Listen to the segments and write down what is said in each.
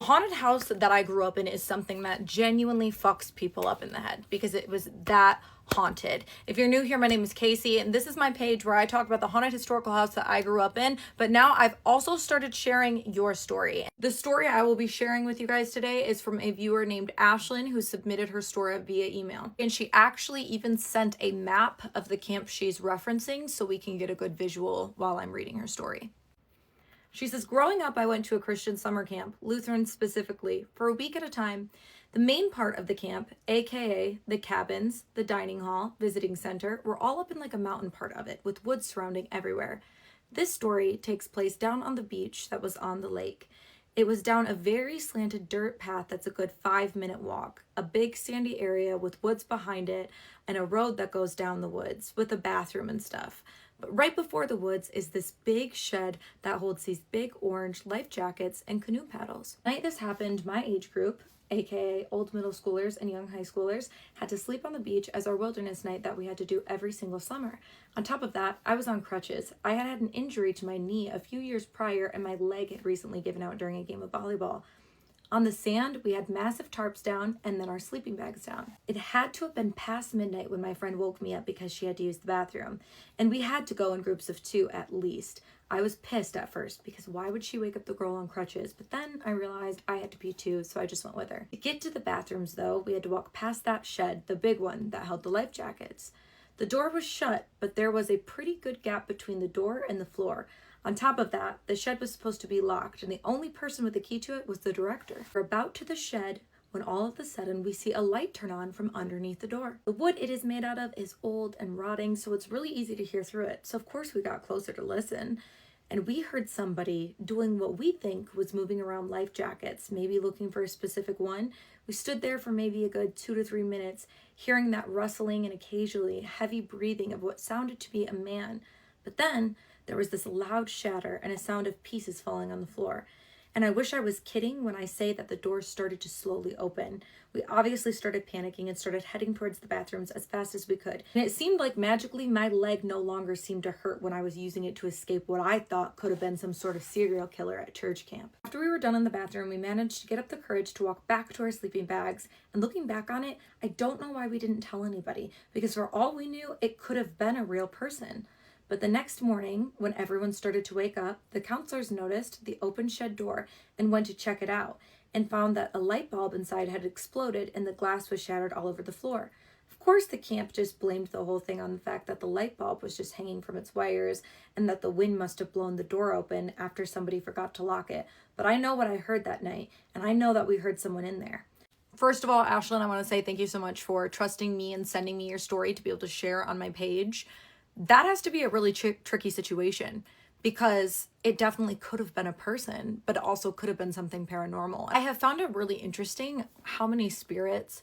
Haunted house that I grew up in is something that genuinely fucks people up in the head because it was that haunted. If you're new here, my name is Casey, and this is my page where I talk about the haunted historical house that I grew up in, but now I've also started sharing your story. The story I will be sharing with you guys today is from a viewer named Ashlyn who submitted her story via email. And she actually even sent a map of the camp she's referencing so we can get a good visual while I'm reading her story. She says, growing up, I went to a Christian summer camp, Lutheran specifically, for a week at a time. The main part of the camp, aka the cabins, the dining hall, visiting center, were all up in like a mountain part of it, with woods surrounding everywhere. This story takes place down on the beach that was on the lake. It was down a very slanted dirt path that's a good 5-minute walk, a big sandy area with woods behind it, and a road that goes down the woods with a bathroom and stuff. But right before the woods is this big shed that holds these big orange life jackets and canoe paddles. The night this happened, my age group, aka old middle schoolers and young high schoolers, had to sleep on the beach as our wilderness night that we had to do every single summer. On top of that, I was on crutches. I had an injury to my knee a few years prior, and my leg had recently given out during a game of volleyball. On the sand, we had massive tarps down and then our sleeping bags down. It had to have been past midnight when my friend woke me up because she had to use the bathroom. And we had to go in groups of 2 at least. I was pissed at first because why would she wake up the girl on crutches? But then I realized I had to pee too, so I just went with her. To get to the bathrooms though, we had to walk past that shed, the big one that held the life jackets. The door was shut, but there was a pretty good gap between the door and the floor. On top of that, the shed was supposed to be locked, and the only person with the key to it was the director. We're about to the shed when all of a sudden we see a light turn on from underneath the door. The wood it is made out of is old and rotting, so it's really easy to hear through it. So of course we got closer to listen, and we heard somebody doing what we think was moving around life jackets, maybe looking for a specific one. We stood there for maybe a good 2 to 3 minutes, hearing that rustling and occasionally heavy breathing of what sounded to be a man. But then there was this loud shatter and a sound of pieces falling on the floor. And I wish I was kidding when I say that the doors started to slowly open. We obviously started panicking and started heading towards the bathrooms as fast as we could. And it seemed like magically my leg no longer seemed to hurt when I was using it to escape what I thought could have been some sort of serial killer at church camp. After we were done in the bathroom, we managed to get up the courage to walk back to our sleeping bags. And looking back on it, I don't know why we didn't tell anybody, because for all we knew, it could have been a real person. But the next morning, when everyone started to wake up, the counselors noticed the open shed door and went to check it out and found that a light bulb inside had exploded and the glass was shattered all over the floor. Of course, the camp just blamed the whole thing on the fact that the light bulb was just hanging from its wires and that the wind must have blown the door open after somebody forgot to lock it. But I know what I heard that night, and I know that we heard someone in there. First of all, Ashlyn, I want to say thank you so much for trusting me and sending me your story to be able to share on my page. That has to be a really tricky situation because it definitely could have been a person, but it also could have been something paranormal. I have found it really interesting how many spirits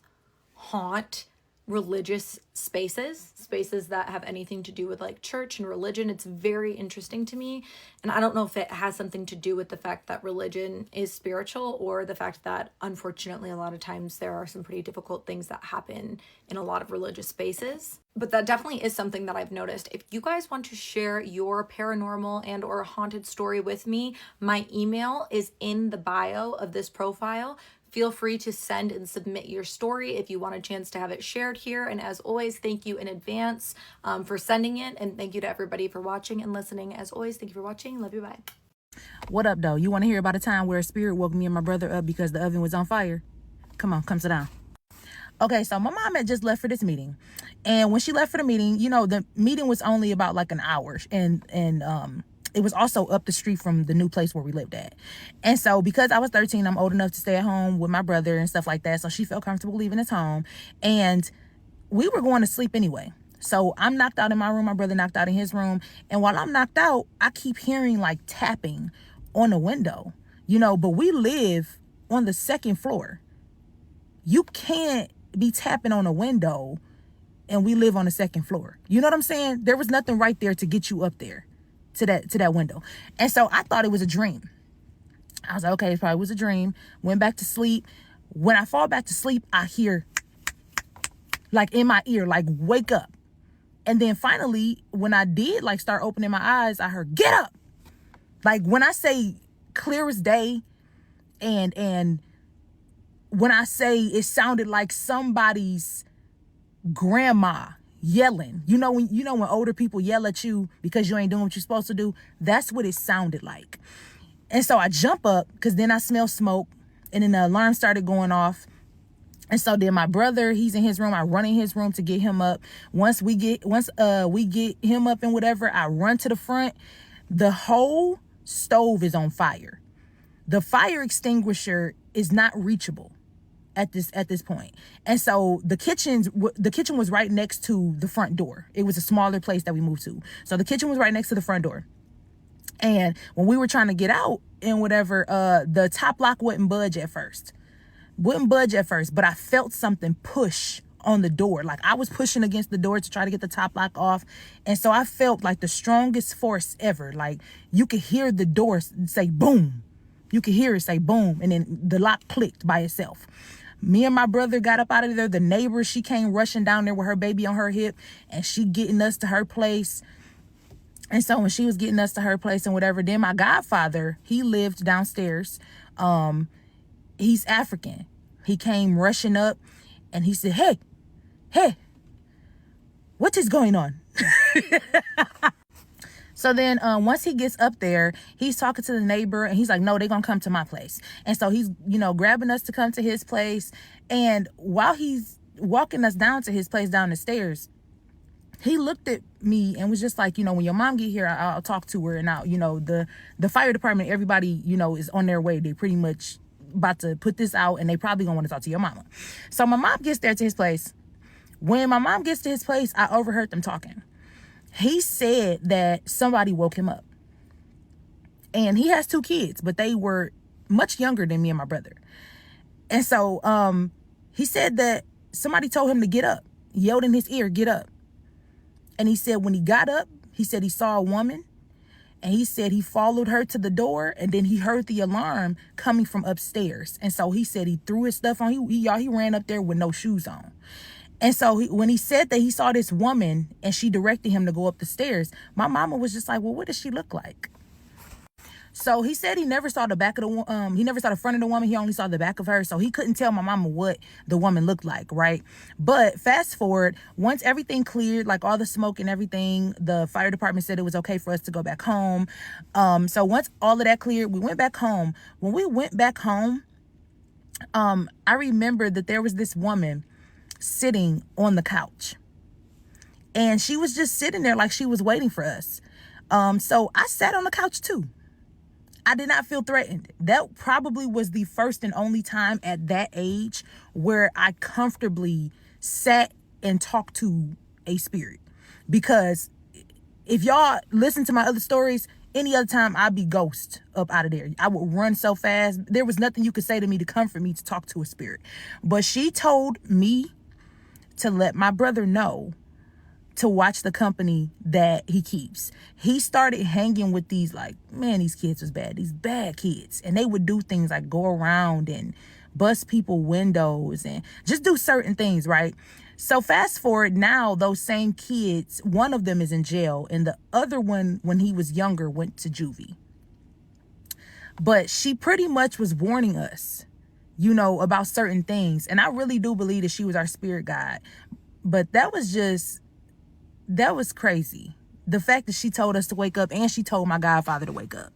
haunt religious spaces that have anything to do with like church and religion. It's very interesting to me. And I don't know if it has something to do with the fact that religion is spiritual or the fact that unfortunately a lot of times there are some pretty difficult things that happen in a lot of religious spaces. But that definitely is something that I've noticed. If you guys want to share your paranormal and or haunted story with me, my email is in the bio of this profile. Feel free to send and submit your story if you want a chance to have it shared here. And as always, thank you in advance for sending it. And thank you to everybody for watching and listening. As always, thank you for watching. Love you. Bye. What up, though? You want to hear about a time where a spirit woke me and my brother up because the oven was on fire? Come on, come sit down. Okay, so my mom had just left for this meeting. And when she left for the meeting, you know, the meeting was only about like an hour. And it was also up the street from the new place where we lived at. And so because I was 13, I'm old enough to stay at home with my brother and stuff like that. So she felt comfortable leaving us home. And we were going to sleep anyway. So I'm knocked out in my room. My brother knocked out in his room. And while I'm knocked out, I keep hearing like tapping on the window, you know, but we live on the 2nd floor. You can't be tapping on a window and we live on the 2nd floor. You know what I'm saying? There was nothing right there to get you up there to that window. And so I thought it was a dream. I was like, okay, it probably was a dream. Went back to sleep. When I fall back to sleep, I hear like in my ear, like wake up. And then finally, when I did like start opening my eyes, I heard get up. Like when I say clear as day, And when I say it sounded like somebody's grandma yelling, when older people yell at you because you ain't doing what you're supposed to do, that's what it sounded like. And so I jump up because then I smell smoke, and then the alarm started going off. And so then my brother, he's in his room. I run in his room to get him up. Once we get him up and whatever, I run to the front. The whole stove is on fire. The fire extinguisher is not reachable at this point. And so the kitchen was right next to the front door. It was a smaller place that we moved to. So the kitchen was right next to the front door. And when we were trying to get out and whatever, the top lock wouldn't budge at first, but I felt something push on the door. Like I was pushing against the door to try to get the top lock off. And so I felt like the strongest force ever. Like you could hear the door say boom. You could hear it say boom. And then the lock clicked by itself. Me and my brother got up out of there. The neighbor, she came rushing down there with her baby on her hip, and she getting us to her place. And so when she was getting us to her place and whatever, then my godfather, he lived downstairs. He's African. He came rushing up and he said, hey, what is going on? So then once he gets up there, he's talking to the neighbor and he's like, no, they're going to come to my place. And so he's, grabbing us to come to his place. And while he's walking us down to his place down the stairs, he looked at me and was just like, when your mom get here, I'll talk to her. And now, the fire department, everybody, is on their way. They pretty much about to put this out and they probably gonna want to talk to your mama. So my mom gets there to his place. When my mom gets to his place, I overheard them talking. He said that somebody woke him up. And he has 2 kids, but they were much younger than me and my brother. And so he said that somebody told him to get up, yelled in his ear, get up. And he said when he got up, he said he saw a woman. And he said he followed her to the door, and then he heard the alarm coming from upstairs. And so he said he threw his stuff on. He ran up there with no shoes on. And so when he said that he saw this woman and she directed him to go up the stairs, my mama was just like, well, what does she look like? So he said he never saw the back of he never saw the front of the woman. He only saw the back of her. So he couldn't tell my mama what the woman looked like, right? But fast forward, once everything cleared, like all the smoke and everything, the fire department said it was okay for us to go back home. So once all of that cleared, we went back home. When we went back home, I remember that there was this woman sitting on the couch. And she was just sitting there like she was waiting for us. So I sat on the couch too. I did not feel threatened. That probably was the first and only time at that age where I comfortably sat and talked to a spirit. Because if y'all listen to my other stories, any other time I'd be ghost up out of there. I would run so fast. There was nothing you could say to me to comfort me to talk to a spirit. But she told me to let my brother know to watch the company that he keeps. He started hanging with these, like, man, these kids was bad. These bad kids. And they would do things like go around and bust people windows and just do certain things, right? So fast forward now, those same kids, one of them is in jail and the other one, when he was younger, went to juvie. But she pretty much was warning us, about certain things. And I really do believe that she was our spirit guide. But that was crazy. The fact that she told us to wake up and she told my godfather to wake up.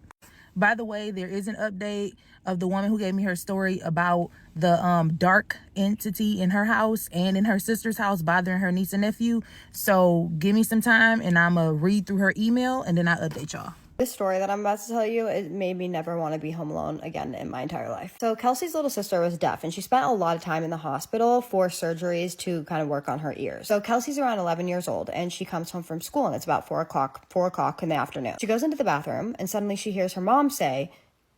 By the way, there is an update of the woman who gave me her story about the dark entity in her house and in her sister's house bothering her niece and nephew. So give me some time and I'm going to read through her email and then I'll update y'all. This story that I'm about to tell you, it made me never want to be home alone again in my entire life. So Kelsey's little sister was deaf and she spent a lot of time in the hospital for surgeries to kind of work on her ears. So Kelsey's around 11 years old and she comes home from school and it's about 4 o'clock in the afternoon. She goes into the bathroom and suddenly she hears her mom say,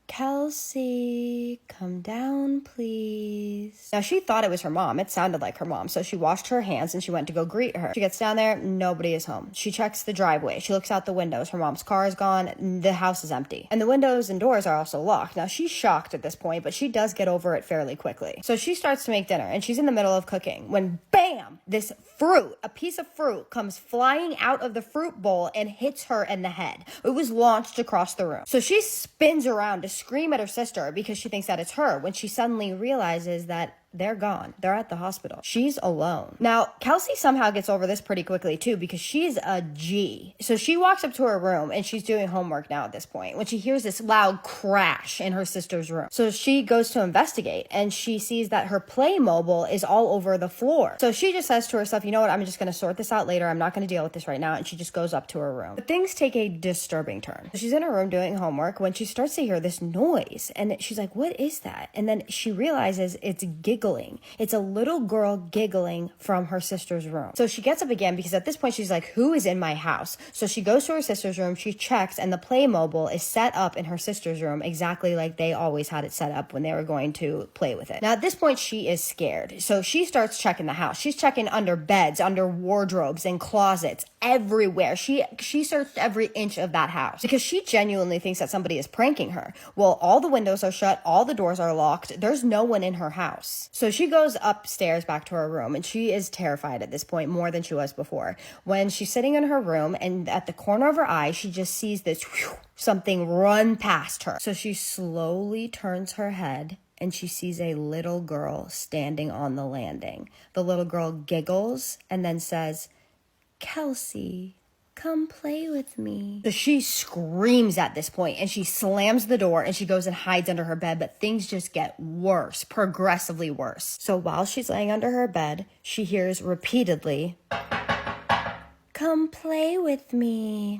"Kelsey, come down, please." Now, she thought it was her mom. It sounded like her mom. So she washed her hands and she went to go greet her. She gets down there. Nobody is home. She checks the driveway. She looks out the windows. Her mom's car is gone. The house is empty. And the windows and doors are also locked. Now, she's shocked at this point, but she does get over it fairly quickly. So she starts to make dinner and she's in the middle of cooking when, bam, this a piece of fruit comes flying out of the fruit bowl and hits her in the head. It was launched across the room. So she spins around as scream at her sister because she thinks that it's her when she suddenly realizes that they're gone. They're at the hospital. She's alone. Now, Kelsey somehow gets over this pretty quickly too because she's a G. So she walks up to her room and she's doing homework now at this point when she hears this loud crash in her sister's room. So she goes to investigate and she sees that her Playmobil is all over the floor. So she just says to herself, you know what, I'm just going to sort this out later. I'm not going to deal with this right now. And she just goes up to her room. But things take a disturbing turn. So she's in her room doing homework when she starts to hear this noise and she's like, what is that? And then she realizes it's giggling. It's a little girl giggling from her sister's room. So she gets up again because at this point she's like, who is in my house? So she goes to her sister's room, she checks, and the Playmobil is set up in her sister's room exactly like they always had it set up when they were going to play with it. Now at this point she is scared. So she starts checking the house. She's checking under beds, under wardrobes, and closets, everywhere. She searched every inch of that house because she genuinely thinks that somebody is pranking her. Well, all the windows are shut, all the doors are locked. There's no one in her house. So she goes upstairs back to her room and she is terrified at this point more than she was before. When she's sitting in her room and at the corner of her eye, she just sees this something run past her. So she slowly turns her head and she sees a little girl standing on the landing. The little girl giggles and then says, Kelsey, come play with me. So she screams at this point and she slams the door and she goes and hides under her bed, but things just get worse, progressively worse. So while she's laying under her bed, she hears repeatedly, come play with me.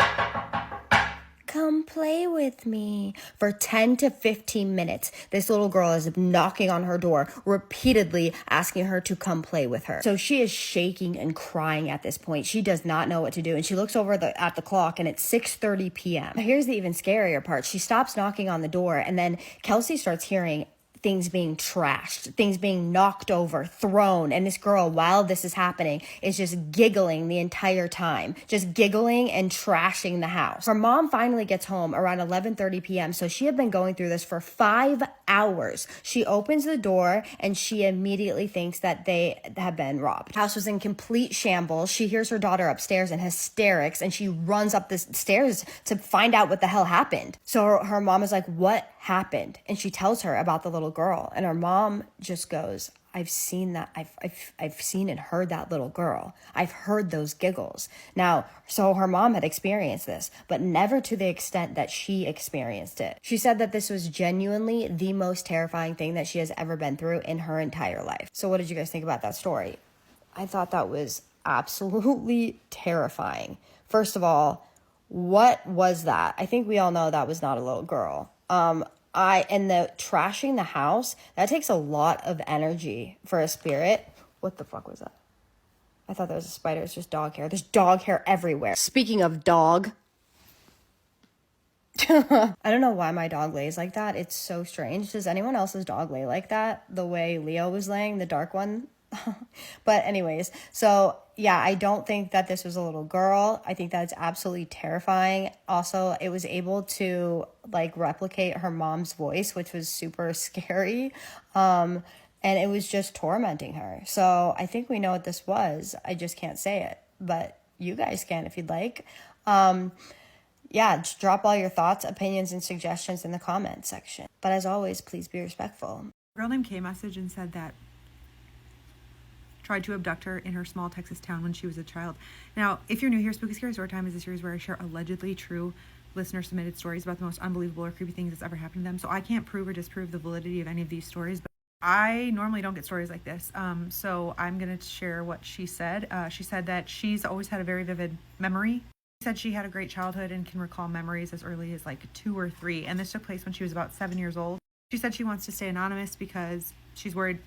Come play with me. For 10 to 15 minutes, this little girl is knocking on her door, repeatedly asking her to come play with her. So she is shaking and crying at this point. She does not know what to do. And she looks over at the clock and it's 6:30 p.m. Here's the even scarier part. She stops knocking on the door and then Kelsey starts hearing things being trashed, things being knocked over, thrown. And this girl, while this is happening, is just giggling the entire time, just giggling and trashing the house. Her mom finally gets home around 11:30 p.m. So she had been going through this for 5 hours. She opens the door and she immediately thinks that they have been robbed. The house was in complete shambles. She hears her daughter upstairs in hysterics and she runs up the stairs to find out what the hell happened. So her mom is like, what happened? And she tells her about the little girl and her mom just goes, I've seen that. I've seen and heard that little girl. I've heard those giggles. Now, so her mom had experienced this, but never to the extent that she experienced it. She said that this was genuinely the most terrifying thing that she has ever been through in her entire life. So what did you guys think about that story? I thought that was absolutely terrifying. First of all, what was that? I think we all know that was not a little girl. And the trashing the house, that takes a lot of energy for a spirit. What the fuck was that? I thought that was a spider. It's just dog hair. There's dog hair everywhere. Speaking of dog. I don't know why my dog lays like that. It's so strange. Does anyone else's dog lay like that? The way Leo was laying, the dark one? But anyways, so yeah, I don't think that this was a little girl. I think that's absolutely terrifying. Also, it was able to like replicate her mom's voice, which was super scary. And it was just tormenting her. So I think we know what this was. I just can't say it, but you guys can if you'd like. Yeah, just drop all your thoughts, opinions, and suggestions in the comment section. But as always, please be respectful. A girl named K messaged and said that tried to abduct her in her small Texas town when she was a child. Now, if you're new here, Spooky Scary Story Time is a series where I share allegedly true listener-submitted stories about the most unbelievable or creepy things that's ever happened to them. So I can't prove or disprove the validity of any of these stories, but I normally don't get stories like this. So I'm going to share what she said. She said that she's always had a very vivid memory. She said she had a great childhood and can recall memories as early as like 2 or 3. And this took place when she was about 7 years old. She said she wants to stay anonymous because she's worried,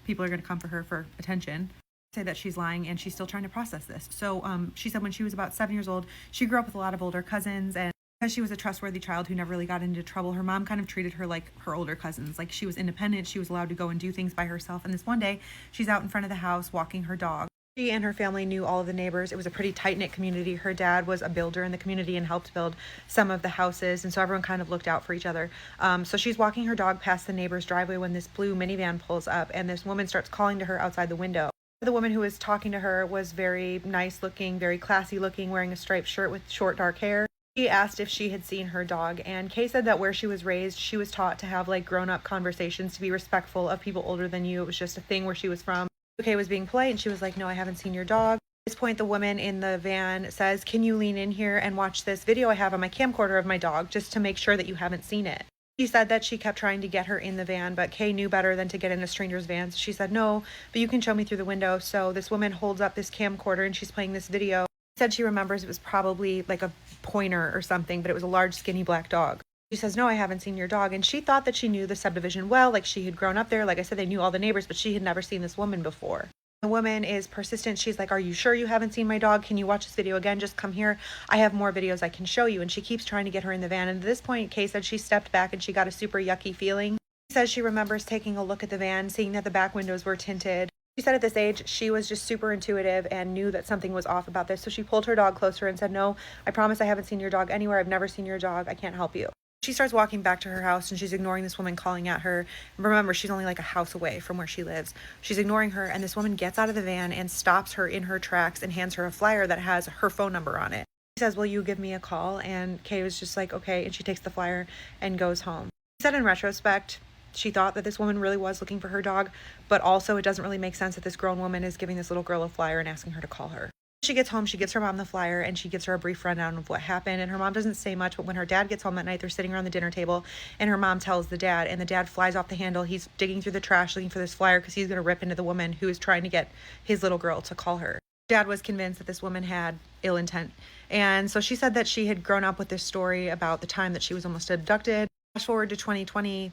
people are going to come for her for attention. Say that she's lying and she's still trying to process this. So she said when she was about 7 years old, she grew up with a lot of older cousins, and because she was a trustworthy child who never really got into trouble, her mom kind of treated her like her older cousins. Like she was independent, she was allowed to go and do things by herself. And this one day, she's out in front of the house walking her dog. She and her family knew all of the neighbors. It was a pretty tight-knit community. Her dad was a builder in the community and helped build some of the houses, and so everyone kind of looked out for each other. So she's walking her dog past the neighbor's driveway when this blue minivan pulls up, and this woman starts calling to her outside the window. The woman who was talking to her was very nice looking, very classy looking, wearing a striped shirt with short dark hair. She asked if she had seen her dog, and Kay said that where she was raised, she was taught to have like grown up conversations, to be respectful of people older than you. It was just a thing where she was from. Kay was being polite, and she was like, "No, I haven't seen your dog." At this point, the woman in the van says, "Can you lean in here and watch this video I have on my camcorder of my dog just to make sure that you haven't seen it?" She said that she kept trying to get her in the van, but Kay knew better than to get in a stranger's van. So she said, "No, but you can show me through the window." So this woman holds up this camcorder and she's playing this video. She said she remembers it was probably like a pointer or something, but it was a large, skinny black dog. She says, "No, I haven't seen your dog." And she thought that she knew the subdivision well, like she had grown up there. Like I said, they knew all the neighbors, but she had never seen this woman before. The woman is persistent. She's like, "Are you sure you haven't seen my dog? Can you watch this video again? Just come here. I have more videos I can show you." And she keeps trying to get her in the van. And at this point, Kay said she stepped back and she got a super yucky feeling. She says she remembers taking a look at the van, seeing that the back windows were tinted. She said at this age, she was just super intuitive and knew that something was off about this. So she pulled her dog closer and said, "No, I promise I haven't seen your dog anywhere. I've never seen your dog. I can't help you." She starts walking back to her house and she's ignoring this woman calling at her. Remember, she's only like a house away from where she lives. She's ignoring her, and this woman gets out of the van and stops her in her tracks and hands her a flyer that has her phone number on it. She says, "Will you give me a call?" And Kay was just like, "Okay." And she takes the flyer and goes home. She said in retrospect, she thought that this woman really was looking for her dog, but also it doesn't really make sense that this grown woman is giving this little girl a flyer and asking her to call her. She gets home, she gives her mom the flyer, and she gives her a brief rundown of what happened. And her mom doesn't say much, but when her dad gets home that night, they're sitting around the dinner table, and her mom tells the dad, and the dad flies off the handle. He's digging through the trash looking for this flyer because he's going to rip into the woman who is trying to get his little girl to call her. Dad was convinced that this woman had ill intent. And so she said that she had grown up with this story about the time that she was almost abducted. Flash forward to 2020,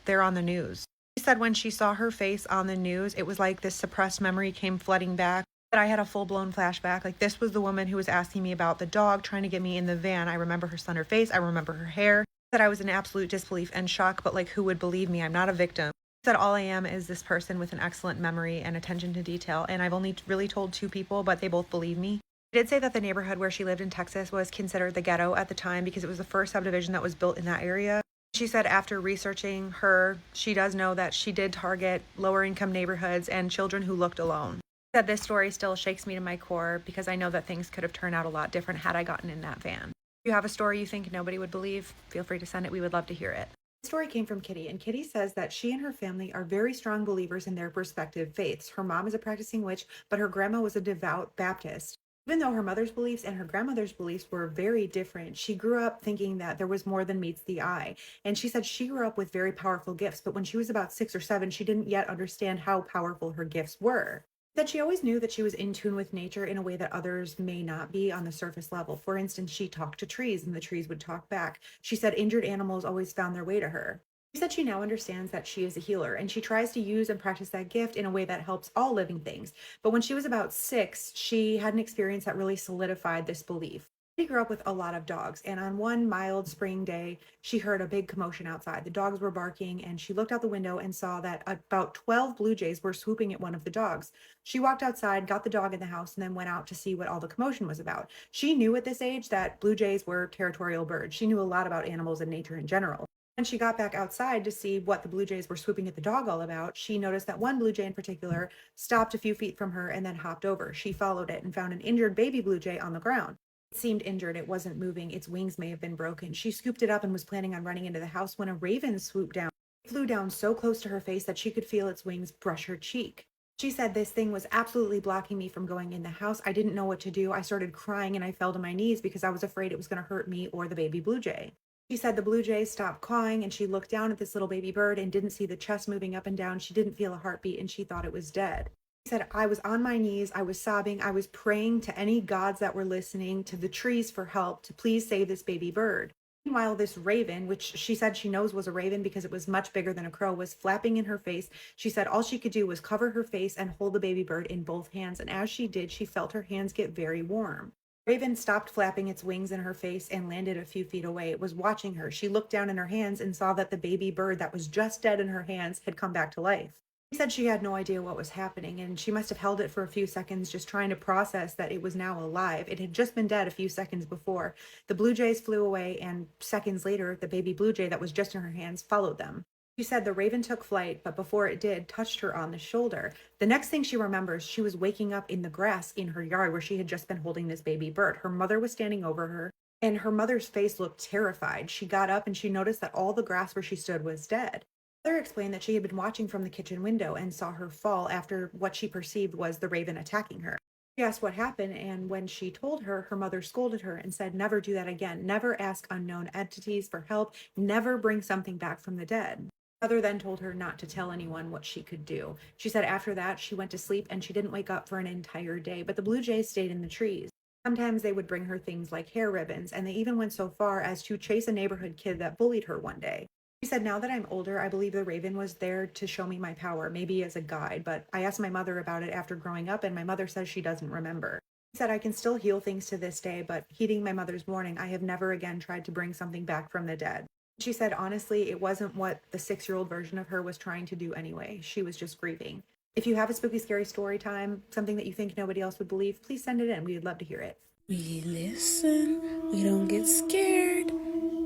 they're on the news. She said when she saw her face on the news, it was like this suppressed memory came flooding back. That I had a full-blown flashback. Like, this was the woman who was asking me about the dog, trying to get me in the van. I remember her slender face. I remember her hair. That I was in absolute disbelief and shock, but like, who would believe me? I'm not a victim. Said all I am is this person with an excellent memory and attention to detail, and I've only really told 2 people, but they both believe me. She did say that the neighborhood where she lived in Texas was considered the ghetto at the time because it was the first subdivision that was built in that area. She said after researching her, she does know that she did target lower income neighborhoods and children who looked alone. Said this story still shakes me to my core because I know that things could have turned out a lot different had I gotten in that van. If you have a story you think nobody would believe, feel free to send it. We would love to hear it. The story came from Kitty, and Kitty says that she and her family are very strong believers in their respective faiths. Her mom is a practicing witch, but her grandma was a devout Baptist. Even though her mother's beliefs and her grandmother's beliefs were very different, she grew up thinking that there was more than meets the eye. And she said she grew up with very powerful gifts, but when she was about 6 or 7, she didn't yet understand how powerful her gifts were. That she always knew that she was in tune with nature in a way that others may not be on the surface level. For instance, she talked to trees and the trees would talk back. She said injured animals always found their way to her. She said she now understands that she is a healer, and she tries to use and practice that gift in a way that helps all living things. But when she was about 6, she had an experience that really solidified this belief. She grew up with a lot of dogs, and on one mild spring day, she heard a big commotion outside. The dogs were barking, and she looked out the window and saw that about 12 blue jays were swooping at one of the dogs. She walked outside, got the dog in the house, and then went out to see what all the commotion was about. She knew at this age that blue jays were territorial birds. She knew a lot about animals and nature in general. When she got back outside to see what the blue jays were swooping at the dog all about, she noticed that one blue jay in particular stopped a few feet from her and then hopped over. She followed it and found an injured baby blue jay on the ground. It seemed injured. It wasn't moving. Its wings may have been broken. She scooped it up and was planning on running into the house when a raven swooped down. It flew down so close to her face that she could feel its wings brush her cheek. She said, "This thing was absolutely blocking me from going in the house. I didn't know what to do. I started crying and I fell to my knees because I was afraid it was going to hurt me or the baby blue jay." She said the blue jay stopped cawing and she looked down at this little baby bird and didn't see the chest moving up and down. She didn't feel a heartbeat and she thought it was dead. She said, "I was on my knees. I was sobbing. I was praying to any gods that were listening, to the trees for help, to please save this baby bird." Meanwhile, this raven, which she said she knows was a raven because it was much bigger than a crow, was flapping in her face. She said all she could do was cover her face and hold the baby bird in both hands. And as she did, she felt her hands get very warm. Raven stopped flapping its wings in her face and landed a few feet away. It was watching her. She looked down in her hands and saw that the baby bird that was just dead in her hands had come back to life. She said she had no idea what was happening, and she must have held it for a few seconds just trying to process that it was now alive. It had just been dead a few seconds before. The blue jays flew away, and seconds later, the baby blue jay that was just in her hands followed them. She said the raven took flight, but before it did, touched her on the shoulder. The next thing she remembers, she was waking up in the grass in her yard where she had just been holding this baby bird. Her mother was standing over her. And her mother's face looked terrified. She got up and she noticed that all the grass where she stood was dead. Mother explained that she had been watching from the kitchen window and saw her fall after what she perceived was the raven attacking her. She asked what happened, and when she told her, her mother scolded her and said, "Never do that again. Never ask unknown entities for help. Never bring something back from the dead." Mother then told her not to tell anyone what she could do. She said after that, she went to sleep and she didn't wake up for an entire day, but the blue jays stayed in the trees. Sometimes they would bring her things like hair ribbons, and they even went so far as to chase a neighborhood kid that bullied her one day. She said, "Now that I'm older, I believe the raven was there to show me my power, maybe as a guide, but I asked my mother about it after growing up, and my mother says she doesn't remember." She said, "I can still heal things to this day, but heeding my mother's warning, I have never again tried to bring something back from the dead." She said, honestly, it wasn't what the 6-year-old version of her was trying to do anyway. She was just grieving. If you have a spooky, scary story time, something that you think nobody else would believe, please send it in. We would love to hear it. We listen, we don't get scared,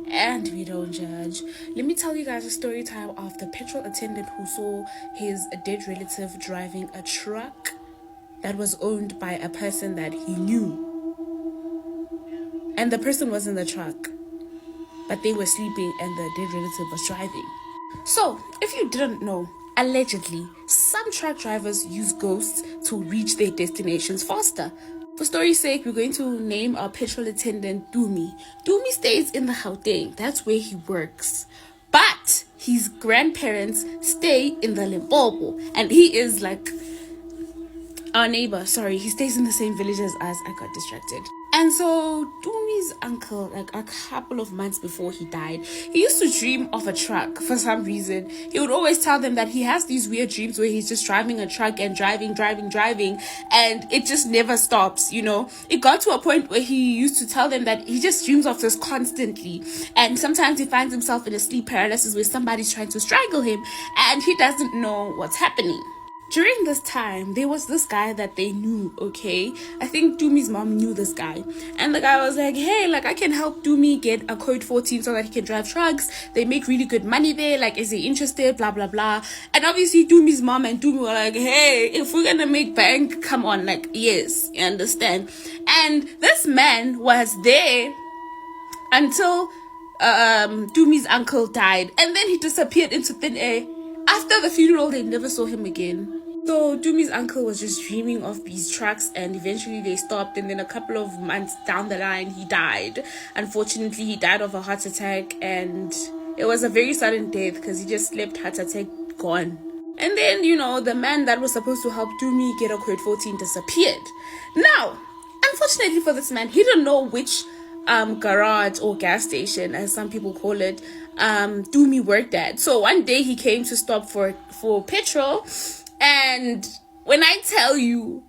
and we don't judge. Let me tell you guys a story time of the petrol attendant who saw his dead relative driving a truck that was owned by a person that he knew. And the person was in the truck, but they were sleeping and the dead relative was driving. So, if you didn't know, allegedly, some truck drivers use ghosts to reach their destinations faster. For story's sake, we're going to name our petrol attendant Dumi. Dumi stays in the Gauteng. That's where he works. But his grandparents stay in the Limpopo. And he is like our neighbor. Sorry, he stays in the same village as us. I got distracted. And so Dumi's uncle, like a couple of months before he died, he used to dream of a truck for some reason. He would always tell them that he has these weird dreams where he's just driving a truck and driving, and it just never stops, you know. It got to a point where he used to tell them that he just dreams of this constantly. And sometimes he finds himself in a sleep paralysis where somebody's trying to strangle him and he doesn't know what's happening. During this time, there was this guy that they knew, okay? I think Dumi's mom knew this guy. And the guy was like, hey, like, I can help Dumi get a code 14 so that he can drive trucks. They make really good money there. Like, is he interested? Blah, blah, blah. And obviously, Dumi's mom and Dumi were like, hey, if we're gonna make bank, come on. Like, yes, you understand? And this man was there until Dumi's uncle died. And then he disappeared into thin air. After the funeral, they never saw him again. So Dumi's uncle was just dreaming of these trucks, and eventually they stopped, and then a couple of months down the line he died. Unfortunately, he died of a heart attack, and it was a very sudden death because he just slept, heart attack, gone. And then, you know, the man that was supposed to help Dumi get a code 14 disappeared. Now, unfortunately for this man, he didn't know which garage or gas station, as some people call it, Dumi worked at. So one day he came to stop for petrol, and when I tell you,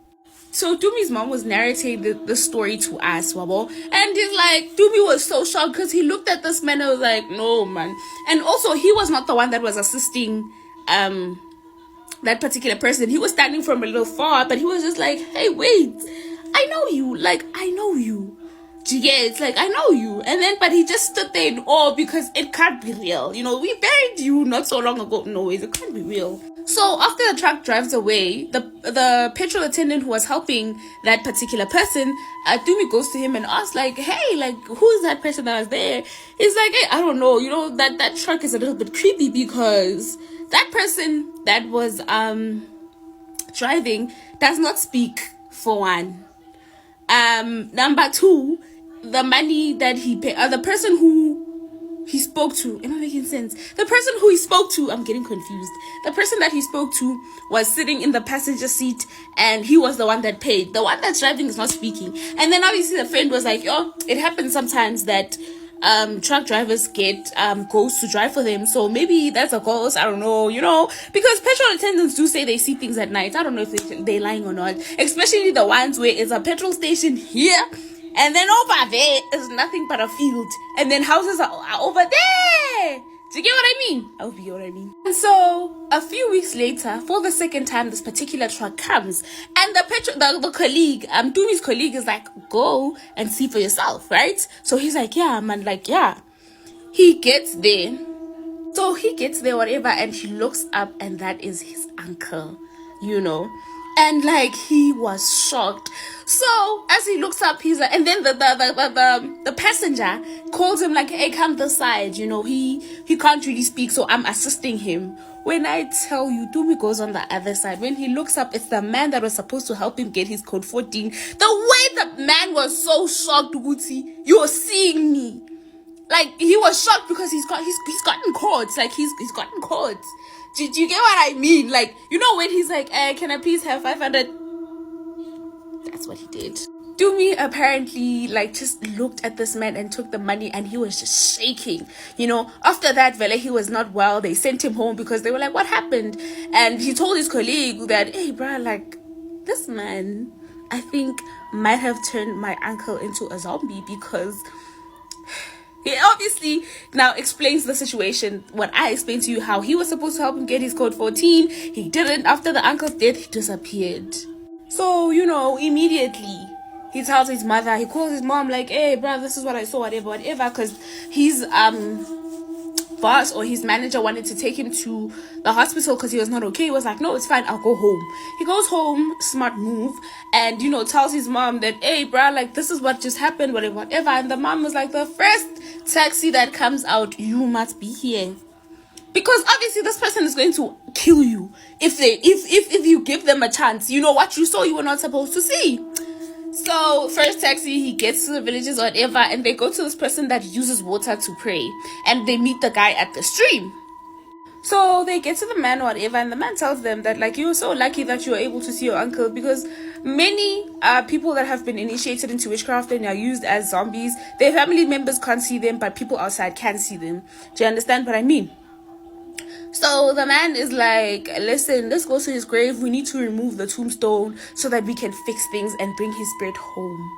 so Dumi's mom was narrating the story to us, Wabo, and he's like, Dumi was so shocked because he looked at this man and was like, no, man. And also, he was not the one that was assisting that particular person. He was standing from a little far, but he was just like, hey, wait, I know you. Like, I know you. Yeah, it's like, I know you. And then, but he just stood there in awe because it can't be real. You know, we buried you not so long ago. No, it can't be real. So after the truck drives away, the petrol attendant who was helping that particular person, Dumi goes to him and asks, like, hey, like, who is that person that was there? He's like, hey, I don't know. You know, that truck is a little bit creepy because that person that was driving does not speak, for one. Number two, the money that he paid, the person who he spoke to, am I making sense? The person who he spoke to, I'm getting confused. The person that he spoke to was sitting in the passenger seat and he was the one that paid. The one that's driving is not speaking. And then obviously the friend was like, oh, it happens sometimes that truck drivers get ghosts to drive for them, so maybe that's a ghost. I don't know, you know, because petrol attendants do say they see things at night. I don't know if they're lying or not, especially the ones where it's a petrol station here and then over there is nothing but a field, and then houses are over there. Do you get what I mean? I hope you get what I mean. And so a few weeks later, for the second time, this particular truck comes, and the colleague, Dumi's colleague, is like, go and see for yourself, right? So he's like, yeah, man, like, yeah. He gets there. So he gets there, whatever, and he looks up, and that is his uncle, you know. And like he was shocked. So as he looks up, he's like, and then the passenger calls him like, hey, come this side, you know, he can't really speak, so I'm assisting him. When I tell you, Dumi goes on the other side. When he looks up, it's the man that was supposed to help him get his code 14. The way the man was so shocked, Guti, you're seeing me. Like, he was shocked because he's gotten codes. Like, he's gotten codes. Do you get what I mean? Like, you know when he's like, can I please have 500? That's what he did. Dumi apparently like just looked at this man and took the money, and he was just shaking. You know, after that, Vele, he was not well. They sent him home because they were like, what happened? And he told his colleague that, hey, bro, like, this man, I think, might have turned my uncle into a zombie, because he obviously now explains the situation. When I explained to you how he was supposed to help him get his code 14, he didn't. After the uncle's death, he disappeared. So, you know, immediately he tells his mother, he calls his mom like, hey, bro, this is what I saw, whatever, because his boss or his manager wanted to take him to the hospital because he was not okay. He was like, no, it's fine, I'll go home. He goes home, smart move, and, you know, tells his mom that, hey, bro, like, this is what just happened, whatever. And the mom was like, the first taxi that comes out, you must be here. Because obviously this person is going to kill you if you give them a chance. You know, what you saw, you were not supposed to see. So first taxi, he gets to the villages or whatever, and they go to this person that uses water to pray, and they meet the guy at the stream. So they get to the man or whatever, and the man tells them that, like, you're so lucky that you were able to see your uncle, because many people that have been initiated into witchcraft and are used as zombies, their family members can't see them, but people outside can see them. Do you understand what I mean? So the man is like, listen, let's go to his grave. We need to remove the tombstone so that we can fix things and bring his spirit home.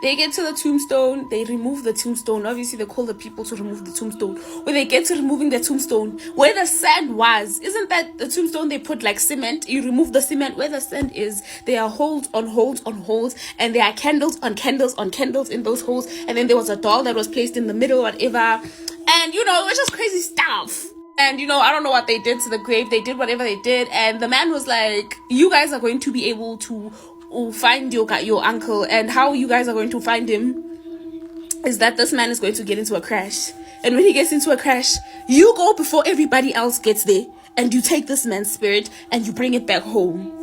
They get to the tombstone, they remove the tombstone. Obviously, they call the people to remove the tombstone. When they get to removing the tombstone, where the sand was, isn't that the tombstone they put like cement? You remove the cement, where the sand is, there are holes on holes on holes, and there are candles on candles on candles in those holes. And then there was a doll that was placed in the middle, whatever. And, you know, it was just crazy stuff. And, you know, I don't know what they did to the grave. They did whatever they did. And the man was like, you guys are going to be able to find your uncle. And how you guys are going to find him is that this man is going to get into a crash. And when he gets into a crash, you go before everybody else gets there. And you take this man's spirit and you bring it back home.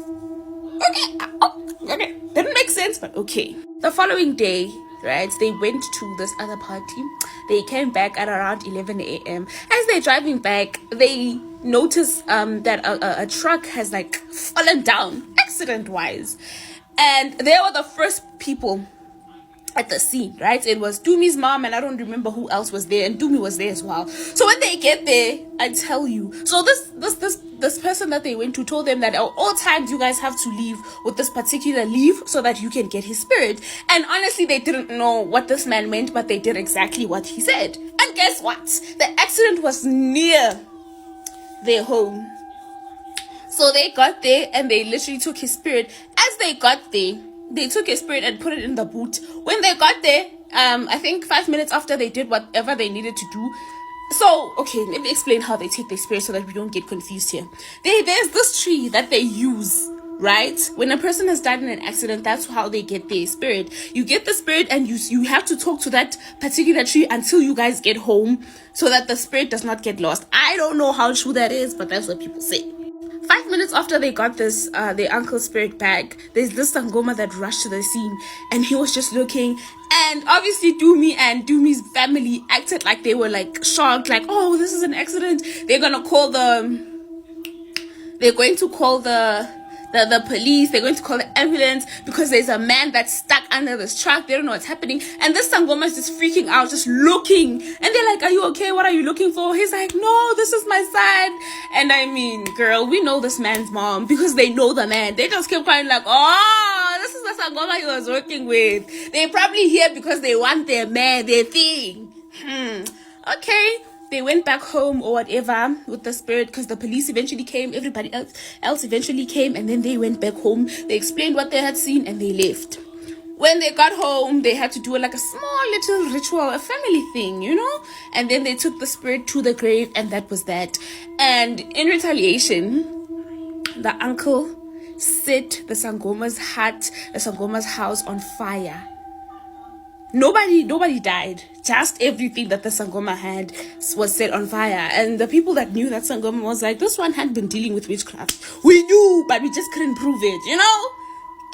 Okay. Didn't make sense, but okay. The following day, right, they went to this other party. They came back at around 11 a.m. As they're driving back, they notice that a truck has like fallen down accident-wise. And they were the first people at the scene, right? It was Dumi's mom, and I don't remember who else was there, and Dumi was there as well. So when they get there, I tell you, so this person that they went to told them that at all times you guys have to leave with this particular leaf so that you can get his spirit. And honestly, they didn't know what this man meant, but they did exactly what he said. And guess what? The accident was near their home. So they got there and they literally took his spirit. As they got there, they took his spirit and put it in the boot. When they got there, I think 5 minutes after they did whatever they needed to do. So, okay, let me explain how they take their spirit so that we don't get confused here. There's this tree that they use, right? When a person has died in an accident, that's how they get their spirit. You get the spirit and you have to talk to that particular tree until you guys get home so that the spirit does not get lost. I don't know how true that is, but that's what people say. 5 minutes after they got this, their uncle's spirit back, there's this Sangoma that rushed to the scene, and he was just looking, and obviously Dumi and Dumi's family acted like they were like shocked, like, oh, this is an accident. They're going to call the police, they're going to call the ambulance because there's a man that's stuck under this truck. They don't know what's happening. And this Sangoma is just freaking out, just looking. And they're like, are you okay? What are you looking for? He's like, no, this is my son. And I mean, girl, we know this man's mom because they know the man. They just kept crying like, oh, this is the Sangoma he was working with. They're probably here because they want their man, their thing. Okay. They went back home or whatever with the spirit because the police eventually came. Everybody else eventually came, and then they went back home. They explained what they had seen and they left. When they got home, they had to do like a small little ritual, a family thing, you know? And then they took the spirit to the grave, and that was that. And in retaliation, the uncle set the Sangoma's hut, the Sangoma's house on fire. Nobody died. Just everything that the Sangoma had was set on fire. And the people that knew that Sangoma was like, this one had been dealing with witchcraft. We knew, but we just couldn't prove it, you know?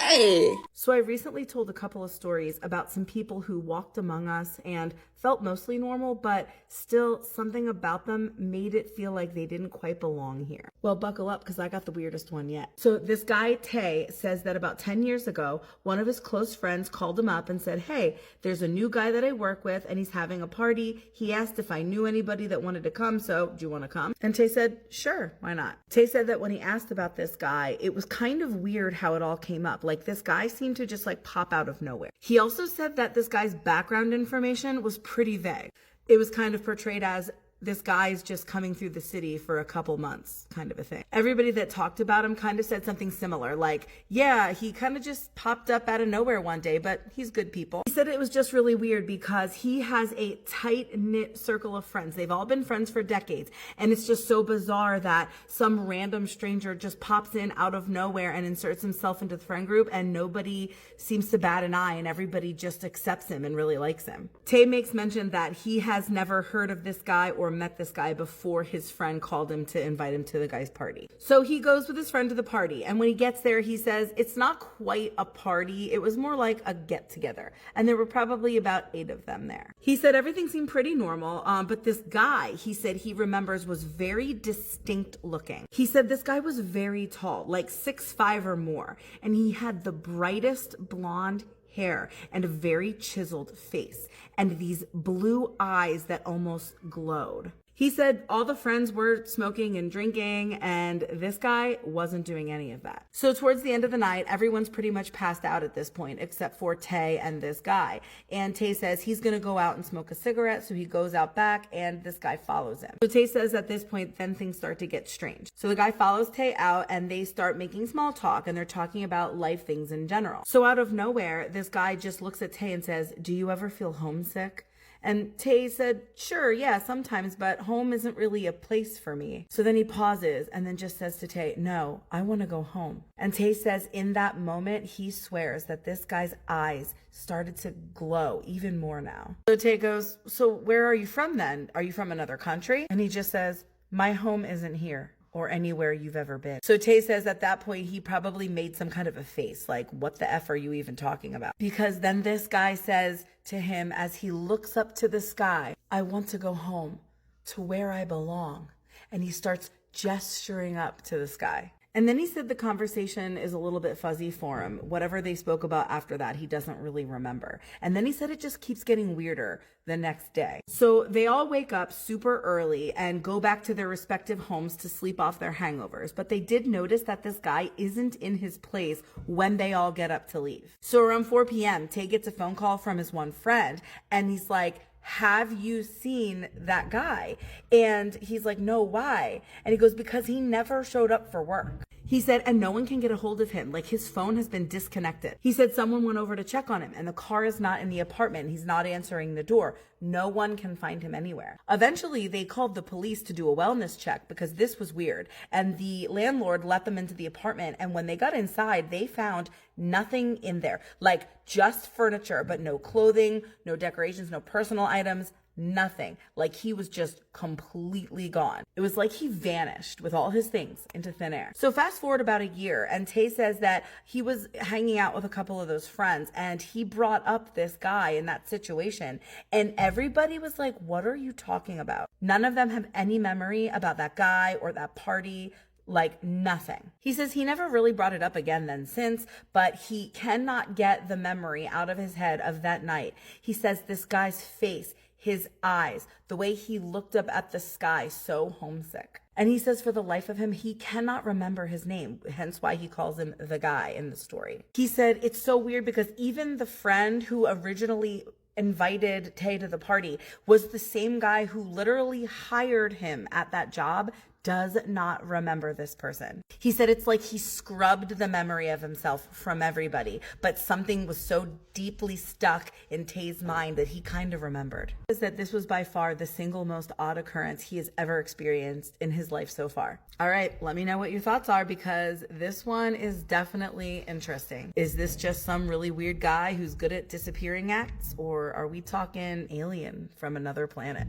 Hey. So I recently told a couple of stories about some people who walked among us and felt mostly normal, but still something about them made it feel like they didn't quite belong here. Well, buckle up because I got the weirdest one yet. So this guy, Tay, says that about 10 years ago, one of his close friends called him up and said, hey, there's a new guy that I work with and he's having a party. He asked if I knew anybody that wanted to come, so do you want to come? And Tay said, sure, why not? Tay said that when he asked about this guy, it was kind of weird how it all came up. Like this guy seemed to just like pop out of nowhere. He also said that this guy's background information was pretty vague. It was kind of portrayed as this guy's just coming through the city for a couple months kind of a thing. Everybody that talked about him kind of said something similar, like, yeah, he kind of just popped up out of nowhere one day, but he's good people. He said it was just really weird because he has a tight-knit circle of friends. They've all been friends for decades, and it's just so bizarre that some random stranger just pops in out of nowhere and inserts himself into the friend group, and nobody seems to bat an eye, and everybody just accepts him and really likes him. Tay makes mention that he has never heard of this guy or met this guy before his friend called him to invite him to the guy's party. So he goes with his friend to the party, and when he gets there, he says it's not quite a party. It was more like a get-together, and there were probably about 8 of them there. He said everything seemed pretty normal, but this guy, he said he remembers, was very distinct looking. He said this guy was very tall, like 6'5" or more, and he had the brightest blonde hair and a very chiseled face and these blue eyes that almost glowed. He said all the friends were smoking and drinking, and this guy wasn't doing any of that. So towards the end of the night, everyone's pretty much passed out at this point, except for Tay and this guy. And Tay says he's going to go out and smoke a cigarette, so he goes out back, and this guy follows him. So Tay says at this point, then things start to get strange. So the guy follows Tay out, and they start making small talk, and they're talking about life things in general. So out of nowhere, this guy just looks at Tay and says, do you ever feel homesick? And Tay said, sure, yeah, sometimes, but home isn't really a place for me. So then he pauses and then just says to Tay, no, I want to go home. And Tay says in that moment, he swears that this guy's eyes started to glow even more now. So Tay goes, so where are you from then? Are you from another country? And he just says, my home isn't here or anywhere you've ever been. So Tay says at that point, he probably made some kind of a face, like, what the F are you even talking about? Because then this guy says to him as he looks up to the sky, I want to go home to where I belong. And he starts gesturing up to the sky. And then he said the conversation is a little bit fuzzy for him. Whatever they spoke about after that, he doesn't really remember. And then he said it just keeps getting weirder the next day. So they all wake up super early and go back to their respective homes to sleep off their hangovers. But they did notice that this guy isn't in his place when they all get up to leave. So around 4 p.m., Tay gets a phone call from his one friend, and he's like, have you seen that guy? And he's like, no, why? And he goes, because he never showed up for work. He said, and no one can get a hold of him. Like, his phone has been disconnected. He said someone went over to check on him, and the car is not in the apartment. He's not answering the door. No one can find him anywhere. Eventually, they called the police to do a wellness check because this was weird. And the landlord let them into the apartment. And when they got inside, they found nothing in there. Like, just furniture, but no clothing, no decorations, no personal items. Nothing. Like, he was just completely gone. It was like he vanished with all his things into thin air. So fast forward about a year, and Tay says that he was hanging out with a couple of those friends, and he brought up this guy in that situation, and everybody was like, what are you talking about? None of them have any memory about that guy or that party. Like, nothing. He says he never really brought it up again then since, but he cannot get the memory out of his head of that night. He says this guy's face, his eyes, the way he looked up at the sky, so homesick. And he says for the life of him, he cannot remember his name, hence why he calls him the guy in the story. He said it's so weird because even the friend who originally invited Tay to the party was the same guy who literally hired him at that job does not remember this person. He said it's like he scrubbed the memory of himself from everybody, but something was so deeply stuck in Tay's mind that he kind of remembered. He said this was by far the single most odd occurrence he has ever experienced in his life so far. All right, let me know what your thoughts are, because this one is definitely interesting. Is this just some really weird guy who's good at disappearing acts, or are we talking alien from another planet?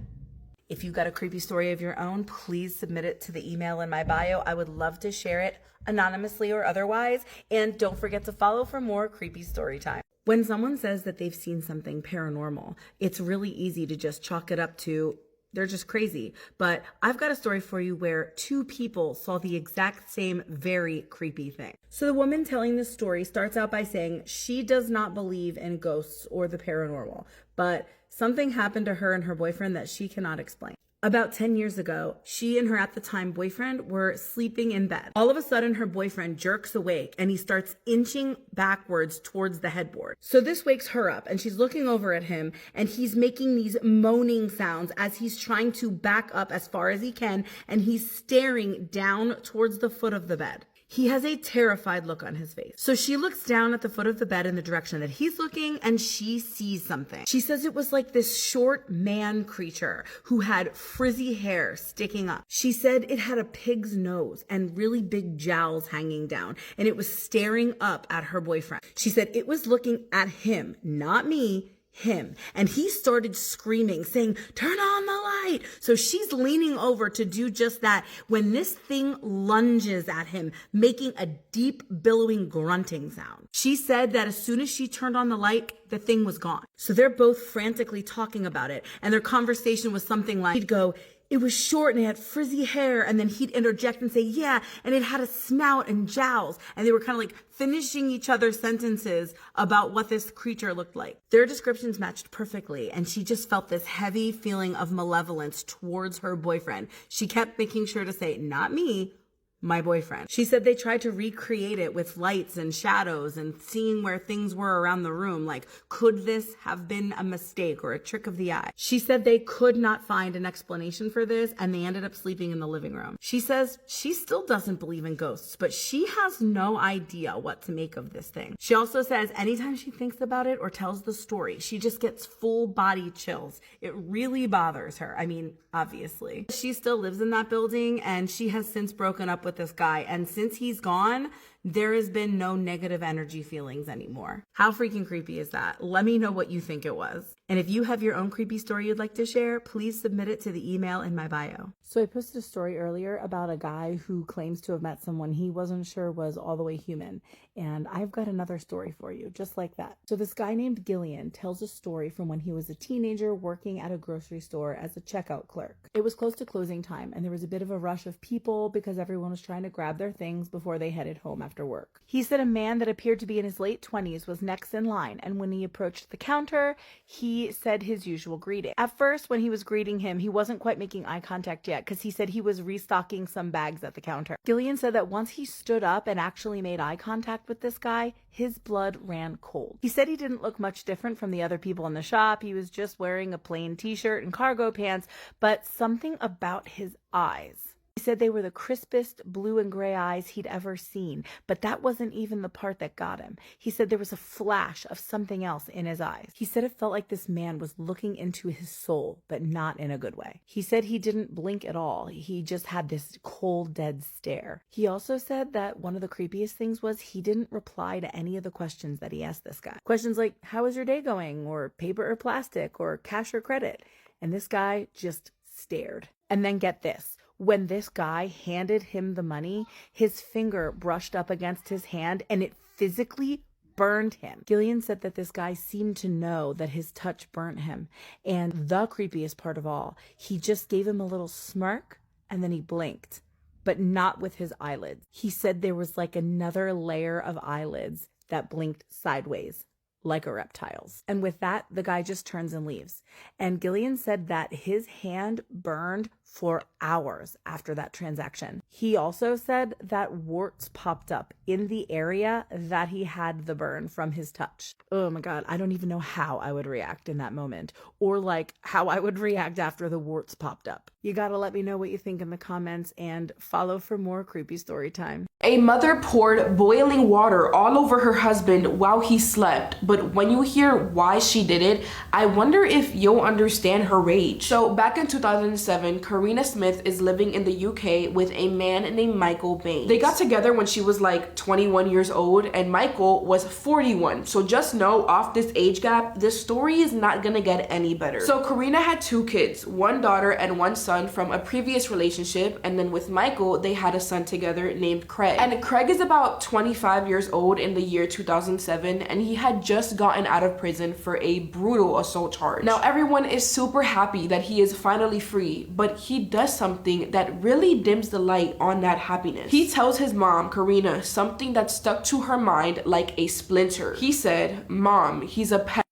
If you've got a creepy story of your own, please submit it to the email in my bio. I would love to share it anonymously or otherwise. And don't forget to follow for more creepy story time. When someone says that they've seen something paranormal, it's really easy to just chalk it up to they're just crazy. But I've got a story for you where two people saw the exact same very creepy thing. So the woman telling this story starts out by saying she does not believe in ghosts or the paranormal, but something happened to her and her boyfriend that she cannot explain. About 10 years ago, she and her at the time boyfriend were sleeping in bed. All of a sudden, her boyfriend jerks awake and he starts inching backwards towards the headboard. So this wakes her up and she's looking over at him and he's making these moaning sounds as he's trying to back up as far as he can, and he's staring down towards the foot of the bed. He has a terrified look on his face. So she looks down at the foot of the bed in the direction that he's looking, and she sees something. She says it was like this short man creature who had frizzy hair sticking up. She said it had a pig's nose and really big jowls hanging down, and it was staring up at her boyfriend. She said it was looking at him, not me, him. And he started screaming, saying, "Turn on the light." So she's leaning over to do just that when this thing lunges at him, making a deep billowing grunting sound. She said that as soon as she turned on the light, the thing was gone. So they're both frantically talking about it. And their conversation was something like, he'd go, "It was short and it had frizzy hair," and then he'd interject and say, "Yeah, and it had a snout and jowls." And they were kind of like finishing each other's sentences about what this creature looked like. Their descriptions matched perfectly, and she just felt this heavy feeling of malevolence towards her boyfriend. She kept making sure to say, "Not me, my boyfriend." She said they tried to recreate it with lights and shadows and seeing where things were around the room. Like, could this have been a mistake or a trick of the eye? She said they could not find an explanation for this, and they ended up sleeping in the living room. She says she still doesn't believe in ghosts, but she has no idea what to make of this thing. She also says anytime she thinks about it or tells the story, she just gets full body chills. It really bothers her. I mean, obviously. She still lives in that building, and she has since broken up with this guy, and since he's gone, there has been no negative energy feelings anymore. How freaking creepy is that? Let me know what you think it was. And if you have your own creepy story you'd like to share, please submit it to the email in my bio. So I posted a story earlier about a guy who claims to have met someone he wasn't sure was all the way human. And I've got another story for you, just like that. So this guy named Gillian tells a story from when he was a teenager working at a grocery store as a checkout clerk. It was close to closing time, and there was a bit of a rush of people because everyone was trying to grab their things before they headed home after work. He said a man that appeared to be in his late 20s was next in line, and when he approached the counter, he said his usual greeting. At first, when he was greeting him, he wasn't quite making eye contact yet because he said he was restocking some bags at the counter. Gillian said that once he stood up and actually made eye contact with this guy, his blood ran cold. He said he didn't look much different from the other people in the shop. He was just wearing a plain t-shirt and cargo pants, but something about his eyes. He said they were the crispest blue and gray eyes he'd ever seen, but that wasn't even the part that got him. He said there was a flash of something else in his eyes. He said it felt like this man was looking into his soul, but not in a good way. He said he didn't blink at all. He just had this cold, dead stare. He also said that one of the creepiest things was he didn't reply to any of the questions that he asked this guy. Questions like, "How is your day going?" or "Paper or plastic?" or "Cash or credit?" And this guy just stared. And then get this. When this guy handed him the money, his finger brushed up against his hand and it physically burned him. Gillian said that this guy seemed to know that his touch burnt him. And the creepiest part of all, he just gave him a little smirk and then he blinked, but not with his eyelids. He said there was like another layer of eyelids that blinked sideways, like a reptile's. And with that, the guy just turns and leaves. And Gillian said that his hand burned for hours after that transaction. He also said that warts popped up in the area that he had the burn from his touch. Oh my God, I don't even know how I would react in that moment, or like how I would react after the warts popped up. You gotta let me know what you think in the comments and follow for more creepy story time. A mother poured boiling water all over her husband while he slept, but when you hear why she did it, I wonder if you'll understand her rage. So back in 2007, Karina Smith is living in the UK with a man named Michael Baines. They got together when she was like 21 years old and Michael was 41. So just know, off this age gap, this story is not gonna get any better. So Karina had 2 kids, 1 daughter and 1 son from a previous relationship, and then with Michael, they had a son together named Craig. And Craig is about 25 years old in the year 2007, and he had just gotten out of prison for a brutal assault charge. Now everyone is super happy that he is finally free, but he does something that really dims the light on that happiness. He tells his mom, Karina, something that stuck to her mind like a splinter. He said, "Mom, he's a pet.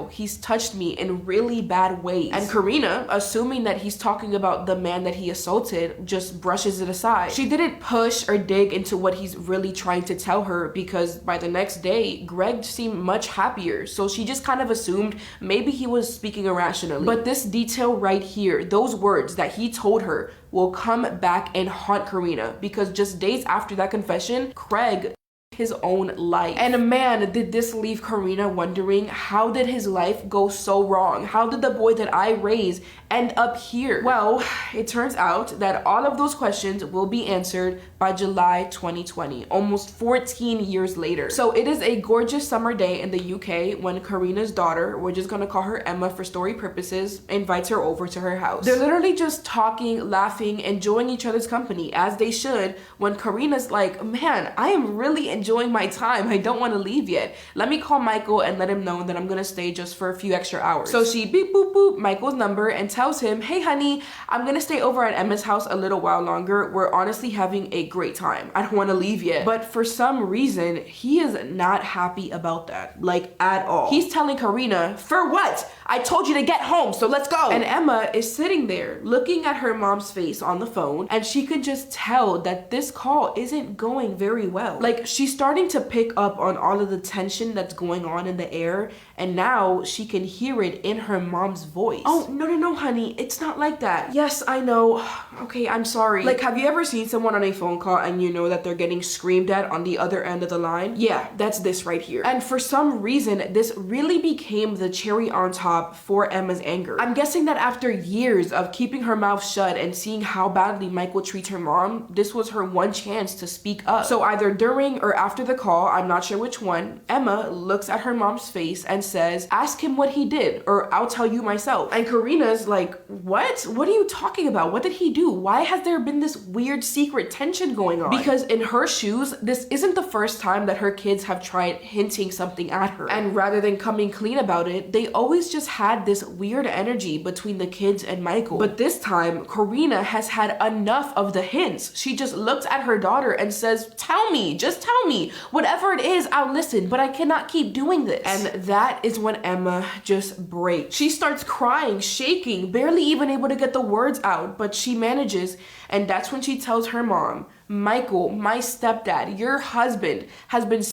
He's touched me in really bad ways." And Karina, assuming that he's talking about the man that he assaulted, just brushes it aside. She didn't push or dig into what he's really trying to tell her, because by the next day, Greg seemed much happier. So she just kind of assumed maybe he was speaking irrationally. But this detail right here, those words that he told her, will come back and haunt Karina, because just days after that confession, Craig his own life. And man, did this leave Karina wondering, how did his life go so wrong? How did the boy that I raised end up here? Well, it turns out that all of those questions will be answered by July 2020, almost 14 years later. So it is a gorgeous summer day in the UK when Karina's daughter, we're just gonna call her Emma for story purposes, invites her over to her house. They're literally just talking, laughing, enjoying each other's company, as they should, when Karina's like, man, I am really enjoying my time. I don't want to leave yet. Let me call Michael and let him know that I'm gonna stay just for a few extra hours. So she beep boop boop Michael's number and tells him, hey honey, I'm gonna stay over at Emma's house a little while longer. We're honestly having a great time. I don't want to leave yet. But for some reason, he is not happy about that, like at all. He's telling Karina, for what? I told you to get home, so let's go. And Emma is sitting there looking at her mom's face on the phone, and she could just tell that this call isn't going very well. Like, she's starting to pick up on all of the tension that's going on in the air, and now she can hear it in her mom's voice. Oh, no, honey, it's not like that. Yes, I know. Okay, I'm sorry. Like, have you ever seen someone on a phone call and you know that they're getting screamed at on the other end of the line? Yeah, that's this right here. And for some reason, this really became the cherry on top for Emma's anger. I'm guessing that after years of keeping her mouth shut and seeing how badly Michael treats her mom, this was her one chance to speak up. So either during or after the call, I'm not sure which one, Emma looks at her mom's face and says, ask him what he did, or I'll tell you myself. And Karina's like, what? What are you talking about? What did he do? Why has there been this weird secret tension going on? Because in her shoes, this isn't the first time that her kids have tried hinting something at her. And rather than coming clean about it, they always just had this weird energy between the kids and Michael. But this time, Karina has had enough of the hints. She just looks at her daughter and says, tell me, just tell me. Whatever it is, I'll listen, but I cannot keep doing this. And that is when Emma just breaks. She starts crying, shaking, barely even able to get the words out, but she manages, and that's when she tells her mom, Michael, my stepdad, your husband, has been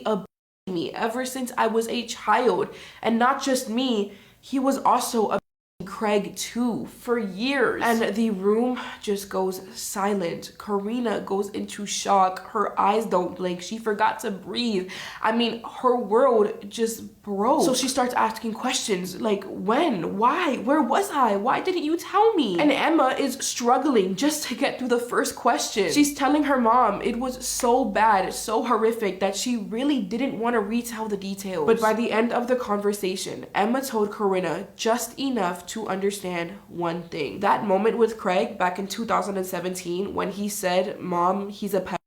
abusing me ever since I was a child. And not just me, he was also abusing Craig too for years. And the room just goes silent. Karina goes into shock. Her eyes don't blink. She forgot to breathe. I mean, her world just broke. So she starts asking questions like, when? Why? Where was I? Why didn't you tell me? And Emma is struggling just to get through the first question. She's telling her mom it was so bad, so horrific, that she really didn't want to retell the details. But by the end of the conversation, Emma told Karina just enough to understand one thing. That moment with Craig back in 2017 when he said, Mom, he's a pet,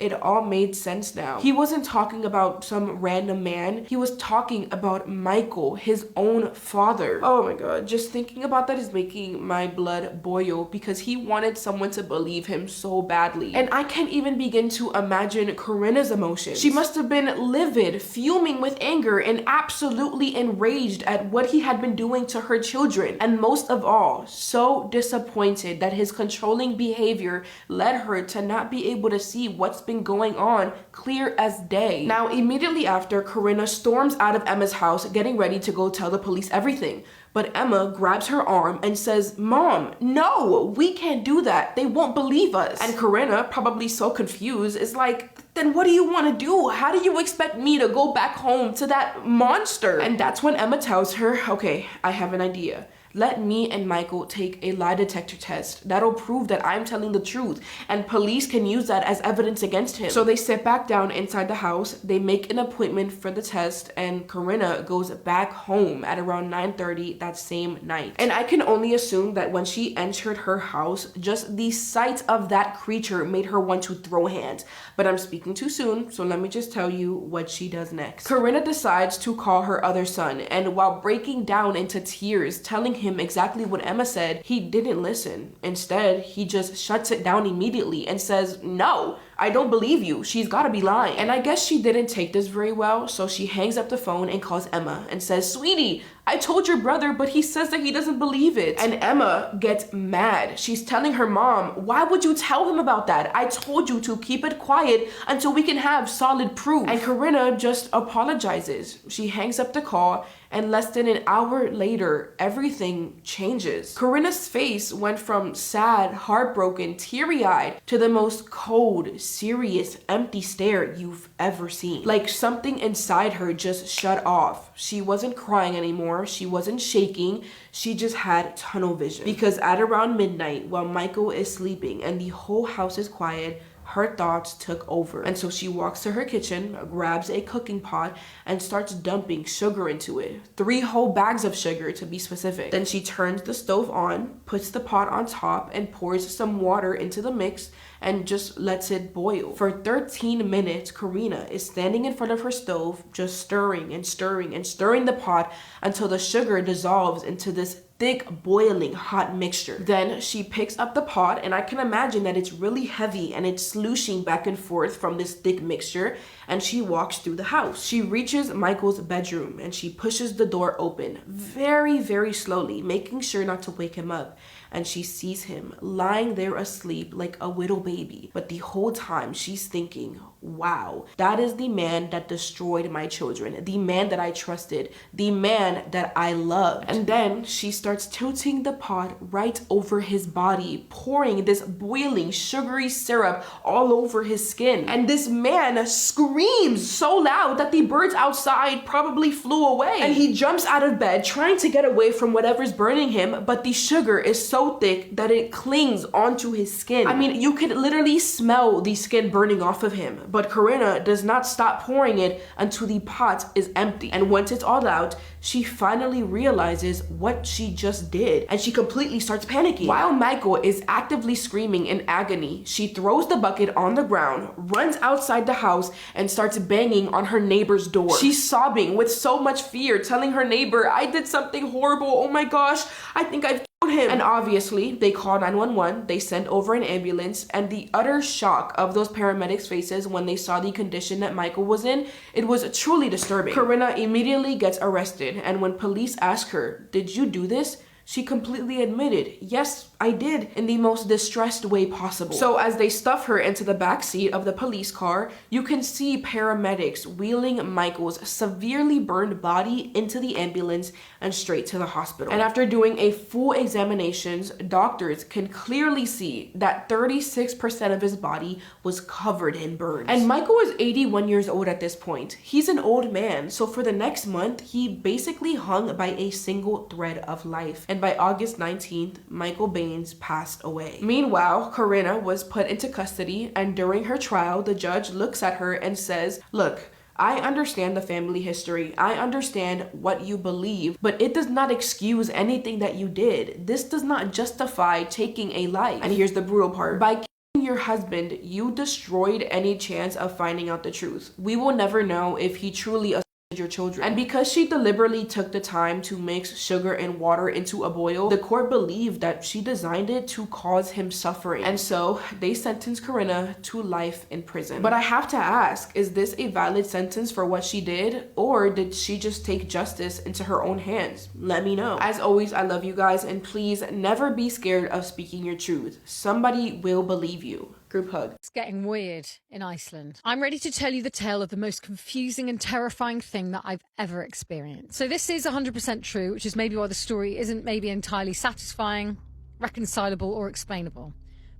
it all made sense now. He wasn't talking about some random man. He was talking about Michael, his own father. Oh my god, just thinking about that is making my blood boil because he wanted someone to believe him so badly. And I can't even begin to imagine Corinna's emotions. She must have been livid, fuming with anger, and absolutely enraged at what he had been doing to her children. And most of all, so disappointed that his controlling behavior led her to not be able to see what's been going on clear as day. Now, immediately after, Corinna storms out of Emma's house, getting ready to go tell the police everything. But Emma grabs her arm and says, "Mom, no, we can't do that. They won't believe us." And Corinna, probably so confused, is like, then what do you want to do? How do you expect me to go back home to that monster? And that's when Emma tells her, okay, I have an idea. Let me and Michael take a lie detector test. That'll prove that I'm telling the truth, and police can use that as evidence against him. So they sit back down inside the house, they make an appointment for the test, and Corinna goes back home at around 9:30 that same night. And I can only assume that when she entered her house, just the sight of that creature made her want to throw hands. But I'm speaking too soon, so let me just tell you what she does next. Corinna decides to call her other son, and while breaking down into tears, telling him exactly what Emma said, he didn't listen. Instead, he just shuts it down immediately and says, "No, I don't believe you. She's gotta be lying." And I guess she didn't take this very well, so she hangs up the phone and calls Emma and says, "Sweetie, I told your brother, but he says that he doesn't believe it." And Emma gets mad. She's telling her mom, "Why would you tell him about that? I told you to keep it quiet until we can have solid proof." And Corinna just apologizes. She hangs up the call, and less than an hour later, everything changes. Corinna's face went from sad, heartbroken, teary-eyed to the most cold, serious, empty stare you've ever seen. Like something inside her just shut off. She wasn't crying anymore. She wasn't shaking. She just had tunnel vision. Because at around midnight, while Michael is sleeping and the whole house is quiet, her thoughts took over. And so she walks to her kitchen, grabs a cooking pot, and starts dumping sugar into it. 3 whole bags of sugar to be specific. Then she turns the stove on, puts the pot on top, and pours some water into the mix and just lets it boil. For 13 minutes, Corinna is standing in front of her stove, just stirring and stirring and stirring the pot until the sugar dissolves into this thick, boiling, hot mixture. Then she picks up the pot, and I can imagine that it's really heavy and it's slooshing back and forth from this thick mixture, and she walks through the house. She reaches Michael's bedroom and she pushes the door open very, very slowly, making sure not to wake him up. And she sees him lying there asleep like a little baby. But the whole time she's thinking, wow, that is the man that destroyed my children, the man that I trusted, the man that I loved. And then she starts tilting the pot right over his body, pouring this boiling sugary syrup all over his skin. And this man screams so loud that the birds outside probably flew away. And he jumps out of bed trying to get away from whatever's burning him, but the sugar is so thick that it clings onto his skin. I mean, you could literally smell the skin burning off of him. But Corinna does not stop pouring it until the pot is empty. And once it's all out, she finally realizes what she just did, and she completely starts panicking. While Michael is actively screaming in agony, she throws the bucket on the ground, runs outside the house, and starts banging on her neighbor's door. She's sobbing with so much fear, telling her neighbor, "I did something horrible. Oh my gosh, I think I've killed him." And obviously, they call 911, they send over an ambulance, and the utter shock of those paramedics' faces when they saw the condition that Michael was in, it was truly disturbing. Corinna immediately gets arrested, and when police ask her, "Did you do this?" she completely admitted, "Yes, I did," in the most distressed way possible. So as they stuff her into the back seat of the police car, you can see paramedics wheeling Michael's severely burned body into the ambulance and straight to the hospital. And after doing a full examinations, doctors can clearly see that 36% of his body was covered in burns. And Michael was 81 years old at this point. He's an old man, so for the next month, he basically hung by a single thread of life. And by August 19th, Michael Baines passed away. Meanwhile, Corinna was put into custody, and during her trial, the judge looks at her and says, "Look, I understand the family history. I understand what you believe, but it does not excuse anything that you did. This does not justify taking a life." And here's the brutal part. By killing your husband, you destroyed any chance of finding out the truth. We will never know if he truly assaulted your children. And because she deliberately took the time to mix sugar and water into a boil, the court believed that she designed it to cause him suffering. And so they sentenced Corinna to life in prison. But I have to ask, is this a valid sentence for what she did? Or did she just take justice into her own hands? Let me know. As always, I love you guys, and please never be scared of speaking your truth. Somebody will believe you. Group hug. It's getting weird in Iceland. I'm ready to tell you the tale of the most confusing and terrifying thing that I've ever experienced. So this is 100% true, which is maybe why the story isn't maybe entirely satisfying, reconcilable, or explainable.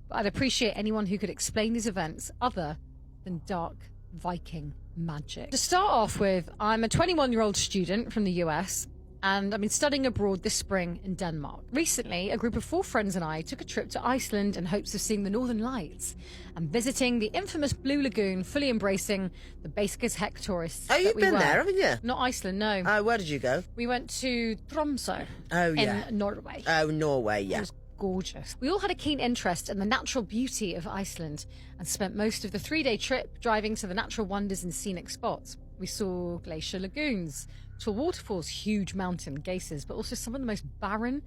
But I'd appreciate anyone who could explain these events other than dark Viking magic. To start off with, I'm a 21-year-old student from the US, and I've been studying abroad this spring in Denmark. Recently, a group of 4 friends and I took a trip to Iceland in hopes of seeing the Northern Lights and visiting the infamous Blue Lagoon, fully embracing the basic as heck tourists. Oh, you've been there, haven't you? Not Iceland, no. Where did you go? We went to Tromsø yeah. in Norway. Oh, Norway, It yeah. was gorgeous. We all had a keen interest in the natural beauty of Iceland and spent most of the 3-day trip driving to the natural wonders and scenic spots. We saw glacier lagoons, tall waterfalls, huge mountain geysers, but also some of the most barren,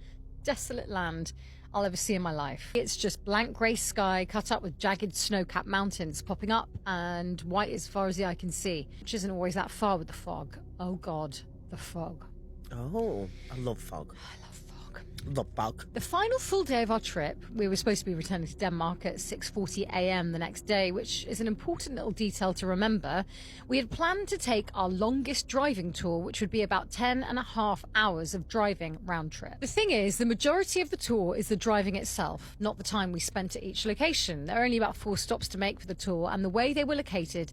desolate land I'll ever see in my life. It's just blank grey sky cut up with jagged snow-capped mountains popping up and white as far as the eye can see, which isn't always that far with the fog. Oh God, the fog. Oh, I love fog. I love fog. Love fog. The final full day of our trip, we were supposed to be returning to Denmark at 6:40 a.m. the next day, which is an important little detail to remember. We had planned to take our longest driving tour, which would be about 10.5 hours of driving round trip. The thing is, the majority of the tour is the driving itself, not the time we spent at each location. There are only about 4 stops to make for the tour, and the way they were located,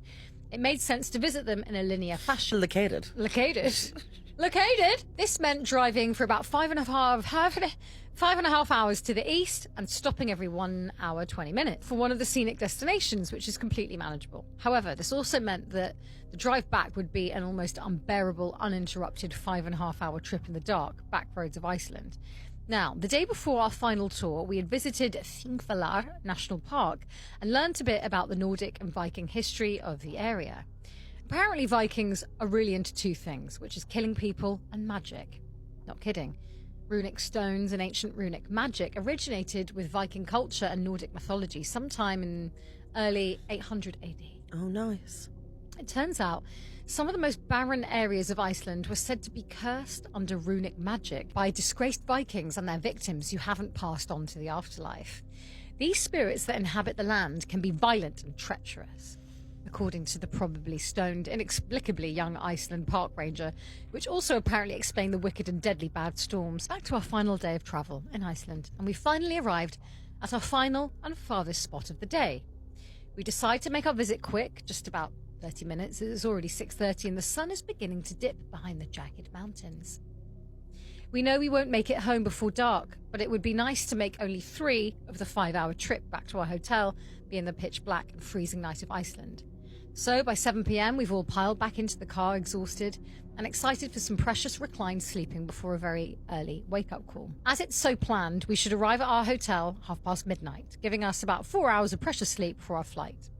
it made sense to visit them in a linear fashion. Located. Located. This meant driving for about 5.5 hours to the east and stopping every 1 hour 20 minutes for one of the scenic destinations, which is completely manageable. However, this also meant that the drive back would be an almost unbearable, uninterrupted 5.5 hour trip in the dark back roads of Iceland. Now, the day before our final tour, we had visited Thingvellir National Park and learnt a bit about the Nordic and Viking history of the area. Apparently Vikings are really into 2 things, which is killing people and magic. Not kidding. Runic stones and ancient runic magic originated with Viking culture and Nordic mythology sometime in early 800 AD. Oh, nice. It turns out some of the most barren areas of Iceland were said to be cursed under runic magic by disgraced Vikings and their victims who haven't passed on to the afterlife. These spirits that inhabit the land can be violent and treacherous, according to the probably stoned, inexplicably young Iceland park ranger, which also apparently explained the wicked and deadly bad storms. Back to our final day of travel in Iceland, and we finally arrived at our final and farthest spot of the day. We decide to make our visit quick, just about 30 minutes. It is already 6:30 and the sun is beginning to dip behind the jagged mountains. We know we won't make it home before dark, but it would be nice to make only 3 of the 5-hour trip back to our hotel be in the pitch black and freezing night of Iceland. So by 7 p.m, we've all piled back into the car, exhausted and excited for some precious reclined sleeping before a very early wake-up call. As it's so planned, we should arrive at our hotel midnight, giving us about 4 hours of precious sleep for our flight,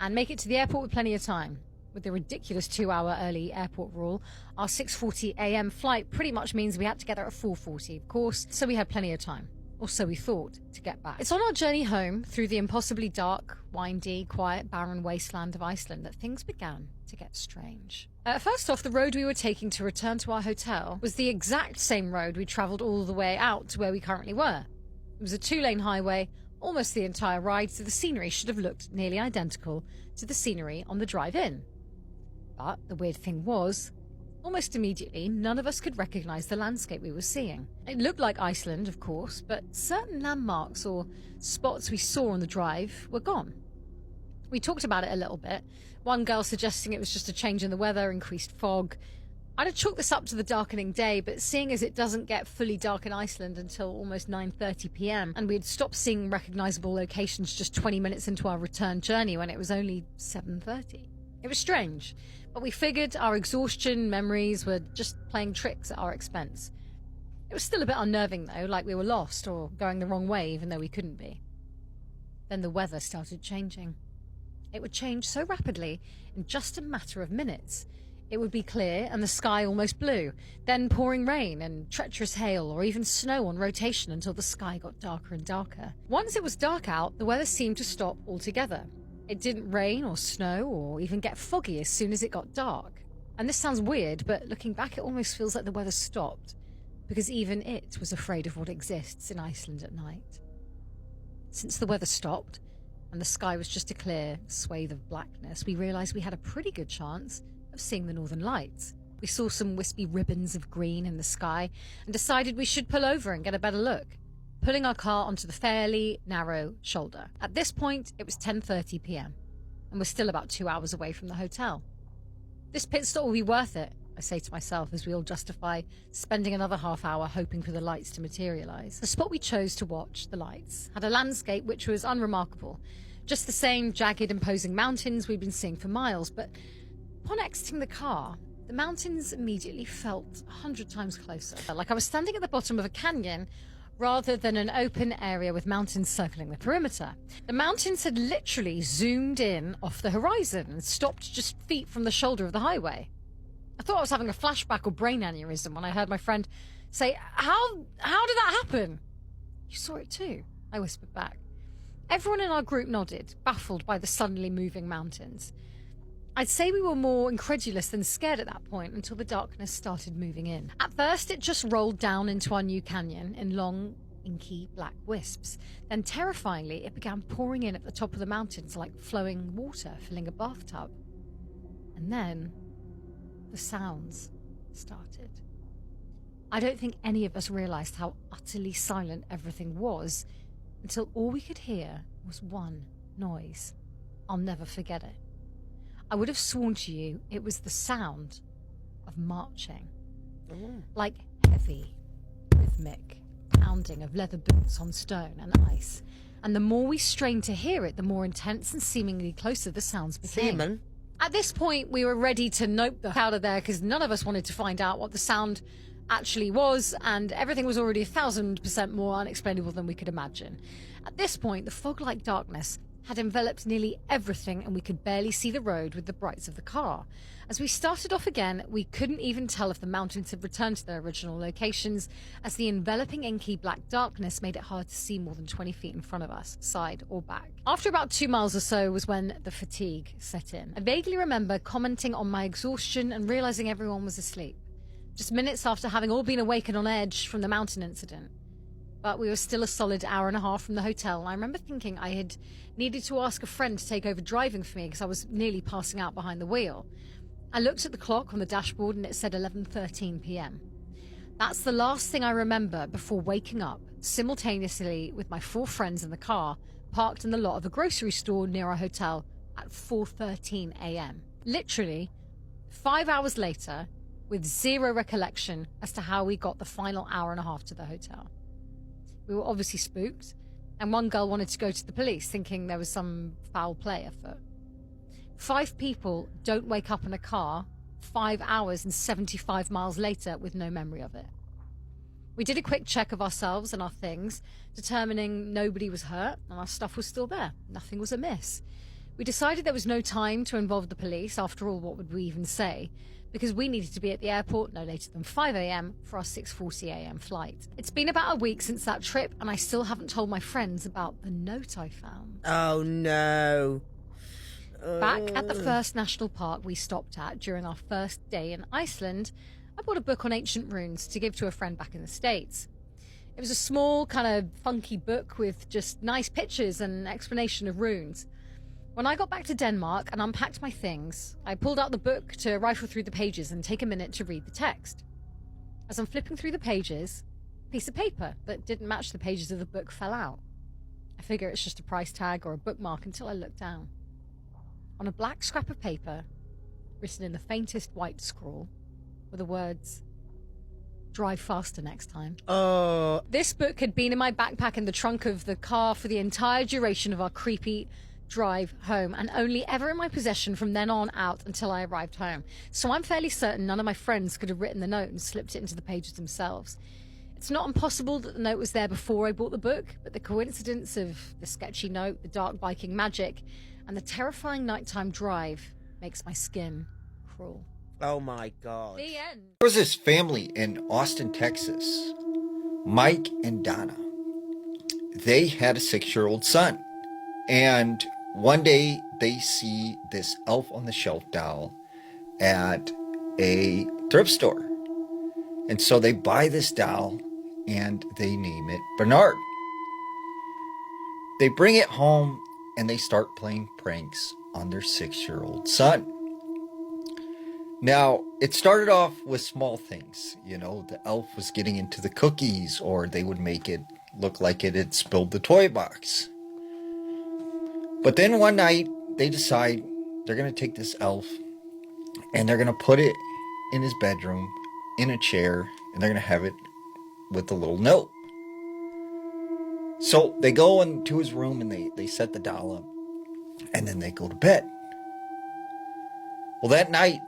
and make it to the airport with plenty of time. With the ridiculous 2-hour early airport rule, our 6:40 a.m. flight pretty much means we had to get there at 4:40, of course, so we had plenty of time. Or so we thought, to get back. It's on our journey home through the impossibly dark, windy, quiet, barren wasteland of Iceland that things began to get strange. First off, the road we were taking to return to our hotel was the exact same road we travelled all the way out to where we currently were. It was a 2-lane highway, almost the entire ride, so the scenery should have looked nearly identical to the scenery on the drive in. But the weird thing was, almost immediately, none of us could recognise the landscape we were seeing. It looked like Iceland, of course, but certain landmarks or spots we saw on the drive were gone. We talked about it a little bit, one girl suggesting it was just a change in the weather, increased fog. I'd have chalked this up to the darkening day, but seeing as it doesn't get fully dark in Iceland until almost 9:30 p.m, and we had stopped seeing recognisable locations just 20 minutes into our return journey when it was only 7:30. It was strange, but we figured our exhaustion memories were just playing tricks at our expense. It was still a bit unnerving though, like we were lost or going the wrong way even though we couldn't be. Then the weather started changing. It would change so rapidly in just a matter of minutes. It would be clear and the sky almost blue, then pouring rain and treacherous hail or even snow on rotation until the sky got darker and darker. Once it was dark out, the weather seemed to stop altogether. It didn't rain or snow or even get foggy as soon as it got dark. And this sounds weird, but looking back, it almost feels like the weather stopped, because even it was afraid of what exists in Iceland at night. Since the weather stopped, and the sky was just a clear swathe of blackness, we realised we had a pretty good chance of seeing the northern lights. We saw some wispy ribbons of green in the sky and decided we should pull over and get a better look, pulling our car onto the fairly narrow shoulder. At this point, it was 10:30 p.m, and we're still about 2 hours away from the hotel. This pit stop will be worth it, I say to myself as we all justify spending another half hour hoping for the lights to materialise. The spot we chose to watch the lights had a landscape which was unremarkable, just the same jagged, imposing mountains we'd been seeing for miles, but upon exiting the car, the mountains immediately felt 100 times closer, like I was standing at the bottom of a canyon rather than an open area with mountains circling the perimeter. The mountains had literally zoomed in off the horizon and stopped just feet from the shoulder of the highway. I thought I was having a flashback or brain aneurysm when I heard my friend say, How did that happen? You saw it too, I whispered back. Everyone in our group nodded, baffled by the suddenly moving mountains. I'd say we were more incredulous than scared at that point until the darkness started moving in. At first, it just rolled down into our new canyon in long, inky black wisps. Then, terrifyingly, it began pouring in at the top of the mountains like flowing water filling a bathtub. And then, the sounds started. I don't think any of us realised how utterly silent everything was until all we could hear was one noise. I'll never forget it. I would have sworn to you it was the sound of marching. Like heavy, rhythmic pounding of leather boots on stone and ice. And the more we strained to hear it, the more intense and seemingly closer the sounds became. Seaman? At this point, we were ready to nope the hell out of there because none of us wanted to find out what the sound actually was, and everything was already 1,000% more unexplainable than we could imagine. At this point, the fog-like darkness had enveloped nearly everything, and we could barely see the road with the brights of the car. As we started off again, we couldn't even tell if the mountains had returned to their original locations, as the enveloping inky black darkness made it hard to see more than 20 feet in front of us, side or back. After about 2 miles or so was when the fatigue set in. I vaguely remember commenting on my exhaustion and realizing everyone was asleep, just minutes after having all been awakened on edge from the mountain incident. But we were still a solid hour and a half from the hotel, and I remember thinking I had needed to ask a friend to take over driving for me because I was nearly passing out behind the wheel. I looked at the clock on the dashboard and it said 11:13 p.m. That's the last thing I remember before waking up simultaneously with my 4 friends in the car parked in the lot of a grocery store near our hotel at 4:13 a.m. Literally 5 hours later, with zero recollection as to how we got the final hour and a half to the hotel. We were obviously spooked, and one girl wanted to go to the police, thinking there was some foul play afoot. 5 people don't wake up in a car 5 hours and 75 miles later with no memory of it. We did a quick check of ourselves and our things, determining nobody was hurt and our stuff was still there. Nothing was amiss. We decided there was no time to involve the police. After all, what would we even say? Because we needed to be at the airport no later than 5 a.m. for our 6:40 a.m. flight. It's been about a week since that trip, and I still haven't told my friends about the note I found. Oh, no. Back at the first national park we stopped at during our first day in Iceland, I bought a book on ancient runes to give to a friend back in the States. It was a small, kind of funky book with just nice pictures and explanation of runes. When I got back to Denmark and unpacked my things, I pulled out the book to rifle through the pages and take a minute to read the text. As I'm flipping through the pages, a piece of paper that didn't match the pages of the book fell out. I figure it's just a price tag or a bookmark until I look down. On a black scrap of paper, written in the faintest white scrawl, were the words, "Drive faster next time." Oh. This book had been in my backpack in the trunk of the car for the entire duration of our creepy drive home, and only ever in my possession from then on out until I arrived home. So I'm fairly certain none of my friends could have written the note and slipped it into the pages themselves. It's not impossible that the note was there before I bought the book, but the coincidence of the sketchy note, the dark Viking magic, and the terrifying nighttime drive makes my skin crawl. Oh my God. The end. There was this family in Austin, Texas, Mike and Donna. They had a 6-year-old son. And one day they see this elf on the shelf doll at a thrift store. And so they buy this doll and they name it Bernard. They bring it home and they start playing pranks on their 6-year-old son. Now, it started off with small things. You know, the elf was getting into the cookies, or they would make it look like it had spilled the toy box. But then one night, they decide they're going to take this elf and they're going to put it in his bedroom, in a chair, and they're going to have it with a little note. So they go into his room and they set the doll up, and then they go to bed. Well, that night,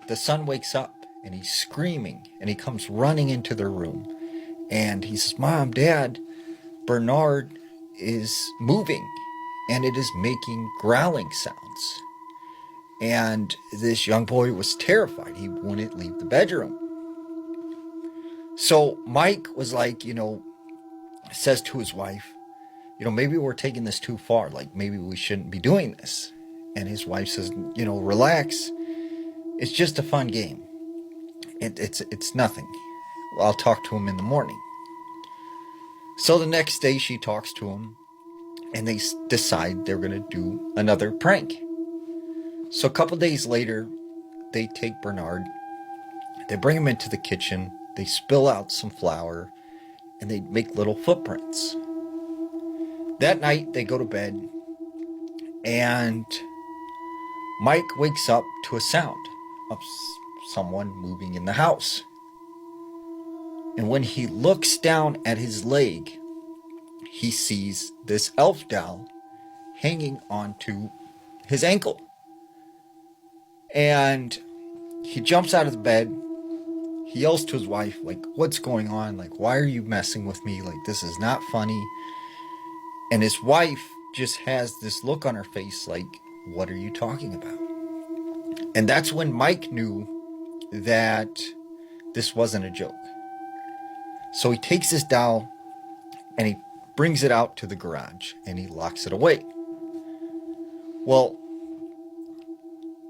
the son wakes up and he's screaming, and he comes running into their room. And he says, "Mom, Dad, Bernard is moving, and it is making growling sounds." And this young boy was terrified. He wouldn't leave the bedroom. So Mike was like, says to his wife, maybe we're taking this too far. Like, maybe we shouldn't be doing this. And his wife says, relax. It's just a fun game. It's nothing. I'll talk to him in the morning. So the next day she talks to him, and they decide they're going to do another prank. So a couple days later, they take Bernard, they bring him into the kitchen, they spill out some flour, and they make little footprints. That night, they go to bed, and Mike wakes up to a sound of someone moving in the house. And when he looks down at his leg, he sees this elf doll hanging onto his ankle. And he jumps out of the bed. He yells to his wife, like, "What's going on? Like, why are you messing with me? Like, this is not funny." And his wife just has this look on her face like, "What are you talking about?" And that's when Mike knew that this wasn't a joke. So he takes this doll and he brings it out to the garage and he locks it away. Well,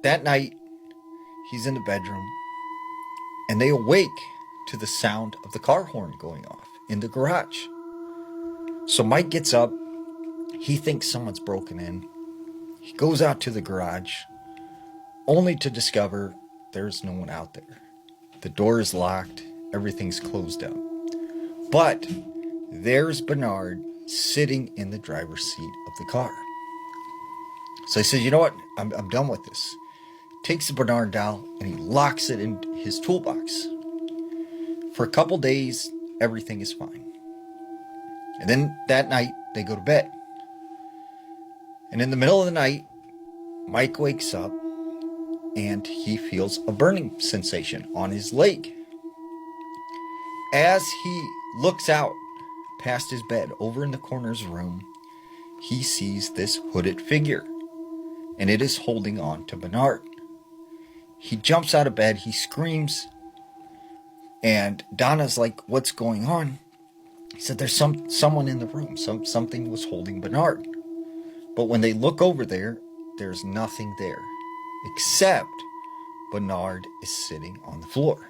that night, he's in the bedroom, and they awake to the sound of the car horn going off in the garage. So Mike gets up. He thinks someone's broken in. He goes out to the garage, only to discover there's no one out there. The door is locked. Everything's closed up. But there's Bernard sitting in the driver's seat of the car. So he says, "You know what? I'm done with this." Takes the Bernard doll and he locks it in his toolbox. For a couple days, everything is fine. And then that night, they go to bed. And in the middle of the night, Mike wakes up and he feels a burning sensation on his leg. As he looks out past his bed over in the corner's room, he sees this hooded figure, and it is holding on to Bernard. He jumps out of bed, he screams, and Donna's like, "What's going on?" He said, "There's someone in the room. Something was holding Bernard." But when they look over there, there's nothing there, except Bernard is sitting on the floor.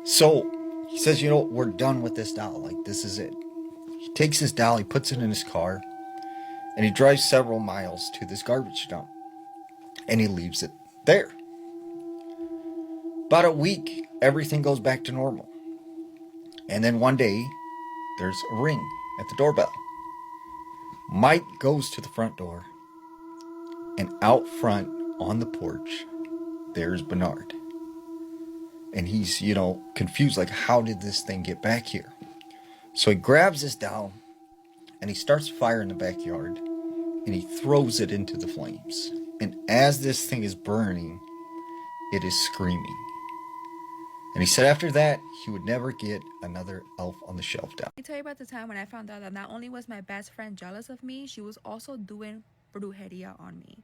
So he says, "We're done with this doll. Like, this is it." He takes his doll, he puts it in his car, and he drives several miles to this garbage dump, and he leaves it there. About a week, everything goes back to normal. And then one day, there's a ring at the doorbell. Mike goes to the front door, and out front on the porch, there's Bernard. And he's, confused, like, how did this thing get back here? So he grabs his doll, and he starts a fire in the backyard, and he throws it into the flames. And as this thing is burning, it is screaming. And he said after that, he would never get another Elf on the Shelf doll. Let me tell you about the time when I found out that not only was my best friend jealous of me, she was also doing brujeria on me.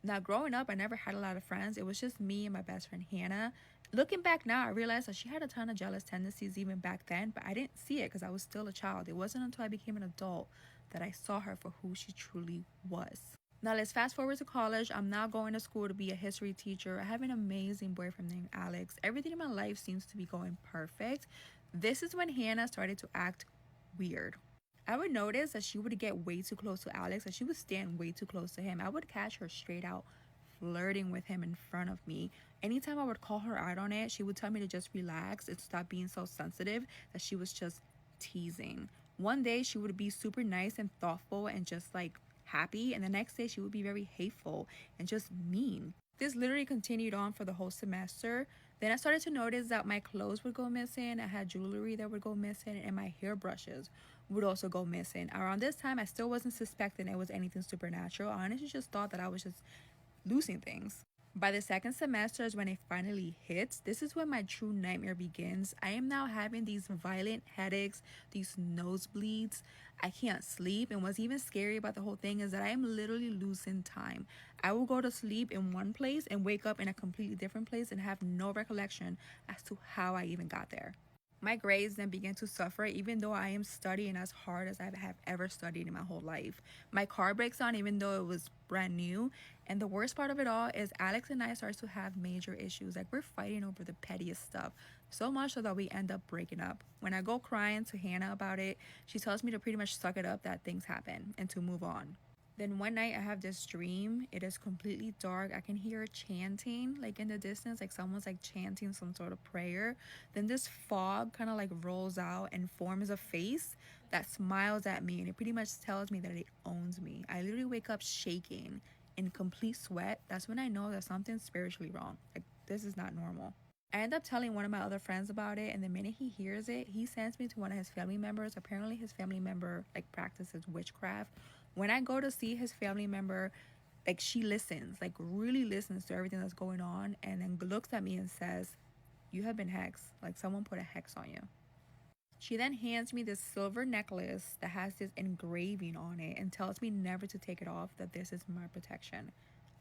Now, growing up, I never had a lot of friends. It was just me and my best friend Hannah. Looking back now, I realized that she had a ton of jealous tendencies even back then, but I didn't see it because I was still a child. It wasn't until I became an adult that I saw her for who she truly was. Now, let's fast forward to college. I'm now going to school to be a history teacher. I have an amazing boyfriend named Alex. Everything in my life seems to be going perfect. This is when Hannah started to act weird. I would notice that she would get way too close to Alex, and she would stand way too close to him. I would catch her straight out flirting with him in front of me. Anytime I would call her out on it, she would tell me to just relax and stop being so sensitive, that she was just teasing. One day she would be super nice and thoughtful and just like happy, and the next day she would be very hateful and just mean. This literally continued on for the whole semester. Then I started to notice that my clothes would go missing. I had jewelry that would go missing, and my hairbrushes would also go missing. Around this time, I still wasn't suspecting it was anything supernatural. I honestly just thought that I was just losing things. By the second semester is when it finally hits. This is when my true nightmare begins. I am now having these violent headaches, these nosebleeds. I can't sleep, and what's even scary about the whole thing is that I am literally losing time. I will go to sleep in one place and wake up in a completely different place and have no recollection as to how I even got there. My grades then began to suffer, even though I am studying as hard as I have ever studied in my whole life. My car breaks down even though it was brand new. And the worst part of it all is Alex and I start to have major issues. Like, we're fighting over the pettiest stuff. So much so that we end up breaking up. When I go crying to Hannah about it, she tells me to pretty much suck it up that things happen and to move on. Then one night I have this dream. It is completely dark. I can hear chanting like in the distance, like someone's like chanting some sort of prayer. Then this fog kind of like rolls out and forms a face that smiles at me, and it pretty much tells me that it owns me. I literally wake up shaking in complete sweat. That's when I know that something's spiritually wrong. Like, this is not normal. I end up telling one of my other friends about it, and the minute he hears it, he sends me to one of his family members. Apparently his family member like practices witchcraft. When I go to see his family member, like, she listens, like really listens to everything that's going on, and then looks at me and says, "You have been hexed. Like, someone put a hex on you." She then hands me this silver necklace that has this engraving on it and tells me never to take it off, that this is my protection.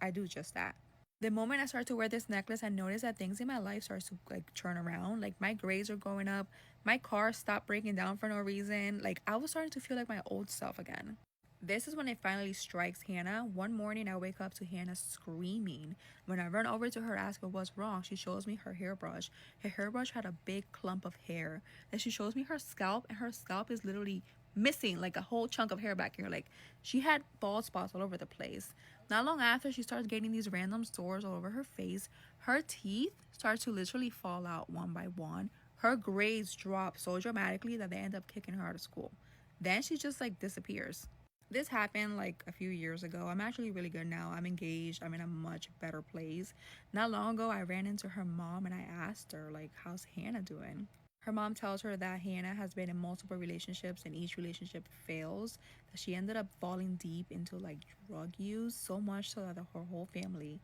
I do just that. The moment I start to wear this necklace, I notice that things in my life start to like turn around. Like, my grades are going up. My car stopped breaking down for no reason. Like, I was starting to feel like my old self again. This is when it finally strikes Hannah. One morning, I wake up to Hannah screaming. When I run over to her, ask her what's wrong, she shows me her hairbrush. Her hairbrush had a big clump of hair. Then she shows me her scalp, and her scalp is literally missing like a whole chunk of hair back here. Like, she had bald spots all over the place. Not long after, she starts getting these random sores all over her face. Her teeth start to literally fall out one by one. Her grades drop so dramatically that they end up kicking her out of school. Then she just like disappears. This happened like a few years ago. I'm actually really good now. I'm engaged. I'm in a much better place. Not long ago, I ran into her mom and I asked her, like, how's Hannah doing? Her mom tells her that Hannah has been in multiple relationships and each relationship fails. That she ended up falling deep into like drug use, so much so that her whole family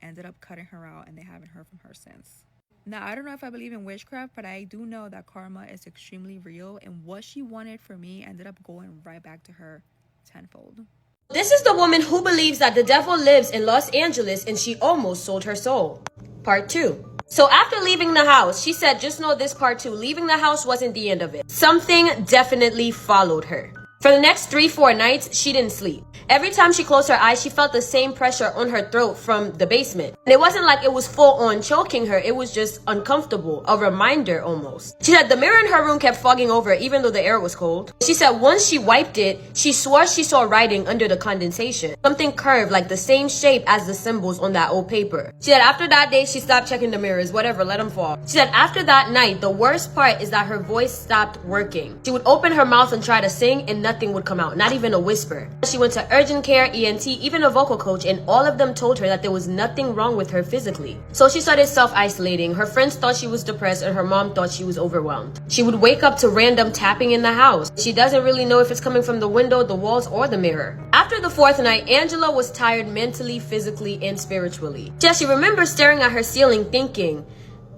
ended up cutting her out, and they haven't heard from her since. Now, I don't know if I believe in witchcraft, but I do know that karma is extremely real, and what she wanted for me ended up going right back to her tenfold. This is the woman who believes that the devil lives in Los Angeles and she almost sold her soul. Part 2. So after leaving the house, she said, just know this part 2, leaving the house wasn't the end of it. Something definitely followed her. For the next 3-4 nights, she didn't sleep. Every time she closed her eyes, she felt the same pressure on her throat from the basement. And it wasn't like it was full on choking her, it was just uncomfortable, a reminder almost. She said the mirror in her room kept fogging over even though the air was cold. She said once she wiped it, she swore she saw writing under the condensation. Something curved like the same shape as the symbols on that old paper. She said after that day, she stopped checking the mirrors, whatever, let them fall. She said after that night, the worst part is that her voice stopped working. She would open her mouth and try to sing and nothing would come out, not even a whisper. She went to urgent care, ENT, even a vocal coach, and all of them told her that there was nothing wrong with her physically. So she started self-isolating. Her friends thought she was depressed and her mom thought she was overwhelmed. She would wake up to random tapping in the house. She doesn't really know if it's coming from the window, the walls, or the mirror. After the 4th night, Angela was tired mentally, physically, and spiritually. She remembers staring at her ceiling thinking,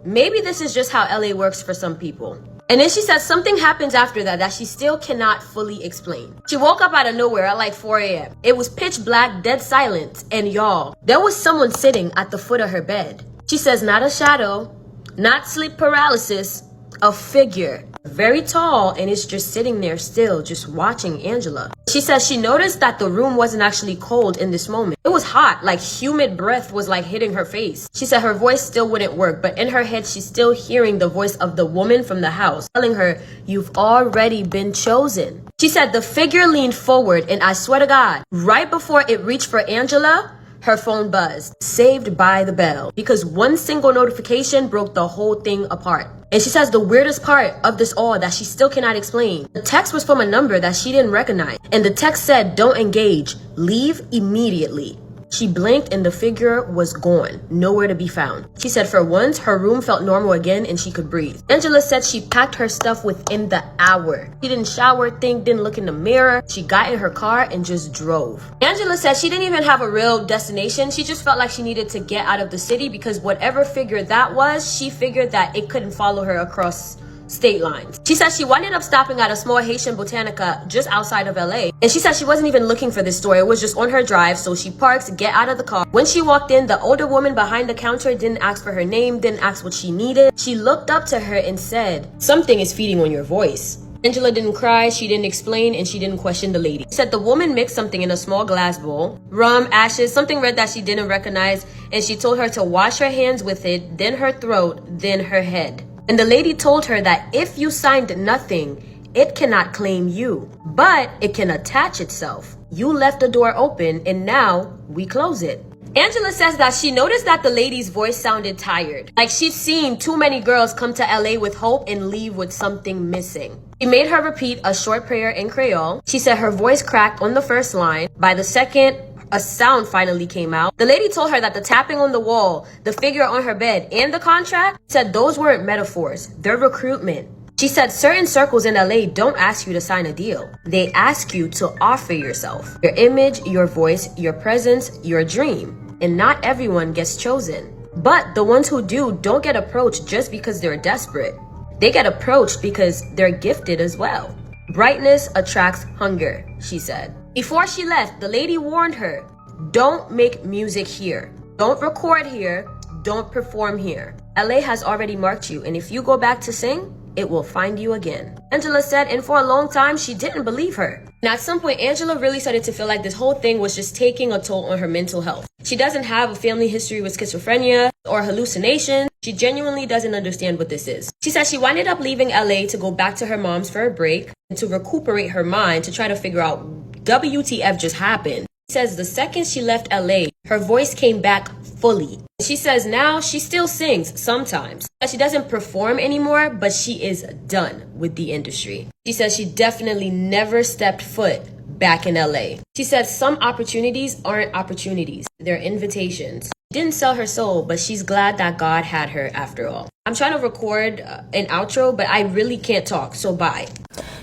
Maybe this is just how LA works for some people. And then she said something happens after that she still cannot fully explain. She woke up out of nowhere at like 4 a.m. It was pitch black, dead silent, and y'all, there was someone sitting at the foot of her bed. She says not a shadow, not sleep paralysis, a figure. Very tall, and it's just sitting there still, just watching Angela. She says she noticed that the room wasn't actually cold in this moment. It was hot, like humid breath was like hitting her face. She said her voice still wouldn't work, but in her head, she's still hearing the voice of the woman from the house telling her, "You've already been chosen." She said the figure leaned forward, and I swear to God, right before it reached for Angela, her phone buzzed, saved by the bell, because one single notification broke the whole thing apart. And she says the weirdest part of this all that she still cannot explain. The text was from a number that she didn't recognize. And the text said, "Don't engage, leave immediately." She blinked and the figure was gone, nowhere to be found. She said for once, her room felt normal again and she could breathe. Angela said she packed her stuff within the hour. She didn't shower, didn't look in the mirror. She got in her car and just drove. Angela said she didn't even have a real destination. She just felt like she needed to get out of the city because whatever figure that was, she figured that it couldn't follow her across state lines. She said she ended up stopping at a small Haitian botanica just outside of LA. And she said she wasn't even looking for this store. It was just on her drive. So she parks, get out of the car. When she walked in, the older woman behind the counter didn't ask for her name, didn't ask what she needed. She looked up to her and said, "Something is feeding on your voice." Angela didn't cry, she didn't explain, and she didn't question the lady. She said the woman mixed something in a small glass bowl, rum, ashes, something red that she didn't recognize, and she told her to wash her hands with it, then her throat, then her head. And the lady told her that if you signed nothing, it cannot claim you, but it can attach itself. You left the door open and now we close it. Angela says that she noticed that the lady's voice sounded tired. Like she'd seen too many girls come to LA with hope and leave with something missing. She made her repeat a short prayer in Creole. She said her voice cracked on the first line. By the second, a sound finally came out. The lady told her that the tapping on the wall, the figure on her bed, and the contract said those weren't metaphors. They're recruitment. She said certain circles in LA don't ask you to sign a deal. They ask you to offer yourself, your image, your voice, your presence, your dream. And not everyone gets chosen. But the ones who do don't get approached just because they're desperate. They get approached because they're gifted as well. Brightness attracts hunger, she said. Before she left, the lady warned her, don't make music here. Don't record here. Don't perform here. LA has already marked you, and if you go back to sing, it will find you again. Angela said, and for a long time, she didn't believe her. And at some point, Angela really started to feel like this whole thing was just taking a toll on her mental health. She doesn't have a family history with schizophrenia or hallucinations. She genuinely doesn't understand what this is. She said she ended up leaving LA to go back to her mom's for a break and to recuperate her mind to try to figure out WTF just happened. She says the second she left LA, her voice came back fully. She says now she still sings sometimes. She doesn't perform anymore, but she is done with the industry. She says she definitely never stepped foot back in LA. She said some opportunities aren't opportunities, they're invitations. She didn't sell her soul, but she's glad that God had her after all. I'm trying to record an outro, but I really can't talk, so bye.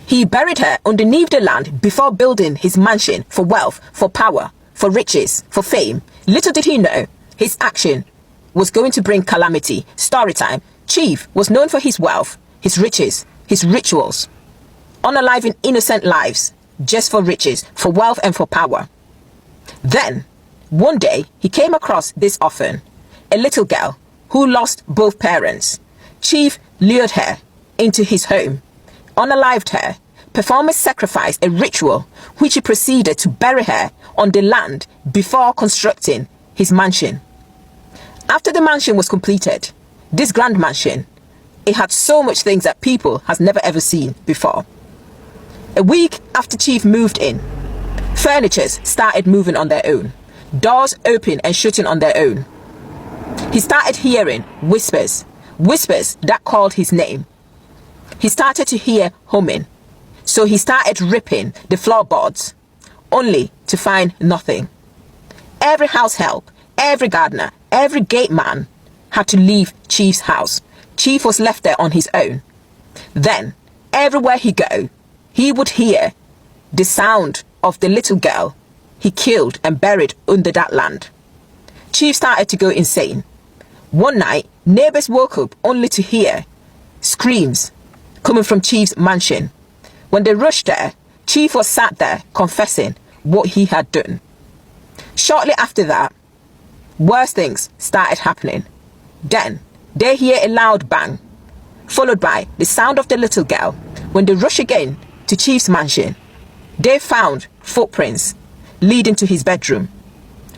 He buried her underneath the land before building his mansion for wealth, for power, for riches, for fame. Little did he know his action was going to bring calamity. Story time. Chief was known for his wealth, his riches, his rituals, unaliving innocent lives just for riches, for wealth and for power. Then, one day, he came across this orphan, a little girl who lost both parents. Chief lured her into his home, unalived her, performed a sacrifice, a ritual, which he proceeded to bury her on the land before constructing his mansion. After the mansion was completed, this grand mansion, it had so much things that people has never ever seen before. A week after Chief moved in, furnitures started moving on their own. Doors open and shutting on their own. He started hearing whispers, whispers that called his name. He started to hear humming. So he started ripping the floorboards, only to find nothing. Every house help, every gardener, every gate man had to leave Chief's house. Chief was left there on his own. Then, everywhere he go, he would hear the sound of the little girl he killed and buried under that land. Chief started to go insane. One night, neighbors woke up only to hear screams coming from Chief's mansion. When they rushed there, Chief was sat there confessing what he had done. Shortly after that, worse things started happening. Then, they hear a loud bang, followed by the sound of the little girl. When they rush again to Chief's mansion, they found footprints leading to his bedroom.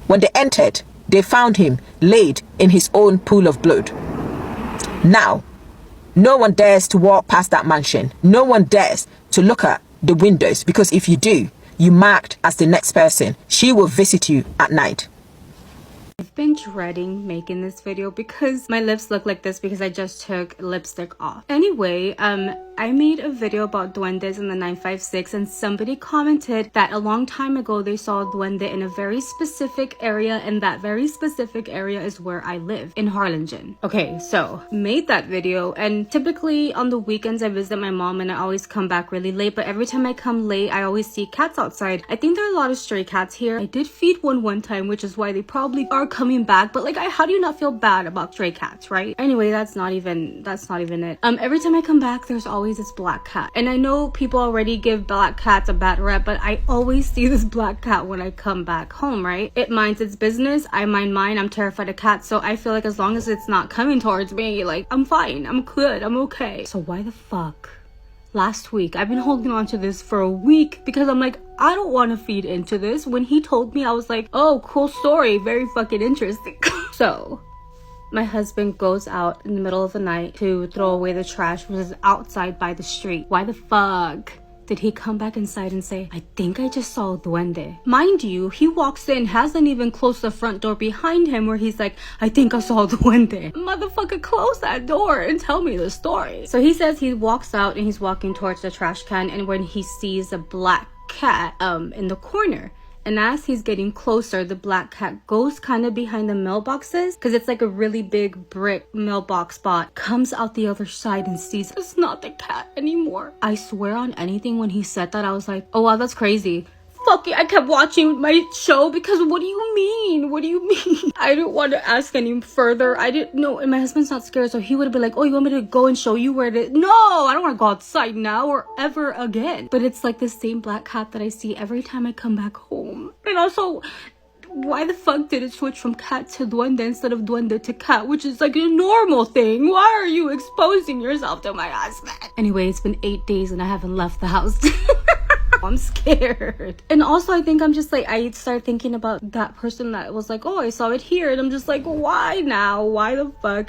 When they entered, they found him laid in his own pool of blood. Now, no one dares to walk past that mansion. No one dares to look at the windows, because if you do, you're marked as the next person. She will visit you at night. I've been dreading making this video because my lips look like this because I just took lipstick off. Anyway, I made a video about duendes in the 956, and somebody commented that a long time ago they saw a duende in a very specific area, and that very specific area is where I live, in Harlingen. Okay, so made that video, and typically on the weekends I visit my mom and I always come back really late, but every time I come late I always see cats outside. I think there are a lot of stray cats here. I did feed one time, which is why they probably are coming back, but like, how do you not feel bad about stray cats, right? Anyway, that's not even it. Every time I come back, there's always this black cat, and I know people already give black cats a bad rep, but I always see this black cat when I come back home, right? It minds its business, I mind mine. I'm terrified of cats, so I feel like as long as it's not coming towards me, like, I'm fine, I'm good, I'm okay. So why the fuck last week I've been holding on to this for a week because I'm like, I don't want to feed into this. When he told me, I was like, oh, cool story, very fucking interesting. So my husband goes out in the middle of the night to throw away the trash, which is outside by the street. Why the fuck did he come back inside and say, I think I just saw a duende? Mind you, he walks in, hasn't even closed the front door behind him where he's like, I think I saw a duende. Motherfucker, close that door and tell me the story. So he says he walks out and he's walking towards the trash can, and when he sees a black cat in the corner, and as he's getting closer, the black cat goes kind of behind the mailboxes, because it's like a really big brick mailbox spot, comes out the other side and sees it's not the cat anymore. I swear on anything, when he said that, I was like, oh wow, that's crazy. Fuck it, I kept watching my show because what do you mean? What do you mean? I didn't want to ask any further. I didn't know, and my husband's not scared, so he would have been like, oh, you want me to go and show you where it is? No, I don't want to go outside now or ever again. But it's like the same black cat that I see every time I come back home. And also, why the fuck did it switch from cat to duende instead of duende to cat, which is like a normal thing? Why are you exposing yourself to my husband? Anyway, it's been 8 days and I haven't left the house. I'm scared. And also, I think I'm just like, I started thinking about that person that was like, oh, I saw it here, and I'm just like, why now? Why the fuck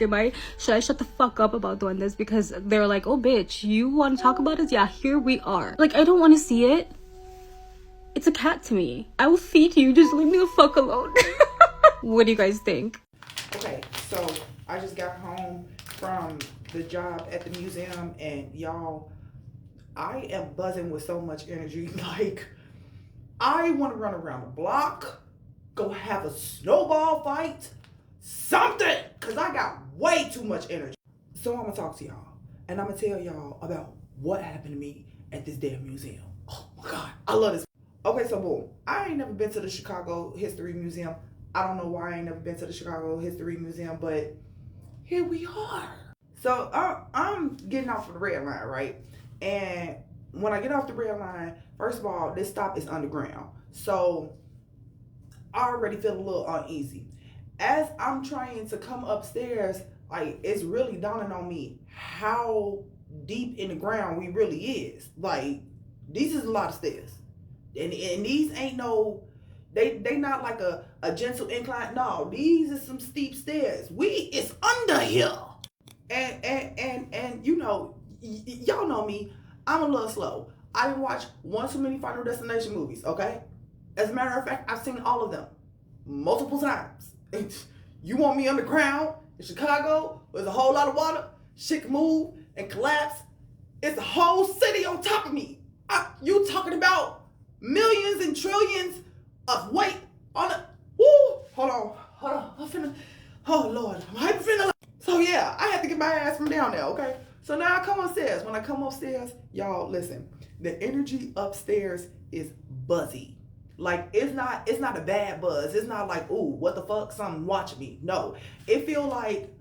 should I shut the fuck up about doing this? Because they're like, oh bitch, you want to talk about it? Yeah, here we are. Like, I don't want to see it. It's a cat to me. I will feed you, just leave me the fuck alone. What do you guys think? Okay, so I just got home from the job at the museum, and y'all, I am buzzing with so much energy. Like, I want to run around the block, go have a snowball fight, something, because I got way too much energy. So I'm going to talk to y'all, and I'm going to tell y'all about what happened to me at this damn museum. Oh my God, I love this. Okay, so boom, I ain't never been to the Chicago History Museum. I don't know why I ain't never been to the Chicago History Museum, but here we are. So I'm getting off of the red line, right? And when I get off the red line, first of all, this stop is underground. So I already feel a little uneasy. As I'm trying to come upstairs, like, it's really dawning on me how deep in the ground we really is. Like, these is a lot of stairs. And these ain't no, they not like a gentle incline. No, these are some steep stairs. It's under here. And you know, y'all know me, I'm a little slow. I didn't watch one too many Final Destination movies, okay? As a matter of fact, I've seen all of them multiple times. You want me underground in Chicago, there's a whole lot of water, shit can move and collapse. It's a whole city on top of me. You talking about millions and trillions of weight on a, woo, hold on, I'm finna, oh Lord, I'm hyper. So yeah, I had to get my ass from down there, okay? So now I come upstairs. When I come upstairs, y'all listen, the energy upstairs is buzzy. Like, it's not a bad buzz. It's not like, ooh, what the fuck, something watching me. No, it feel like,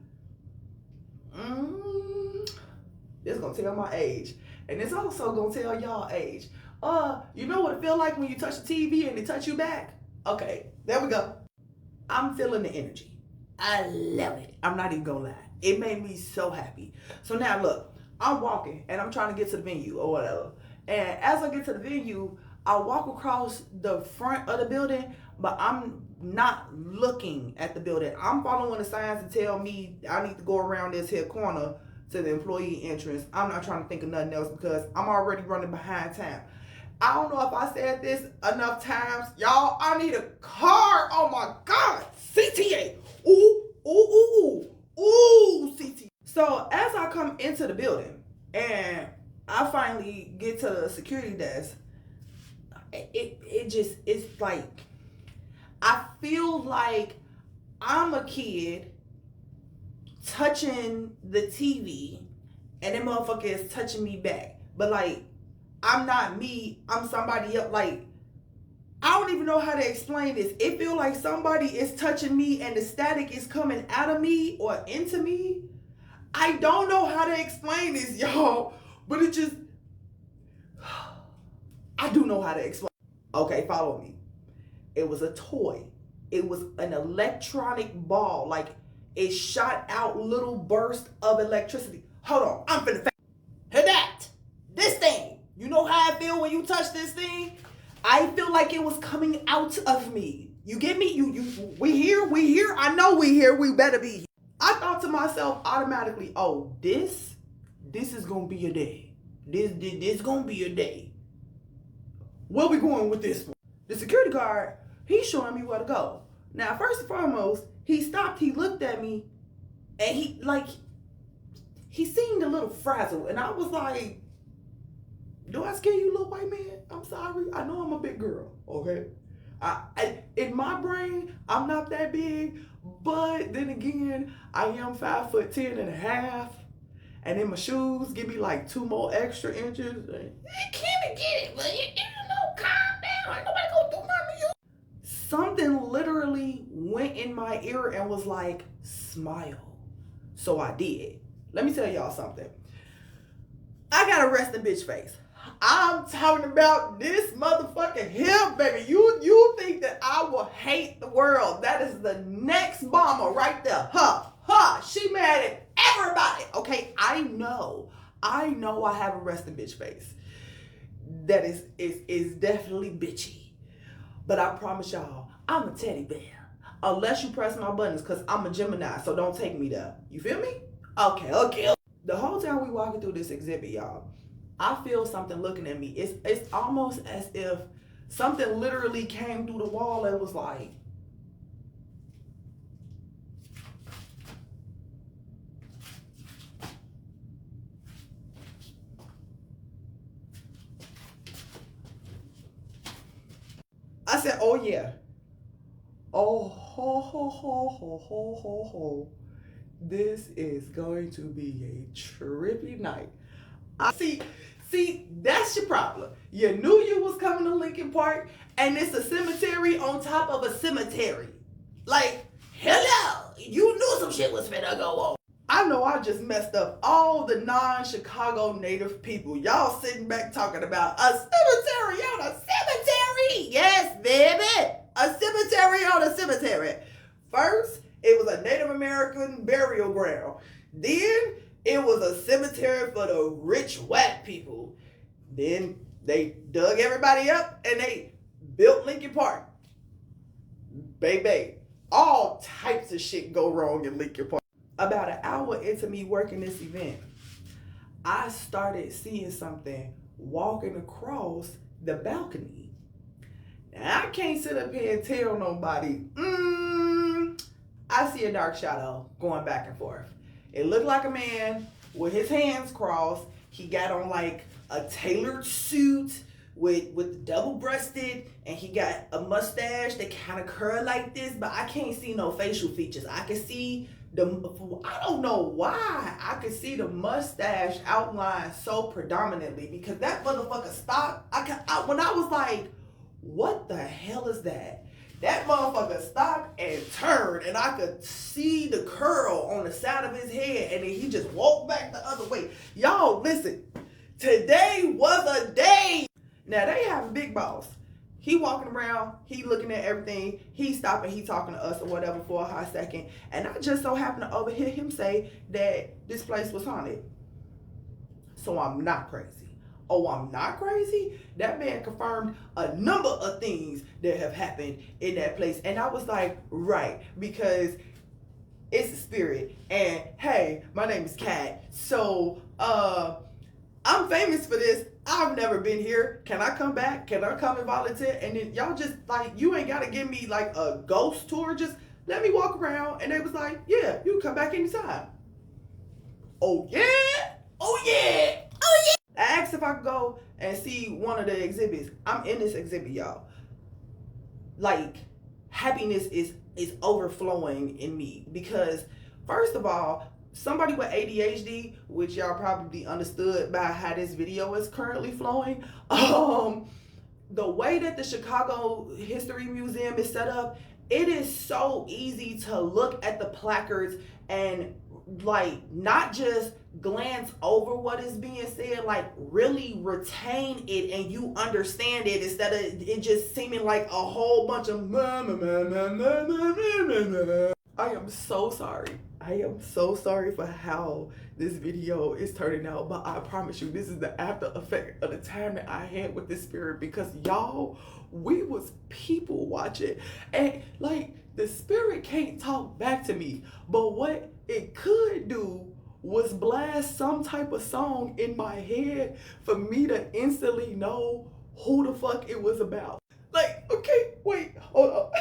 it's gonna tell my age, and it's also gonna tell y'all age. You know what it feel like when you touch the TV and it touch you back? Okay, there we go. I'm feeling the energy. I love it. I'm not even gonna lie. It made me so happy. So now look, I'm walking and I'm trying to get to the venue or whatever. And as I get to the venue, I walk across the front of the building, but I'm not looking at the building. I'm following the signs to tell me I need to go around this here corner to the employee entrance. I'm not trying to think of nothing else because I'm already running behind time. I don't know if I said this enough times. Y'all, I need a car. Oh my God. CTA. Ooh, ooh, ooh, ooh, ooh, CTA. So as I come into the building and I finally get to the security desk, it's like, I feel like I'm a kid touching the TV and that motherfucker is touching me back. But like, I'm not me, I'm somebody else. Like, I don't even know how to explain this. It feels like somebody is touching me and the static is coming out of me or into me. I don't know how to explain this, y'all, but it just, I do know how to explain. Okay, follow me. It was a toy. It was an electronic ball. Like, it shot out little bursts of electricity. Hold on, I'm finna hear that. This thing. You know how I feel when you touch this thing? I feel like it was coming out of me. You get me? We here. I know we here. We better be here. I thought to myself automatically, oh, this is gonna be a day. This gonna be a day. Where we going with this one? The security guard, he's showing me where to go. Now, first and foremost, he stopped, he looked at me, and he seemed a little frazzled. And I was like, do I scare you, little white man? I'm sorry. I know I'm a big girl, okay? In my brain, I'm not that big, but then again, I am 5'10.5", and then my shoes give me like 2 more extra inches. I can't get it, but you know, calm down. Ain't nobody gonna do nothing to you. Something literally went in my ear and was like, smile. So I did. Let me tell y'all something. I got a resting bitch face. I'm talking about this motherfucking hip, baby. You think that I will hate the world? That is the next bomber right there. She mad at everybody. Okay, I know I have a resting bitch face. That is definitely bitchy. But I promise y'all, I'm a teddy bear. Unless you press my buttons, because I'm a Gemini, so don't take me there. You feel me? Okay. The whole time we walking through this exhibit, y'all, I feel something looking at me. It's almost as if something literally came through the wall and was like, I said, oh yeah. Oh, ho. This is going to be a trippy night. See, that's your problem. You knew you was coming to Lincoln Park, and it's a cemetery on top of a cemetery. Like, hello, you knew some shit was finna go on. I know I just messed up all the non-Chicago native people. Y'all sitting back talking about a cemetery on a cemetery. Yes, baby. A cemetery on a cemetery. First, it was a Native American burial ground. Then, it was a cemetery for the rich white people. Then, they dug everybody up and they built Lincoln Park. Baby, all types of shit go wrong in Lincoln Park. About an hour into me working this event, I started seeing something walking across the balcony. Now, I can't sit up here and tell nobody, I see a dark shadow going back and forth. It looked like a man with his hands crossed. He got on like a tailored suit with double-breasted, and he got a mustache that kind of curled like this, but I can't see no facial features. I can see I don't know why I could see the mustache outline so predominantly, because that motherfucker stopped. When I was like, what the hell is that? That motherfucker stopped and turned, and I could see the curl on the side of his head, and then he just walked back the other way. Y'all, listen, today was a day. Now, they have Big Boss. He walking around, he looking at everything, he stopping, he talking to us or whatever for a hot second, and I just so happened to overhear him say that this place was haunted. So I'm not crazy. Oh, I'm not crazy? That man confirmed a number of things that have happened in that place. And I was like, right, because it's a spirit. And hey, my name is Kat. So I'm famous for this. I've never been here. Can I come back? Can I come and volunteer? And then y'all just like, you ain't gotta give me like a ghost tour. Just let me walk around. And they was like, yeah, you can come back anytime. Oh yeah? Oh yeah! Oh yeah! I asked if I could go and see one of the exhibits. I'm in this exhibit, y'all. Like, happiness is overflowing in me because, first of all, somebody with ADHD, which y'all probably understood by how this video is currently flowing, the way that the Chicago History Museum is set up, it is so easy to look at the placards and like not just glance over what is being said, like really retain it and you understand it instead of it just seeming like a whole bunch of I am so sorry. I am so sorry for how this video is turning out, but I promise you this is the after effect of the time that I had with this spirit because y'all, we was people watching and like the spirit can't talk back to me, but what it could do was blast some type of song in my head for me to instantly know who the fuck it was about. Like, okay, wait, hold up.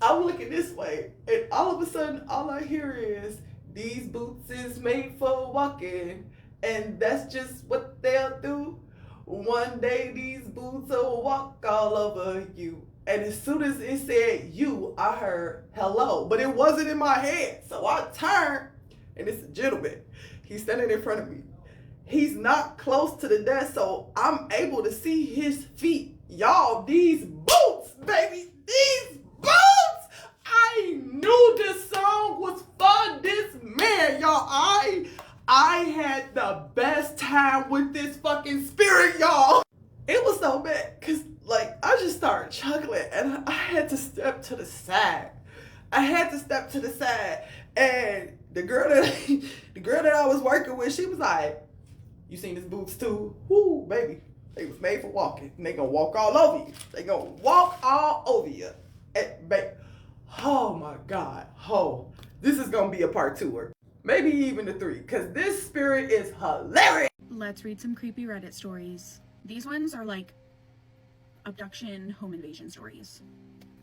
I'm looking this way, and all of a sudden, all I hear is, these boots is made for walking, and that's just what they'll do. One day, these boots will walk all over you. And as soon as it said you, I heard hello, but it wasn't in my head. So I turned, and it's a gentleman. He's standing in front of me. He's not close to the desk, so I'm able to see his feet. Y'all, these boots, baby, these boots! I knew this song was for this man, y'all. I had the best time with this fucking spirit, y'all. It was so bad, because like I just started chuckling and I had to step to the side. And the girl that I was working with, she was like, you seen his boots too? Woo, baby. They was made for walking. And they gonna walk all over you. They gonna walk all over you. Oh my God. Oh, this is gonna be a part 2 or maybe even a 3, because this spirit is hilarious. Let's read some creepy Reddit stories. These ones are like abduction, home invasion stories.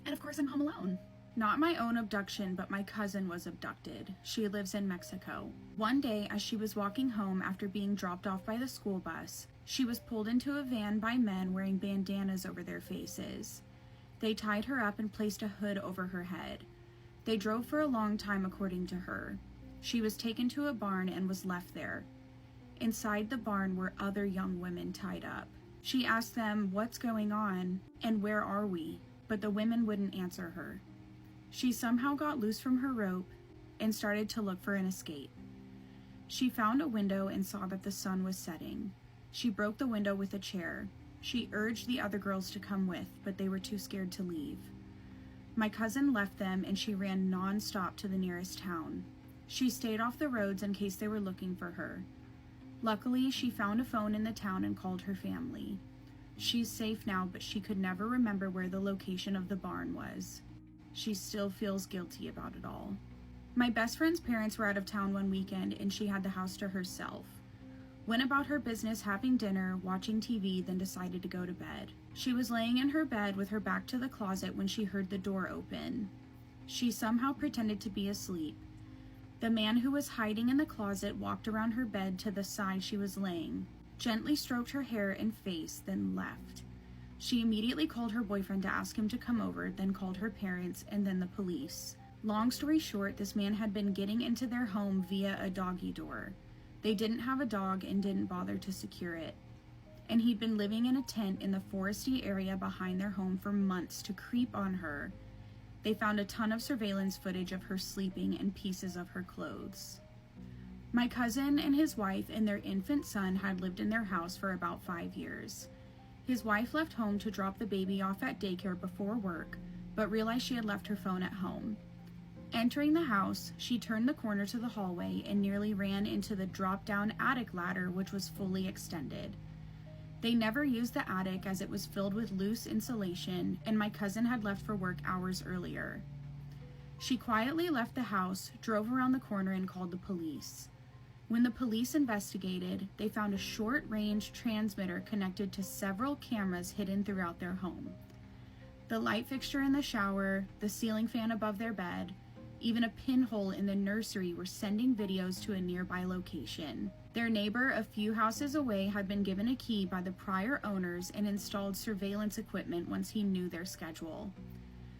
And of course I'm home alone. Not my own abduction, but my cousin was abducted. She lives in Mexico. One day, as she was walking home after being dropped off by the school bus, she was pulled into a van by men wearing bandanas over their faces. They tied her up and placed a hood over her head. They drove for a long time, according to her. She was taken to a barn and was left there. Inside the barn were other young women tied up. She asked them, "What's going on? And where are we?" But the women wouldn't answer her. She somehow got loose from her rope and started to look for an escape. She found a window and saw that the sun was setting. She broke the window with a chair. She urged the other girls to come with, but they were too scared to leave. My cousin left them and she ran non-stop to the nearest town. She stayed off the roads in case they were looking for her. Luckily, she found a phone in the town and called her family. She's safe now, but she could never remember where the location of the barn was. She still feels guilty about it all. My best friend's parents were out of town one weekend and she had the house to herself. Went about her business having dinner, watching TV, then decided to go to bed. She was laying in her bed with her back to the closet when she heard the door open. She somehow pretended to be asleep. The man who was hiding in the closet walked around her bed to the side she was laying, gently stroked her hair and face, then left. She immediately called her boyfriend to ask him to come over, then called her parents and then the police. Long story short, this man had been getting into their home via a doggy door. They didn't have a dog and didn't bother to secure it. and he'd been living in a tent in the foresty area behind their home for months to creep on her. They found a ton of surveillance footage of her sleeping and pieces of her clothes. My cousin and his wife and their infant son had lived in their house for about 5 years. His wife left home to drop the baby off at daycare before work, but realized she had left her phone at home. Entering the house, she turned the corner to the hallway and nearly ran into the drop-down attic ladder, which was fully extended. They never used the attic as it was filled with loose insulation, and my cousin had left for work hours earlier. She quietly left the house, drove around the corner, and called the police. When the police investigated, they found a short-range transmitter connected to several cameras hidden throughout their home. The light fixture in the shower, the ceiling fan above their bed, even a pinhole in the nursery were sending videos to a nearby location. Their neighbor a few houses away had been given a key by the prior owners and installed surveillance equipment once he knew their schedule.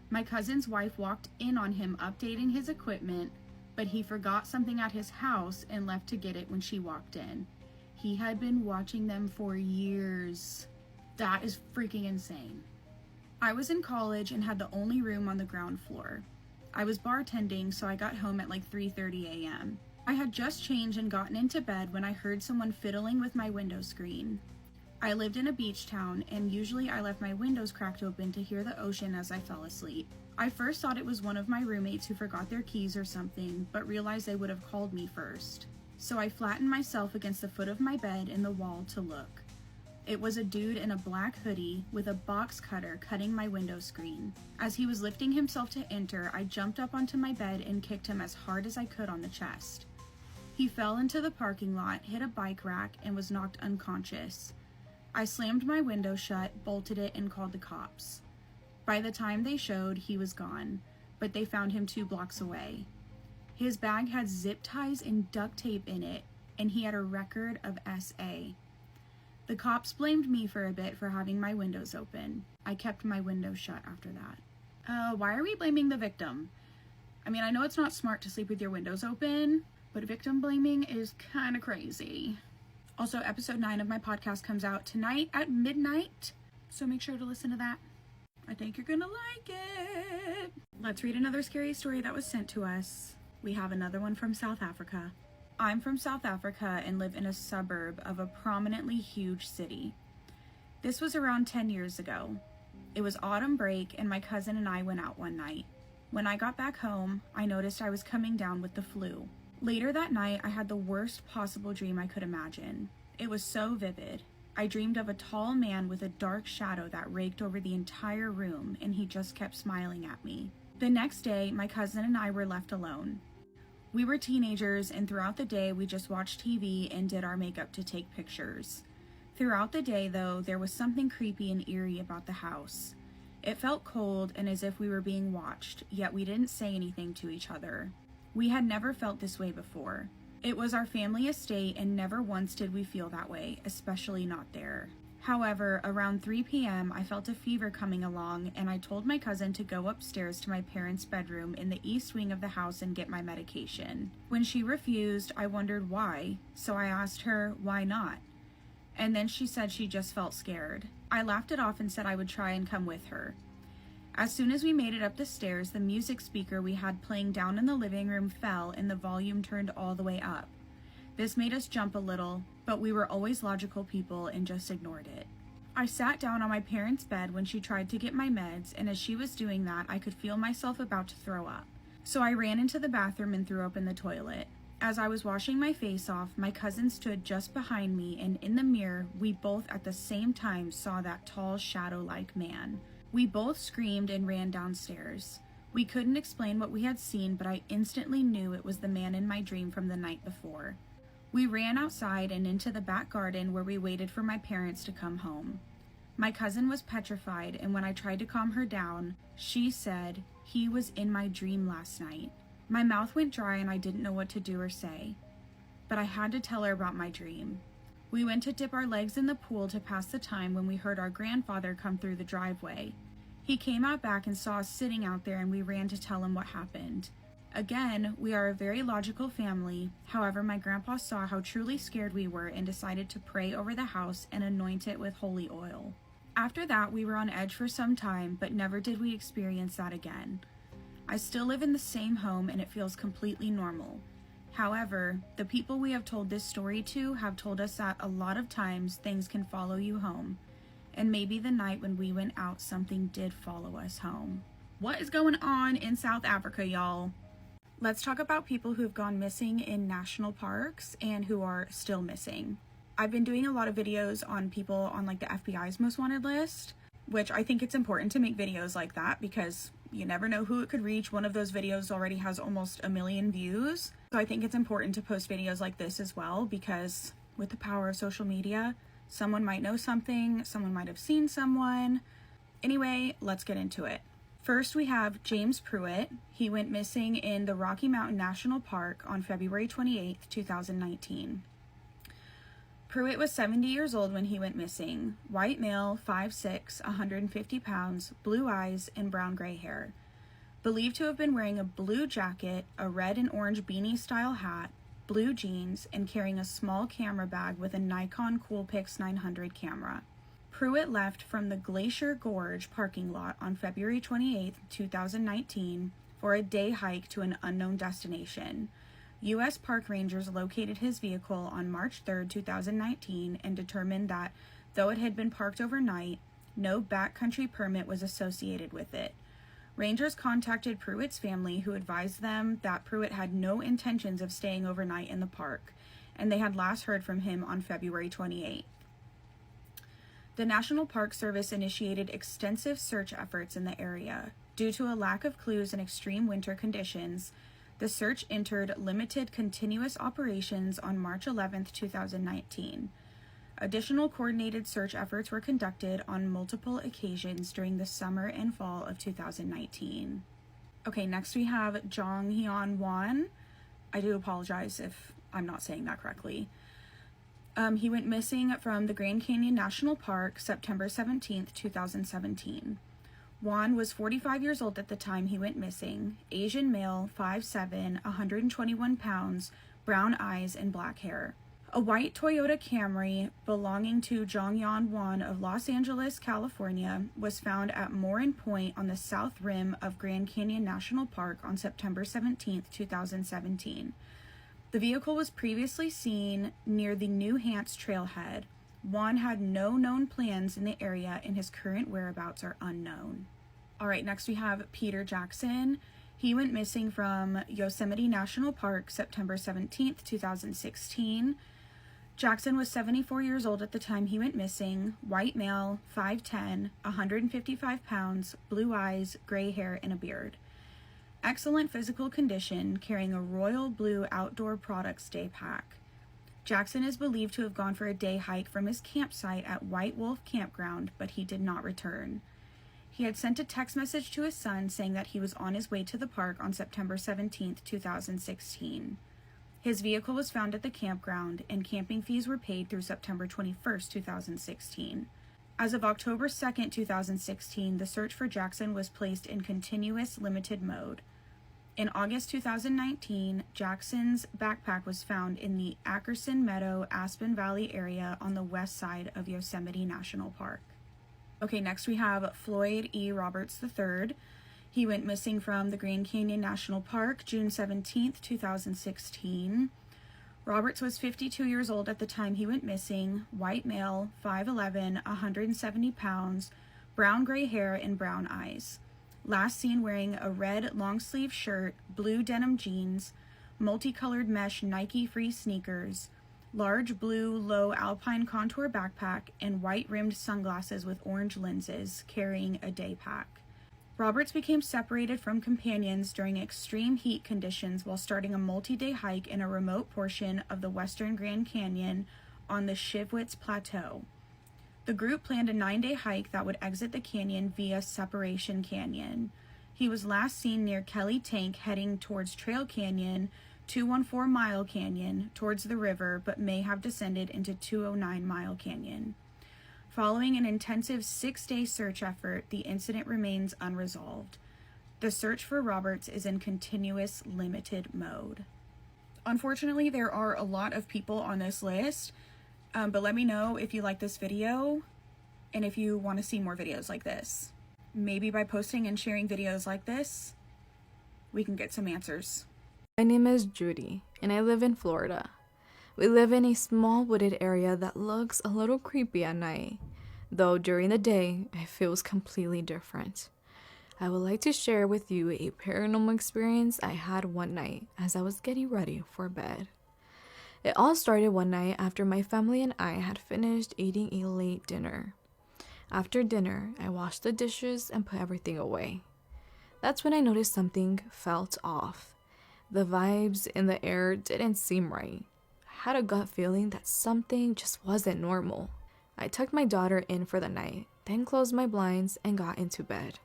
My cousin's wife walked in on him updating his equipment, but he forgot something at his house and left to get it when she walked in. He had been watching them for years. That is freaking insane. I was in college and had the only room on the ground floor. I was bartending, so I got home at like 3:30 a.m. I had just changed and gotten into bed when I heard someone fiddling with my window screen. I lived in a beach town, and usually I left my windows cracked open to hear the ocean as I fell asleep. I first thought it was one of my roommates who forgot their keys or something, but realized they would have called me first. So I flattened myself against the foot of my bed in the wall to look. It was a dude in a black hoodie with a box cutter cutting my window screen. As he was lifting himself to enter, I jumped up onto my bed and kicked him as hard as I could on the chest. He fell into the parking lot, hit a bike rack, and was knocked unconscious. I slammed my window shut, bolted it, and called the cops. By the time they showed, he was gone, but they found him 2 blocks away. His bag had zip ties and duct tape in it, and he had a record of SA. The cops blamed me for a bit for having my windows open. I kept my windows shut after that. Why are we blaming the victim? I mean, I know it's not smart to sleep with your windows open, but victim blaming is kind of crazy. Also, episode 9 of my podcast comes out tonight at midnight, so make sure to listen to that. I think you're gonna like it. Let's read another scary story that was sent to us. We have another one from South Africa. I'm from South Africa and live in a suburb of a prominently huge city. This was around 10 years ago. It was autumn break and my cousin and I went out one night. When I got back home, I noticed I was coming down with the flu. Later that night, I had the worst possible dream I could imagine. It was so vivid. I dreamed of a tall man with a dark shadow that raked over the entire room, and he just kept smiling at me. The next day, my cousin and I were left alone. We were teenagers, and throughout the day, we just watched TV and did our makeup to take pictures. Throughout the day, though, there was something creepy and eerie about the house. It felt cold and as if we were being watched, yet we didn't say anything to each other. We had never felt this way before. It was our family estate, and never once did we feel that way, especially not there. However, around 3 p.m., I felt a fever coming along, and I told my cousin to go upstairs to my parents' bedroom in the east wing of the house and get my medication. When she refused, I wondered why, so I asked her, why not? And then she said she just felt scared. I laughed it off and said I would try and come with her. As soon as we made it up the stairs, the music speaker we had playing down in the living room fell and the volume turned all the way up. This made us jump a little, but we were always logical people and just ignored it. I sat down on my parents' bed when she tried to get my meds, and as she was doing that, I could feel myself about to throw up. So I ran into the bathroom and threw up in the toilet. As I was washing my face off, my cousin stood just behind me, and in the mirror, we both at the same time saw that tall, shadow-like man. We both screamed and ran downstairs. We couldn't explain what we had seen, but I instantly knew it was the man in my dream from the night before. We ran outside and into the back garden where we waited for my parents to come home. My cousin was petrified, and when I tried to calm her down, she said, "He was in my dream last night." My mouth went dry and I didn't know what to do or say, but I had to tell her about my dream. We went to dip our legs in the pool to pass the time when we heard our grandfather come through the driveway. He came out back and saw us sitting out there, and we ran to tell him what happened. Again, we are a very logical family. However, my grandpa saw how truly scared we were and decided to pray over the house and anoint it with holy oil. After that, we were on edge for some time, but never did we experience that again. I still live in the same home and it feels completely normal. However, the people we have told this story to have told us that a lot of times things can follow you home. And maybe the night when we went out, something did follow us home. What is going on in South Africa, y'all? Let's talk about people who have gone missing in national parks and who are still missing. I've been doing a lot of videos on people on like the FBI's most wanted list, which I think it's important to make videos like that because you never know who it could reach. One of those videos already has almost 1 million views. So I think it's important to post videos like this as well because with the power of social media, someone might know something, someone might have seen someone. Anyway, let's get into it. First, we have James Pruitt. He went missing in the Rocky Mountain National Park on February 28, 2019. Pruitt was 70 years old when he went missing. White male, 5'6", 150 pounds, blue eyes, and brown-gray hair. Believed to have been wearing a blue jacket, a red and orange beanie-style hat, blue jeans, and carrying a small camera bag with a Nikon Coolpix 900 camera. Pruitt left from the Glacier Gorge parking lot on February 28, 2019 for a day hike to an unknown destination. U.S. Park Rangers located his vehicle on March 3, 2019 and determined that, though it had been parked overnight, no backcountry permit was associated with it. Rangers contacted Pruitt's family, who advised them that Pruitt had no intentions of staying overnight in the park, and they had last heard from him on February 28. The National Park Service initiated extensive search efforts in the area. Due to a lack of clues and extreme winter conditions, the search entered limited continuous operations on March 11, 2019. Additional coordinated search efforts were conducted on multiple occasions during the summer and fall of 2019. Okay, next we have Jonghyun Won. I do apologize if I'm not saying that correctly. He went missing from the Grand Canyon National Park September 17, 2017. Won was 45 years old at the time he went missing, Asian male, 5'7", 121 pounds, brown eyes, and black hair. A white Toyota Camry belonging to Jonghyun Won of Los Angeles, California, was found at Morin Point on the south rim of Grand Canyon National Park on September 17, 2017. The vehicle was previously seen near the New Hants trailhead. Won had no known plans in the area and his current whereabouts are unknown. All right, next we have Peter Jackson. He went missing from Yosemite National Park September 17, 2016. Jackson was 74 years old at the time he went missing, white male, 5'10", 155 pounds, blue eyes, gray hair, and a beard. Excellent physical condition, carrying a royal blue outdoor products day pack. Jackson is believed to have gone for a day hike from his campsite at White Wolf Campground, but he did not return. He had sent a text message to his son saying that he was on his way to the park on September 17, 2016. His vehicle was found at the campground, and camping fees were paid through September 21, 2016. As of October 2, 2016, the search for Jackson was placed in continuous limited mode. In August 2019, Jackson's backpack was found in the Ackerson Meadow, Aspen Valley area on the west side of Yosemite National Park. Okay, next we have Floyd E. Roberts III. He went missing from the Grand Canyon National Park June 17, 2016. Roberts was 52 years old at the time he went missing, white male, 5'11", 170 pounds, brown-gray hair, and brown eyes. Last seen wearing a red long-sleeve shirt, blue denim jeans, multicolored mesh Nike Free sneakers, large blue low alpine contour backpack, and white-rimmed sunglasses with orange lenses, carrying a day pack. Roberts became separated from companions during extreme heat conditions while starting a multi-day hike in a remote portion of the western Grand Canyon on the Shivwitz Plateau. The group planned a 9-day hike that would exit the canyon via Separation Canyon. He was last seen near Kelly Tank heading towards Trail Canyon, 214 Mile Canyon, towards the river, but may have descended into 209 Mile Canyon. Following an intensive 6-day search effort, the incident remains unresolved. The search for Roberts is in continuous limited mode. Unfortunately, there are a lot of people on this list, but let me know if you like this video and if you want to see more videos like this. Maybe by posting and sharing videos like this, we can get some answers. My name is Judy, and I live in Florida. We live in a small wooded area that looks a little creepy at night, though during the day, it feels completely different. I would like to share with you a paranormal experience I had one night as I was getting ready for bed. It all started one night after my family and I had finished eating a late dinner. After dinner, I washed the dishes and put everything away. That's when I noticed something felt off. The vibes in the air didn't seem right. I had a gut feeling that something just wasn't normal. I tucked my daughter in for the night, then closed my blinds and got into bed.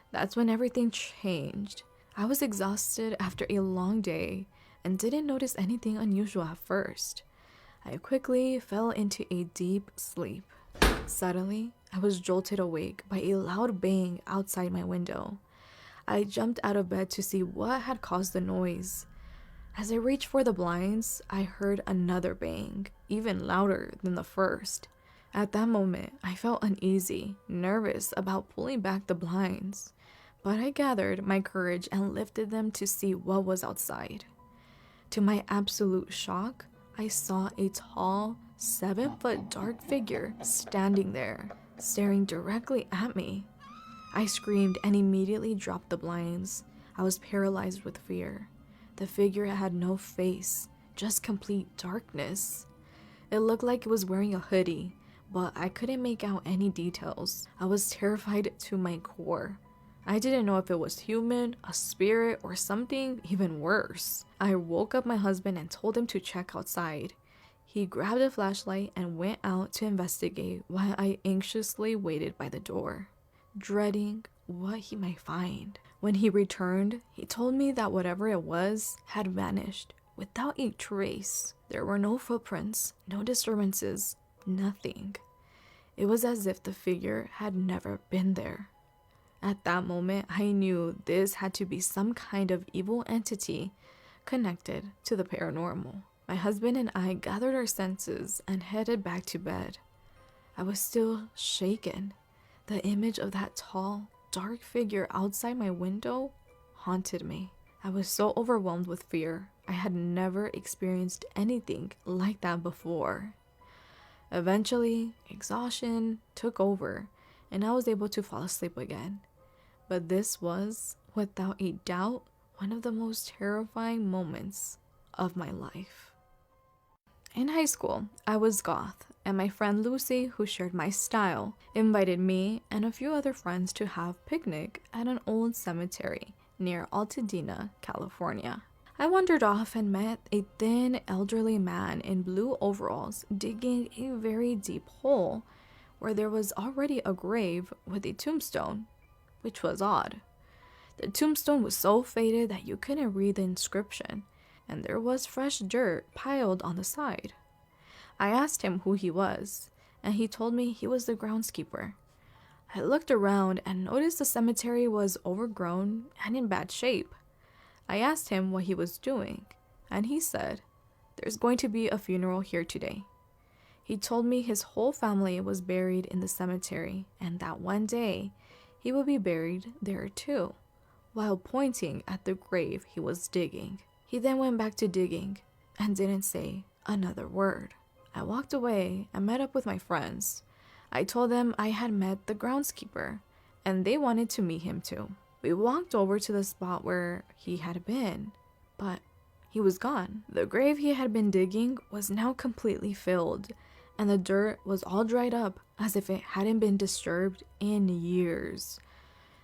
That's when everything changed. I was exhausted after a long day and didn't notice anything unusual at first. I quickly fell into a deep sleep. Suddenly, I was jolted awake by a loud bang outside my window. I jumped out of bed to see what had caused the noise. As I reached for the blinds, I heard another bang, even louder than the first. At that moment, I felt uneasy, nervous about pulling back the blinds, but I gathered my courage and lifted them to see what was outside. To my absolute shock, I saw a tall, 7-foot dark figure standing there, staring directly at me. I screamed and immediately dropped the blinds. I was paralyzed with fear. The figure had no face, just complete darkness. It looked like it was wearing a hoodie, but I couldn't make out any details. I was terrified to my core. I didn't know if it was human, a spirit, or something even worse. I woke up my husband and told him to check outside. He grabbed a flashlight and went out to investigate while I anxiously waited by the door, dreading what he might find. When he returned, he told me that whatever it was had vanished without a trace. There were no footprints, no disturbances, nothing. It was as if the figure had never been there. At that moment, I knew this had to be some kind of evil entity connected to the paranormal. My husband and I gathered our senses and headed back to bed. I was still shaken. The image of that tall, dark figure outside my window haunted me. I was so overwhelmed with fear. I had never experienced anything like that before. Eventually, exhaustion took over, and I was able to fall asleep again. But this was, without a doubt, one of the most terrifying moments of my life. In high school, I was goth, and my friend Lucy, who shared my style, invited me and a few other friends to have a picnic at an old cemetery near Altadena, California. I wandered off and met a thin, elderly man in blue overalls digging a very deep hole where there was already a grave with a tombstone, which was odd. The tombstone was so faded that you couldn't read the inscription, and there was fresh dirt piled on the side. I asked him who he was, and he told me he was the groundskeeper. I looked around and noticed the cemetery was overgrown and in bad shape. I asked him what he was doing, and he said, "There's going to be a funeral here today." He told me his whole family was buried in the cemetery, and that one day he would be buried there too, while pointing at the grave he was digging. He then went back to digging and didn't say another word. I walked away and met up with my friends. I told them I had met the groundskeeper, and they wanted to meet him too. We walked over to the spot where he had been, but he was gone. The grave he had been digging was now completely filled, and the dirt was all dried up as if it hadn't been disturbed in years.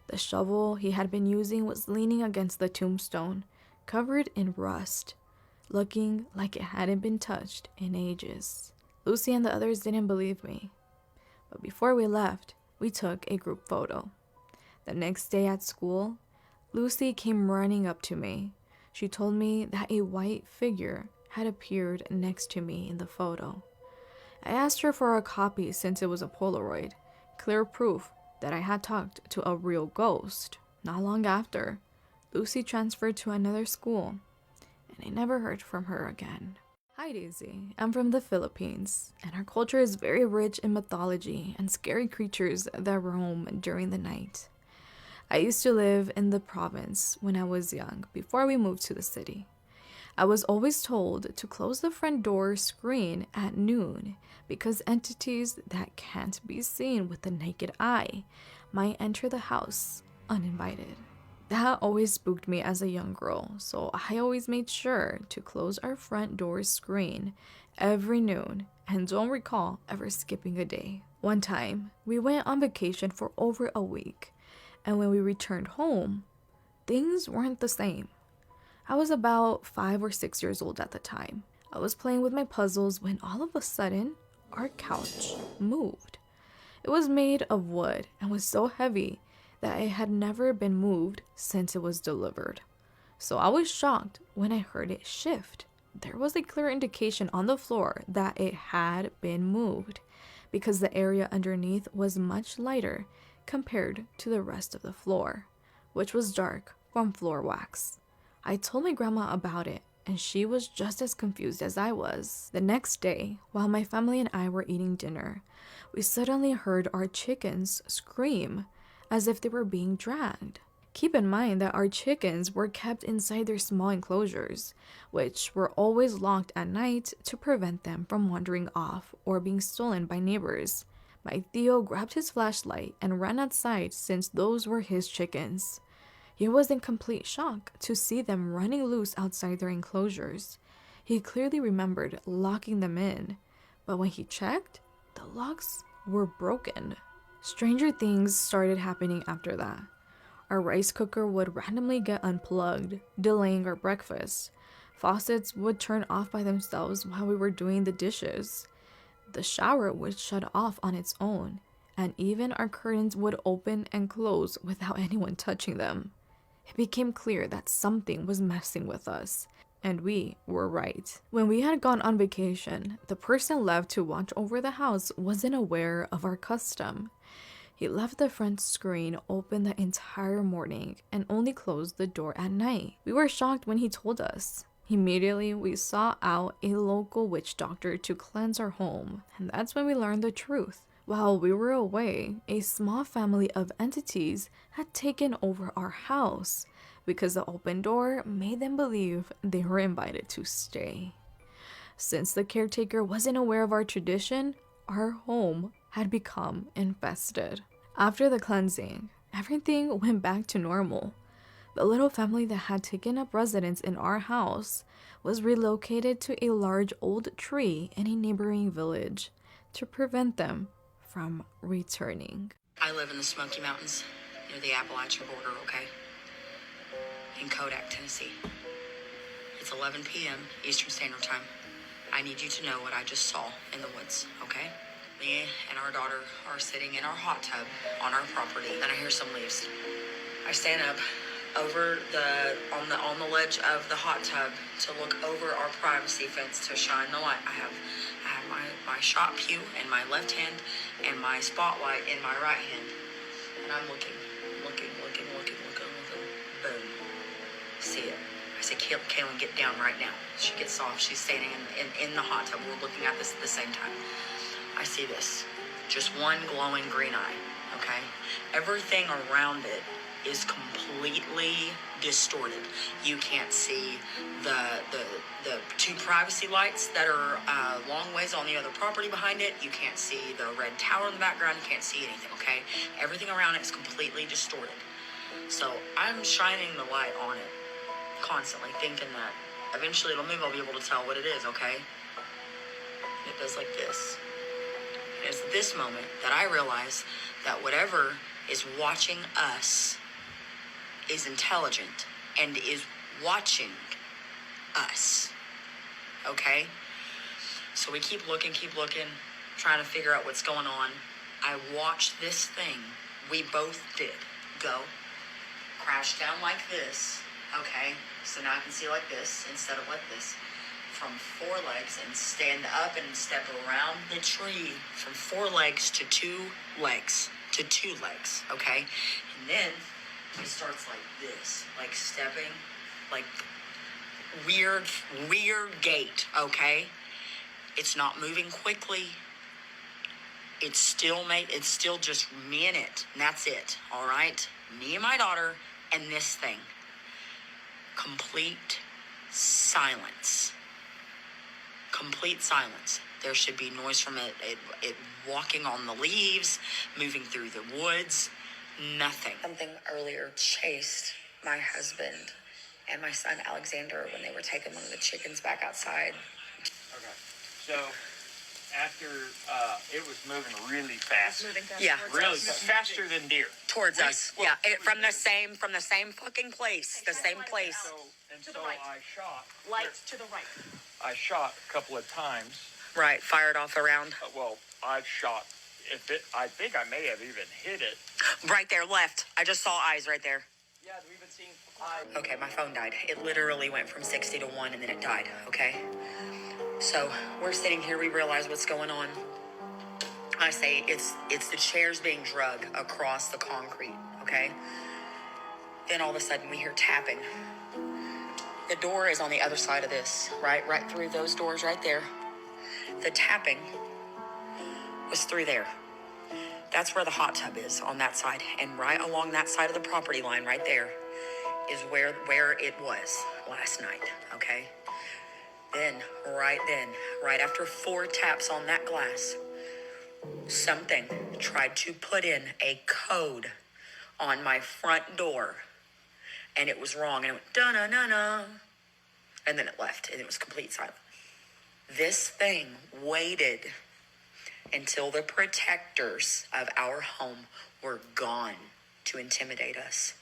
The shovel he had been using was leaning against the tombstone, covered in rust, looking like it hadn't been touched in ages. Lucy and the others didn't believe me, but before we left, we took a group photo. The next day at school, Lucy came running up to me. She told me that a white figure had appeared next to me in the photo. I asked her for a copy since it was a Polaroid, clear proof that I had talked to a real ghost. Not long after, Lucy transferred to another school, and I never heard from her again. Hi Daisy, I'm from the Philippines, and our culture is very rich in mythology and scary creatures that roam during the night. I used to live in the province when I was young, before we moved to the city. I was always told to close the front door screen at noon because entities that can't be seen with the naked eye might enter the house uninvited. That always spooked me as a young girl, so I always made sure to close our front door screen every noon and don't recall ever skipping a day. One time, we went on vacation for over a week, and when we returned home, things weren't the same. I was about 5 or 6 years old at the time. I was playing with my puzzles when all of a sudden, our couch moved. It was made of wood and was so heavy that it had never been moved since it was delivered. So I was shocked when I heard it shift. There was a clear indication on the floor that it had been moved because the area underneath was much lighter compared to the rest of the floor, which was dark from floor wax. I told my grandma about it, and she was just as confused as I was. The next day, while my family and I were eating dinner, we suddenly heard our chickens scream as if they were being dragged. Keep in mind that our chickens were kept inside their small enclosures, which were always locked at night to prevent them from wandering off or being stolen by neighbors. My Theo grabbed his flashlight and ran outside since those were his chickens. He was in complete shock to see them running loose outside their enclosures. He clearly remembered locking them in, but when he checked, the locks were broken. Stranger things started happening after that. Our rice cooker would randomly get unplugged, delaying our breakfast. Faucets would turn off by themselves while we were doing the dishes. The shower would shut off on its own, and even our curtains would open and close without anyone touching them. It became clear that something was messing with us, and we were right. When we had gone on vacation, the person left to watch over the house wasn't aware of our custom. He left the front screen open the entire morning and only closed the door at night. We were shocked when he told us. Immediately, we sought out a local witch doctor to cleanse our home, and that's when we learned the truth. While we were away, a small family of entities had taken over our house because the open door made them believe they were invited to stay. Since the caretaker wasn't aware of our tradition, our home had become infested. After the cleansing, everything went back to normal. The little family that had taken up residence in our house was relocated to a large old tree in a neighboring village to prevent them from returning. I live in the Smoky Mountains near the Appalachian border, okay? In Kodak, Tennessee. It's 11 p.m. Eastern Standard Time. I need you to know what I just saw in the woods, okay? Me and our daughter are sitting in our hot tub on our property, and I hear some leaves. I stand up over on the ledge of the hot tub to look over our privacy fence to shine the light. I have my shot pew in my left hand and my spotlight in my right hand, and I'm looking. Boom. See it. I say, Kaylin, get down right now. She gets off. She's standing in the hot tub. We're looking at this at the same time. I see this. Just one glowing green eye, okay? Everything around it is completely distorted. You can't see the two privacy lights that are long ways on the other property behind it. You can't see the red tower in the background. You can't see anything, okay? Everything around it is completely distorted. So I'm shining the light on it constantly, thinking that eventually it'll move. I'll be able to tell what it is, okay? And it does like this. And it's this moment that I realize that whatever is watching us is intelligent and is watching us, okay? So we keep looking, trying to figure out what's going on. I watched this thing, we both did, go, crash down like this, okay? So now I can see like this instead of like this, from 4 legs, and stand up and step around the tree from 4 legs to 2 legs, okay? And then It starts like this, like stepping, like weird gait, okay? It's not moving quickly. It's still just me and it, and that's it, all right? Me and my daughter and this thing. Complete silence. Complete silence. There should be noise from it walking on the leaves, moving through the woods, nothing. Something earlier chased my husband and my son Alexander when they were taking one of the chickens back outside. Okay, so after it was moving really fast. Yeah, Really faster than deer. Towards us. Yeah, from the same fucking place. The same place. So I shot. Lights to the right. I shot a couple of times. Right, fired off around. Well, I shot. I think I may have even hit it. Right there, left. I just saw eyes right there. Yeah, we've been seeing eyes. Okay, my phone died. It literally went from 60 to 1 and then it died, okay? So we're sitting here, we realize what's going on. I say it's the chairs being drug across the concrete, okay? Then all of a sudden we hear tapping. The door is on the other side of this, right through those doors right there. The tapping was through there. That's where the hot tub is, on that side. And right along that side of the property line right there is where it was last night, okay? Then, right after 4 taps on that glass, something tried to put in a code on my front door, and it was wrong, and it went da-na-na-na, and then it left, and it was complete silence. This thing waited until the protectors of our home were gone to intimidate us,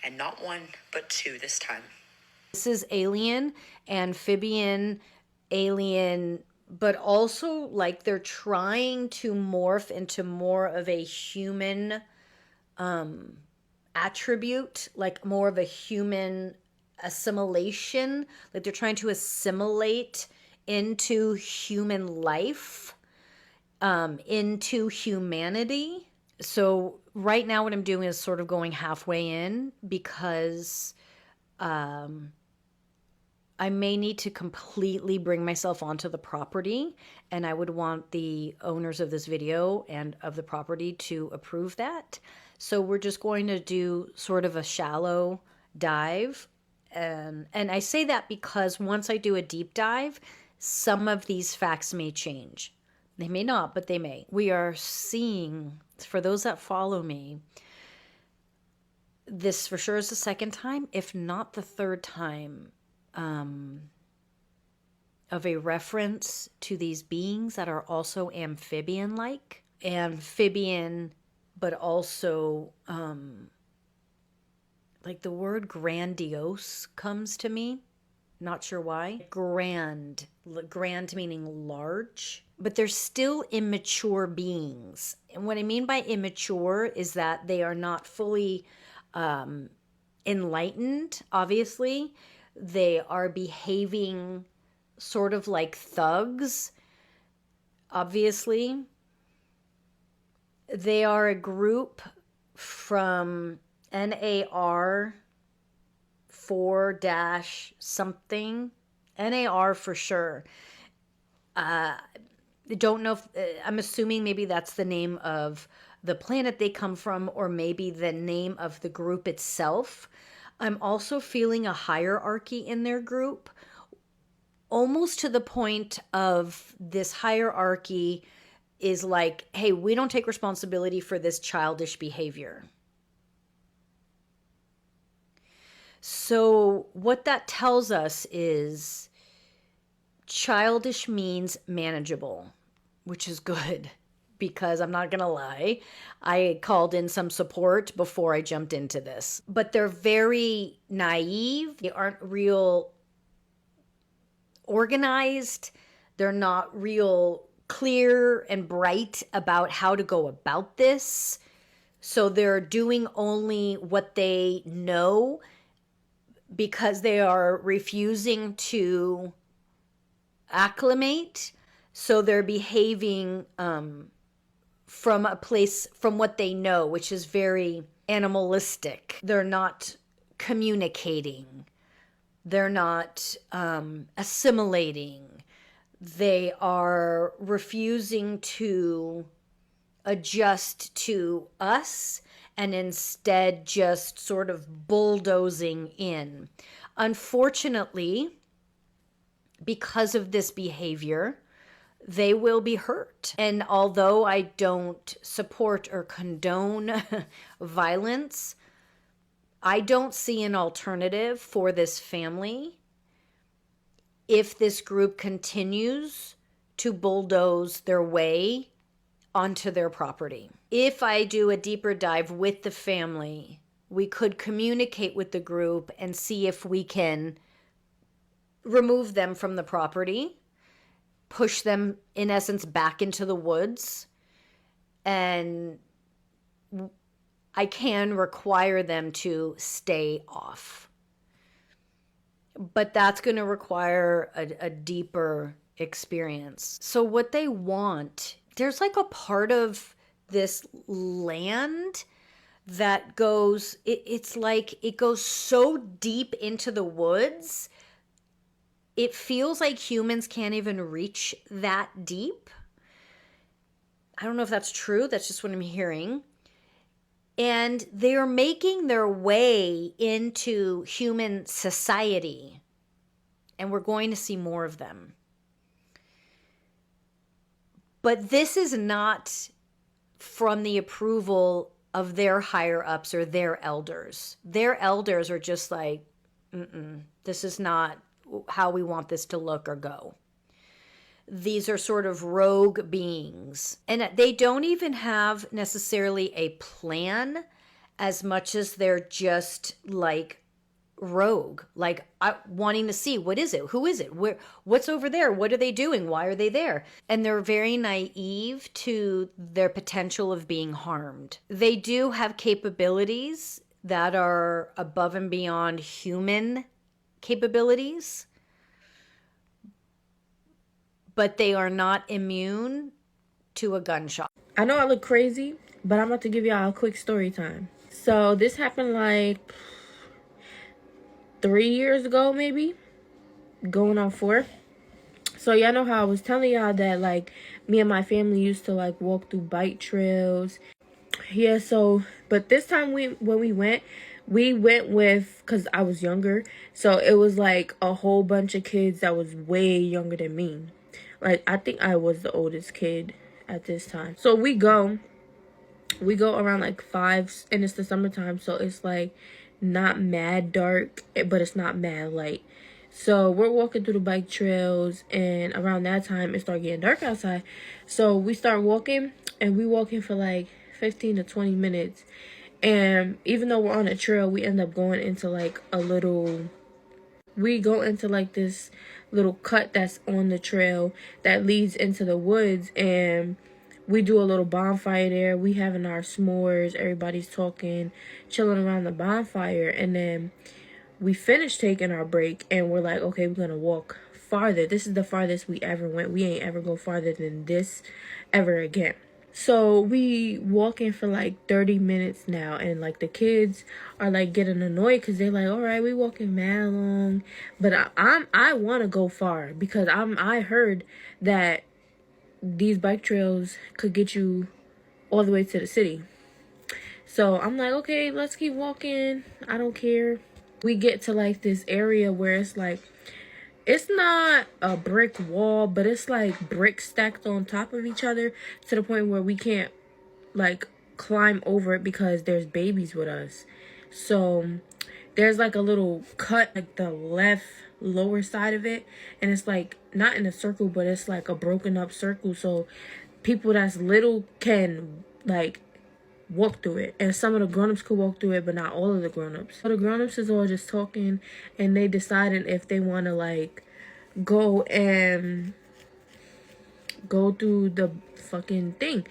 and not 1, but 2 this time. This is alien, amphibian, alien, but also like they're trying to morph into more of a human attribute, like more of a human assimilation. Like they're trying to assimilate into human life, into humanity. So right now what I'm doing is sort of going halfway in because I may need to completely bring myself onto the property, and I would want the owners of this video and of the property to approve that. So we're just going to do sort of a shallow dive. And I say that because once I do a deep dive, some of these facts may change. They may not, but they may. We are seeing, for those that follow me, this for sure is the second time, if not the third time, of a reference to these beings that are also amphibian-like. Amphibian, but also, like the word grandiose comes to me. Not sure why. Grand meaning large. But they're still immature beings. And what I mean by immature is that they are not fully enlightened, obviously. They are behaving sort of like thugs, obviously. They are a group from NAR 4-something. NAR for sure. Don't know if, I'm assuming maybe that's the name of the planet they come from, or maybe the name of the group itself. I'm also feeling a hierarchy in their group, almost to the point of this hierarchy is like, hey, we don't take responsibility for this childish behavior. So what that tells us is childish means manageable, which is good. Because I'm not gonna lie, I called in some support before I jumped into this. But they're very naive. They aren't real organized. They're not real clear and bright about how to go about this. So they're doing only what they know because they are refusing to acclimate. So they're behaving from a place, from what they know, which is very animalistic. They're not communicating. They're not assimilating. They are refusing to adjust to us and instead just sort of bulldozing in. Unfortunately, because of this behavior, they will be hurt. And although I don't support or condone violence, I don't see an alternative for this family if this group continues to bulldoze their way onto their property. If I do a deeper dive with the family, we could communicate with the group and see if we can remove them from the property, push them, in essence, back into the woods, and I can require them to stay off. But that's going to require a deeper experience. So what they want, there's like a part of this land that goes, it's like it goes so deep into the woods, it feels like humans can't even reach that deep. I don't know if that's true. That's just what I'm hearing. And they're making their way into human society. And we're going to see more of them. But this is not from the approval of their higher ups or their elders. Their elders are just like, this is not how we want this to look or go. These are sort of rogue beings. And they don't even have necessarily a plan as much as they're just like rogue, like wanting to see, what is it? Who is it? What's over there? What are they doing? Why are they there? And they're very naive to their potential of being harmed. They do have capabilities that are above and beyond human capabilities, but they are not immune to a gunshot. I know I look crazy, but I'm about to give y'all a quick story time. So this happened like 3 years ago, maybe, going on 4. So y'all know how I was telling y'all that like me and my family used to like walk through bike trails. Yeah, so but this time when we went with, because I was younger, so it was like a whole bunch of kids that was way younger than me. Like, I think I was the oldest kid at this time. So we go around like 5, and it's the summertime, so it's like not mad dark, but it's not mad light. So we're walking through the bike trails, and around that time it started getting dark outside. So we start walking, and we walking for like 15 to 20 minutes. And even though we're on a trail, we end up going into like this little cut that's on the trail that leads into the woods, and we do a little bonfire there. We having our s'mores, everybody's talking, chilling around the bonfire, and then we finish taking our break, and we're like, okay, we're gonna walk farther. This is the farthest we ever went. We ain't ever go farther than this ever again. So we walking for like 30 minutes now, and like the kids are like getting annoyed because they're like, all right, we walking mad long, but I want to go far because I heard that these bike trails could get you all the way to the city. So I'm like, okay, let's keep walking. I don't care. We get to like this area where it's like, it's not a brick wall, but it's like bricks stacked on top of each other to the point where we can't like climb over it because there's babies with us. So there's like a little cut, like the left lower side of it, and it's like not in a circle, but it's like a broken up circle, so people that's little can like walk through it, and some of the grown-ups could walk through it, but not all of the grown-ups. So the grown-ups is all just talking, and they decided if they want to like go through the fucking thing.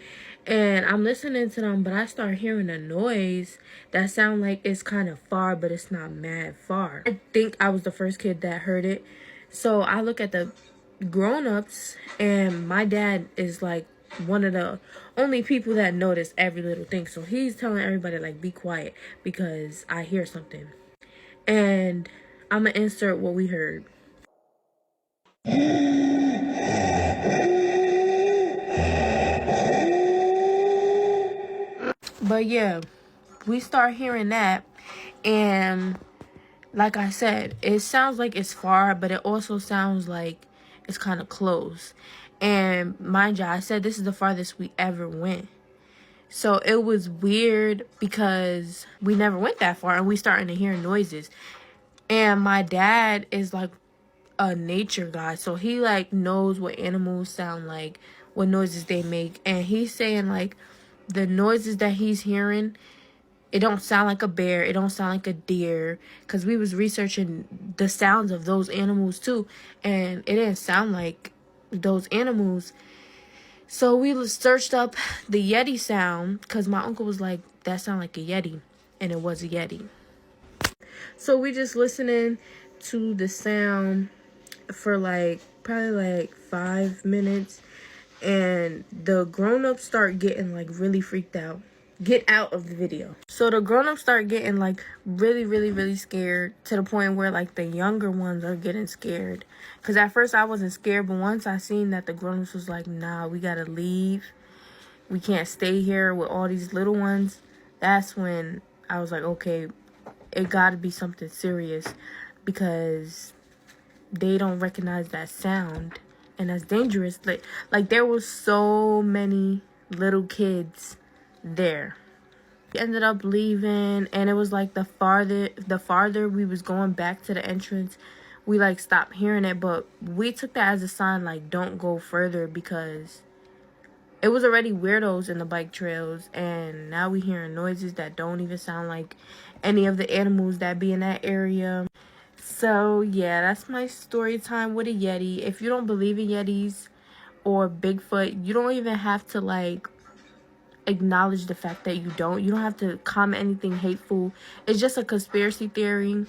And I'm listening to them, but I start hearing a noise that sound like it's kind of far, but it's not mad far. I think I was the first kid that heard it. So I look at the grown-ups, and my dad is like one of the only people that notice every little thing. So he's telling everybody, like, be quiet because I hear something. And I'm going to insert what we heard. But yeah, we start hearing that, and like I said, it sounds like it's far, but it also sounds like it's kind of close. And mind you, I said this is the farthest we ever went. So it was weird because we never went that far and we starting to hear noises. And my dad is like a nature guy, so he like knows what animals sound like, what noises they make. And he's saying like the noises that he's hearing, it don't sound like a bear, it don't sound like a deer, because we was researching the sounds of those animals too, and it didn't sound like those animals. So we searched up the Yeti sound, because my uncle was like, that sound like a Yeti, and it was a Yeti. So we just listening to the sound for like probably like 5 minutes, and the grown-ups start getting like really freaked out. Get out of the video. So the grown-ups start getting like really scared, to the point where like the younger ones are getting scared. Because at first I wasn't scared, but once I seen that the grown-ups was like, nah, we gotta leave, we can't stay here with all these little ones, that's when I was like, okay, it gotta be something serious, because they don't recognize that sound, and that's dangerous. Like there was so many little kids there. We ended up leaving, and it was like the farther we was going back to the entrance, we like stopped hearing it. But we took that as a sign, like, don't go further, because it was already weirdos in the bike trails, and now we hearing noises that don't even sound like any of the animals that be in that area. So yeah, that's my story time with a Yeti. If you don't believe in Yetis or Bigfoot, you don't even have to like acknowledge the fact that you don't have to comment anything hateful. It's just a conspiracy theory.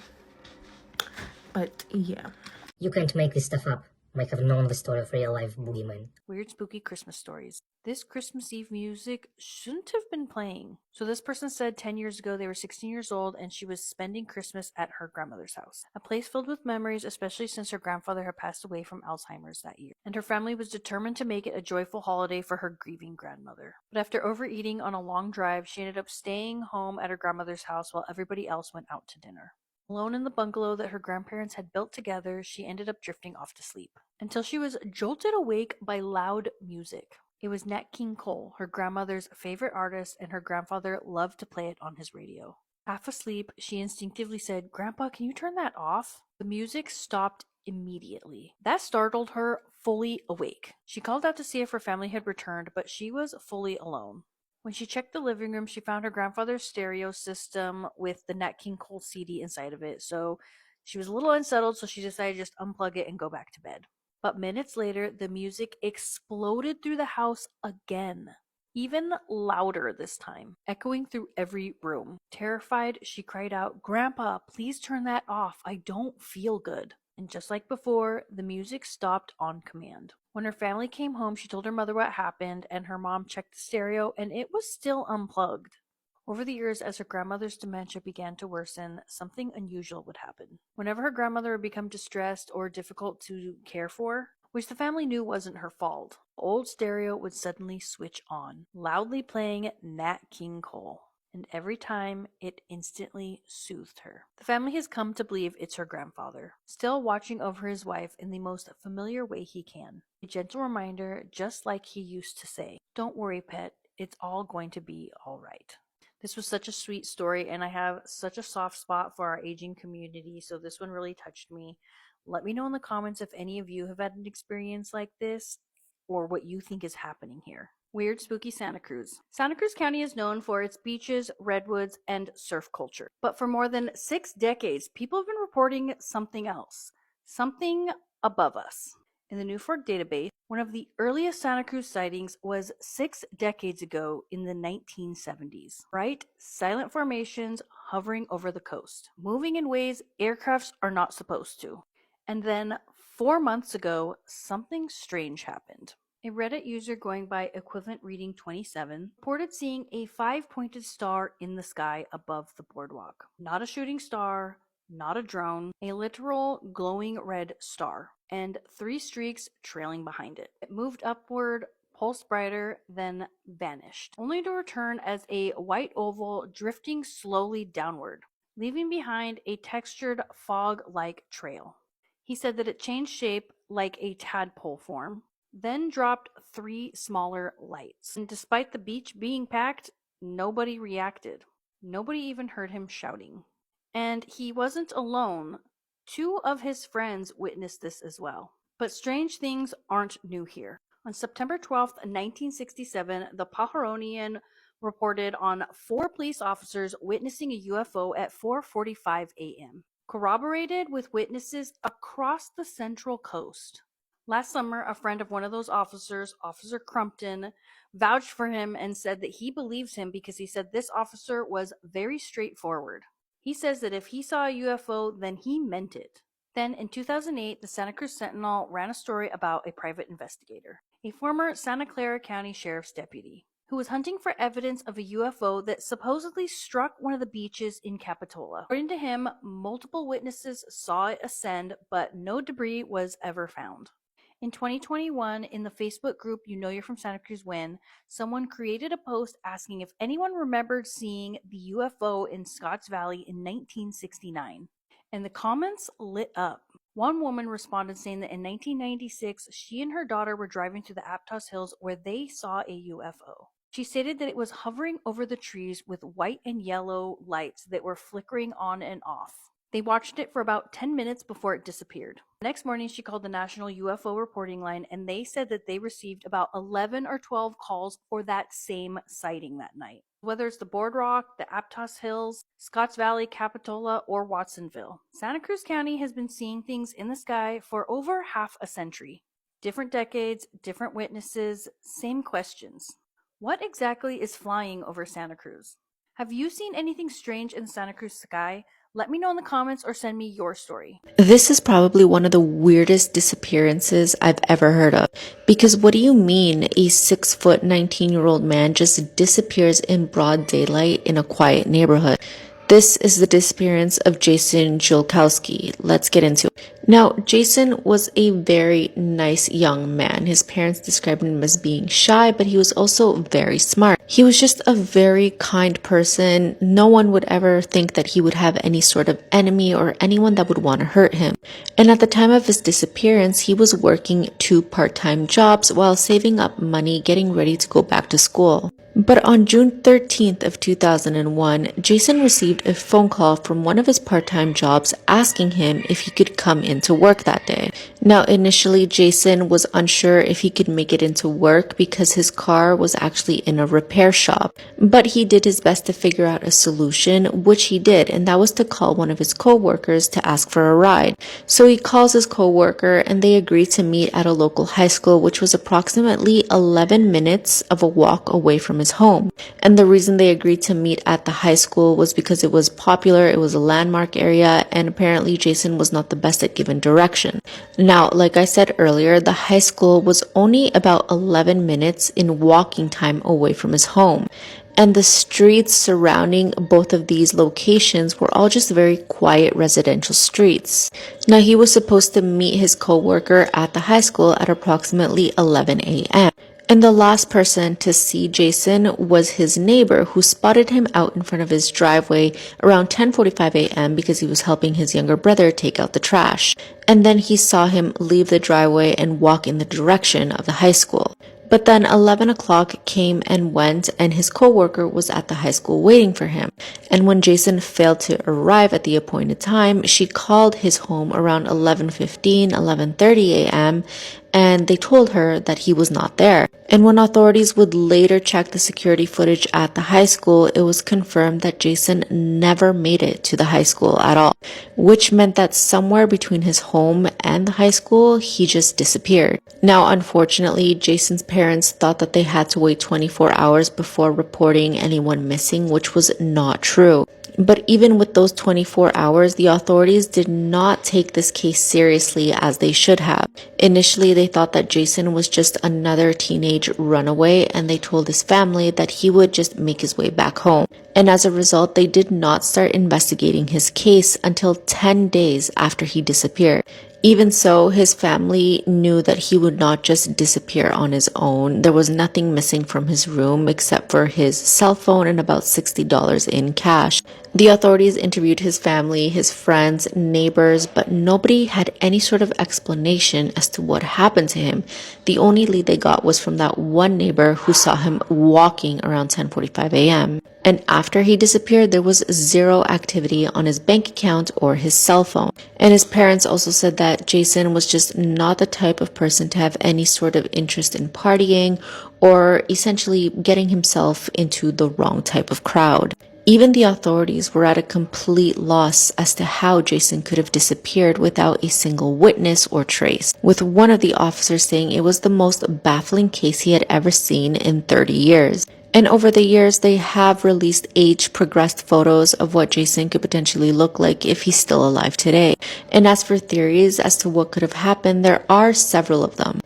But yeah, You can't make this stuff up. Might have known the story of real life boogeyman. Weird spooky Christmas stories. This Christmas Eve music shouldn't have been playing. So this person said 10 years ago they were 16 years old and she was spending Christmas at her grandmother's house. A place filled with memories, especially since her grandfather had passed away from Alzheimer's that year. And her family was determined to make it a joyful holiday for her grieving grandmother. But after overeating on a long drive, she ended up staying home at her grandmother's house while everybody else went out to dinner. Alone in the bungalow that her grandparents had built together, she ended up drifting off to sleep, until she was jolted awake by loud music. It was Nat King Cole, her grandmother's favorite artist, and her grandfather loved to play it on his radio. Half asleep, she instinctively said, "Grandpa, can you turn that off?" The music stopped immediately. That startled her fully awake. She called out to see if her family had returned, but she was fully alone. When she checked the living room, she found her grandfather's stereo system with the Nat King Cole CD inside of it. So she was a little unsettled, so she decided to just unplug it and go back to bed. But minutes later, the music exploded through the house again. Even louder this time, echoing through every room. Terrified, she cried out, "Grandpa, please turn that off. I don't feel good." And just like before, the music stopped on command. When her family came home, she told her mother what happened, and her mom checked the stereo, and it was still unplugged. Over the years, as her grandmother's dementia began to worsen, something unusual would happen. Whenever her grandmother would become distressed or difficult to care for, which the family knew wasn't her fault, the old stereo would suddenly switch on, loudly playing Nat King Cole. And every time, it instantly soothed her. The family has come to believe it's her grandfather, still watching over his wife in the most familiar way he can. A gentle reminder, just like he used to say, "Don't worry, pet, it's all going to be all right." This was such a sweet story, and I have such a soft spot for our aging community, so this one really touched me. Let me know in the comments if any of you have had an experience like this, or what you think is happening here. Weird spooky Santa Cruz. Santa Cruz County is known for its beaches, redwoods, and surf culture. But for more than 6 decades, people have been reporting something else. Something above us. In the New Fork database, one of the earliest Santa Cruz sightings was 6 decades ago in the 1970s. Bright, silent formations hovering over the coast, moving in ways aircrafts are not supposed to. And then 4 months ago, something strange happened. A Reddit user going by equivalent reading 27 reported seeing a 5-pointed star in the sky above the boardwalk. Not a shooting star, not a drone, a literal glowing red star, and 3 streaks trailing behind it. It moved upward, pulsed brighter, then vanished, only to return as a white oval drifting slowly downward, leaving behind a textured fog-like trail. He said that it changed shape like a tadpole form, then dropped 3 smaller lights. And despite the beach being packed, nobody reacted. Nobody even heard him shouting. And he wasn't alone. 2 of his friends witnessed this as well. But strange things aren't new here. On September 12th, 1967, the Pajaronian reported on 4 police officers witnessing a UFO at 4:45 a.m., corroborated with witnesses across the Central Coast. Last summer, a friend of one of those officers, Officer Crumpton, vouched for him and said that he believes him because he said this officer was very straightforward. He says that if he saw a UFO, then he meant it. Then, in 2008, the Santa Cruz Sentinel ran a story about a private investigator, a former Santa Clara County Sheriff's deputy, who was hunting for evidence of a UFO that supposedly struck one of the beaches in Capitola. According to him, multiple witnesses saw it ascend, but no debris was ever found. In 2021, in the Facebook group You Know You're From Santa Cruz When, someone created a post asking if anyone remembered seeing the UFO in Scotts Valley in 1969. And the comments lit up. One woman responded saying that in 1996, she and her daughter were driving through the Aptos Hills where they saw a UFO. She stated that it was hovering over the trees with white and yellow lights that were flickering on and off. They watched it for about 10 minutes before it disappeared. The next morning, she called the National UFO Reporting Line, and they said that they received about 11 or 12 calls for that same sighting that night. Whether it's the Boardwalk, the Aptos Hills, Scotts Valley, Capitola, or Watsonville, Santa Cruz County has been seeing things in the sky for over half a century. Different decades, different witnesses, same questions. What exactly is flying over Santa Cruz? Have you seen anything strange in the Santa Cruz sky? Let me know in the comments or send me your story. This is probably one of the weirdest disappearances I've ever heard of. Because what do you mean a 6-foot 19-year-old man just disappears in broad daylight in a quiet neighborhood? This is the disappearance of Jason Julkowski. Let's get into it. Now, Jason was a very nice young man. His parents described him as being shy, but he was also very smart. He was just a very kind person. No one would ever think that he would have any sort of enemy or anyone that would want to hurt him. And at the time of his disappearance, he was working 2 part-time jobs while saving up money, getting ready to go back to school. But on June 13th of 2001, Jason received a phone call from one of his part-time jobs asking him if he could come into work that day. Now, initially, Jason was unsure if he could make it into work because his car was actually in a repair shop. But he did his best to figure out a solution, which he did, and that was to call one of his co-workers to ask for a ride. So he calls his co-worker and they agree to meet at a local high school, which was approximately 11 minutes of a walk away from his home. And the reason they agreed to meet at the high school was because it was popular, it was a landmark area, and apparently Jason was not the best at giving direction. Now, like I said earlier, the high school was only about 11 minutes in walking time away from his home. And the streets surrounding both of these locations were all just very quiet residential streets. Now, he was supposed to meet his co-worker at the high school at approximately 11 a.m. And the last person to see Jason was his neighbor, who spotted him out in front of his driveway around 10:45 a.m. because he was helping his younger brother take out the trash. And then he saw him leave the driveway and walk in the direction of the high school. But then 11 o'clock came and went, and his co-worker was at the high school waiting for him. And when Jason failed to arrive at the appointed time, she called his home around 11:15, 11:30 a.m., and they told her that he was not there. And when authorities would later check the security footage at the high school, it was confirmed that Jason never made it to the high school at all, which meant that somewhere between his home and the high school, he just disappeared. Now, unfortunately, Jason's parents thought that they had to wait 24 hours before reporting anyone missing, which was not true. But even with those 24 hours, the authorities did not take this case seriously as they should have. Initially, they thought that Jason was just another teenage runaway, and they told his family that he would just make his way back home. And as a result, they did not start investigating his case until 10 days after he disappeared. Even so, his family knew that he would not just disappear on his own. There was nothing missing from his room except for his cell phone and about $60 in cash. The authorities interviewed his family, his friends, neighbors, but nobody had any sort of explanation as to what happened to him. The only lead they got was from that one neighbor who saw him walking around 10:45 a.m. And after he disappeared, there was zero activity on his bank account or his cell phone. And his parents also said that Jason was just not the type of person to have any sort of interest in partying or essentially getting himself into the wrong type of crowd. Even the authorities were at a complete loss as to how Jason could have disappeared without a single witness or trace, with one of the officers saying it was the most baffling case he had ever seen in 30 years. And over the years, they have released age-progressed photos of what Jason could potentially look like if he's still alive today. And as for theories as to what could have happened, there are several of them.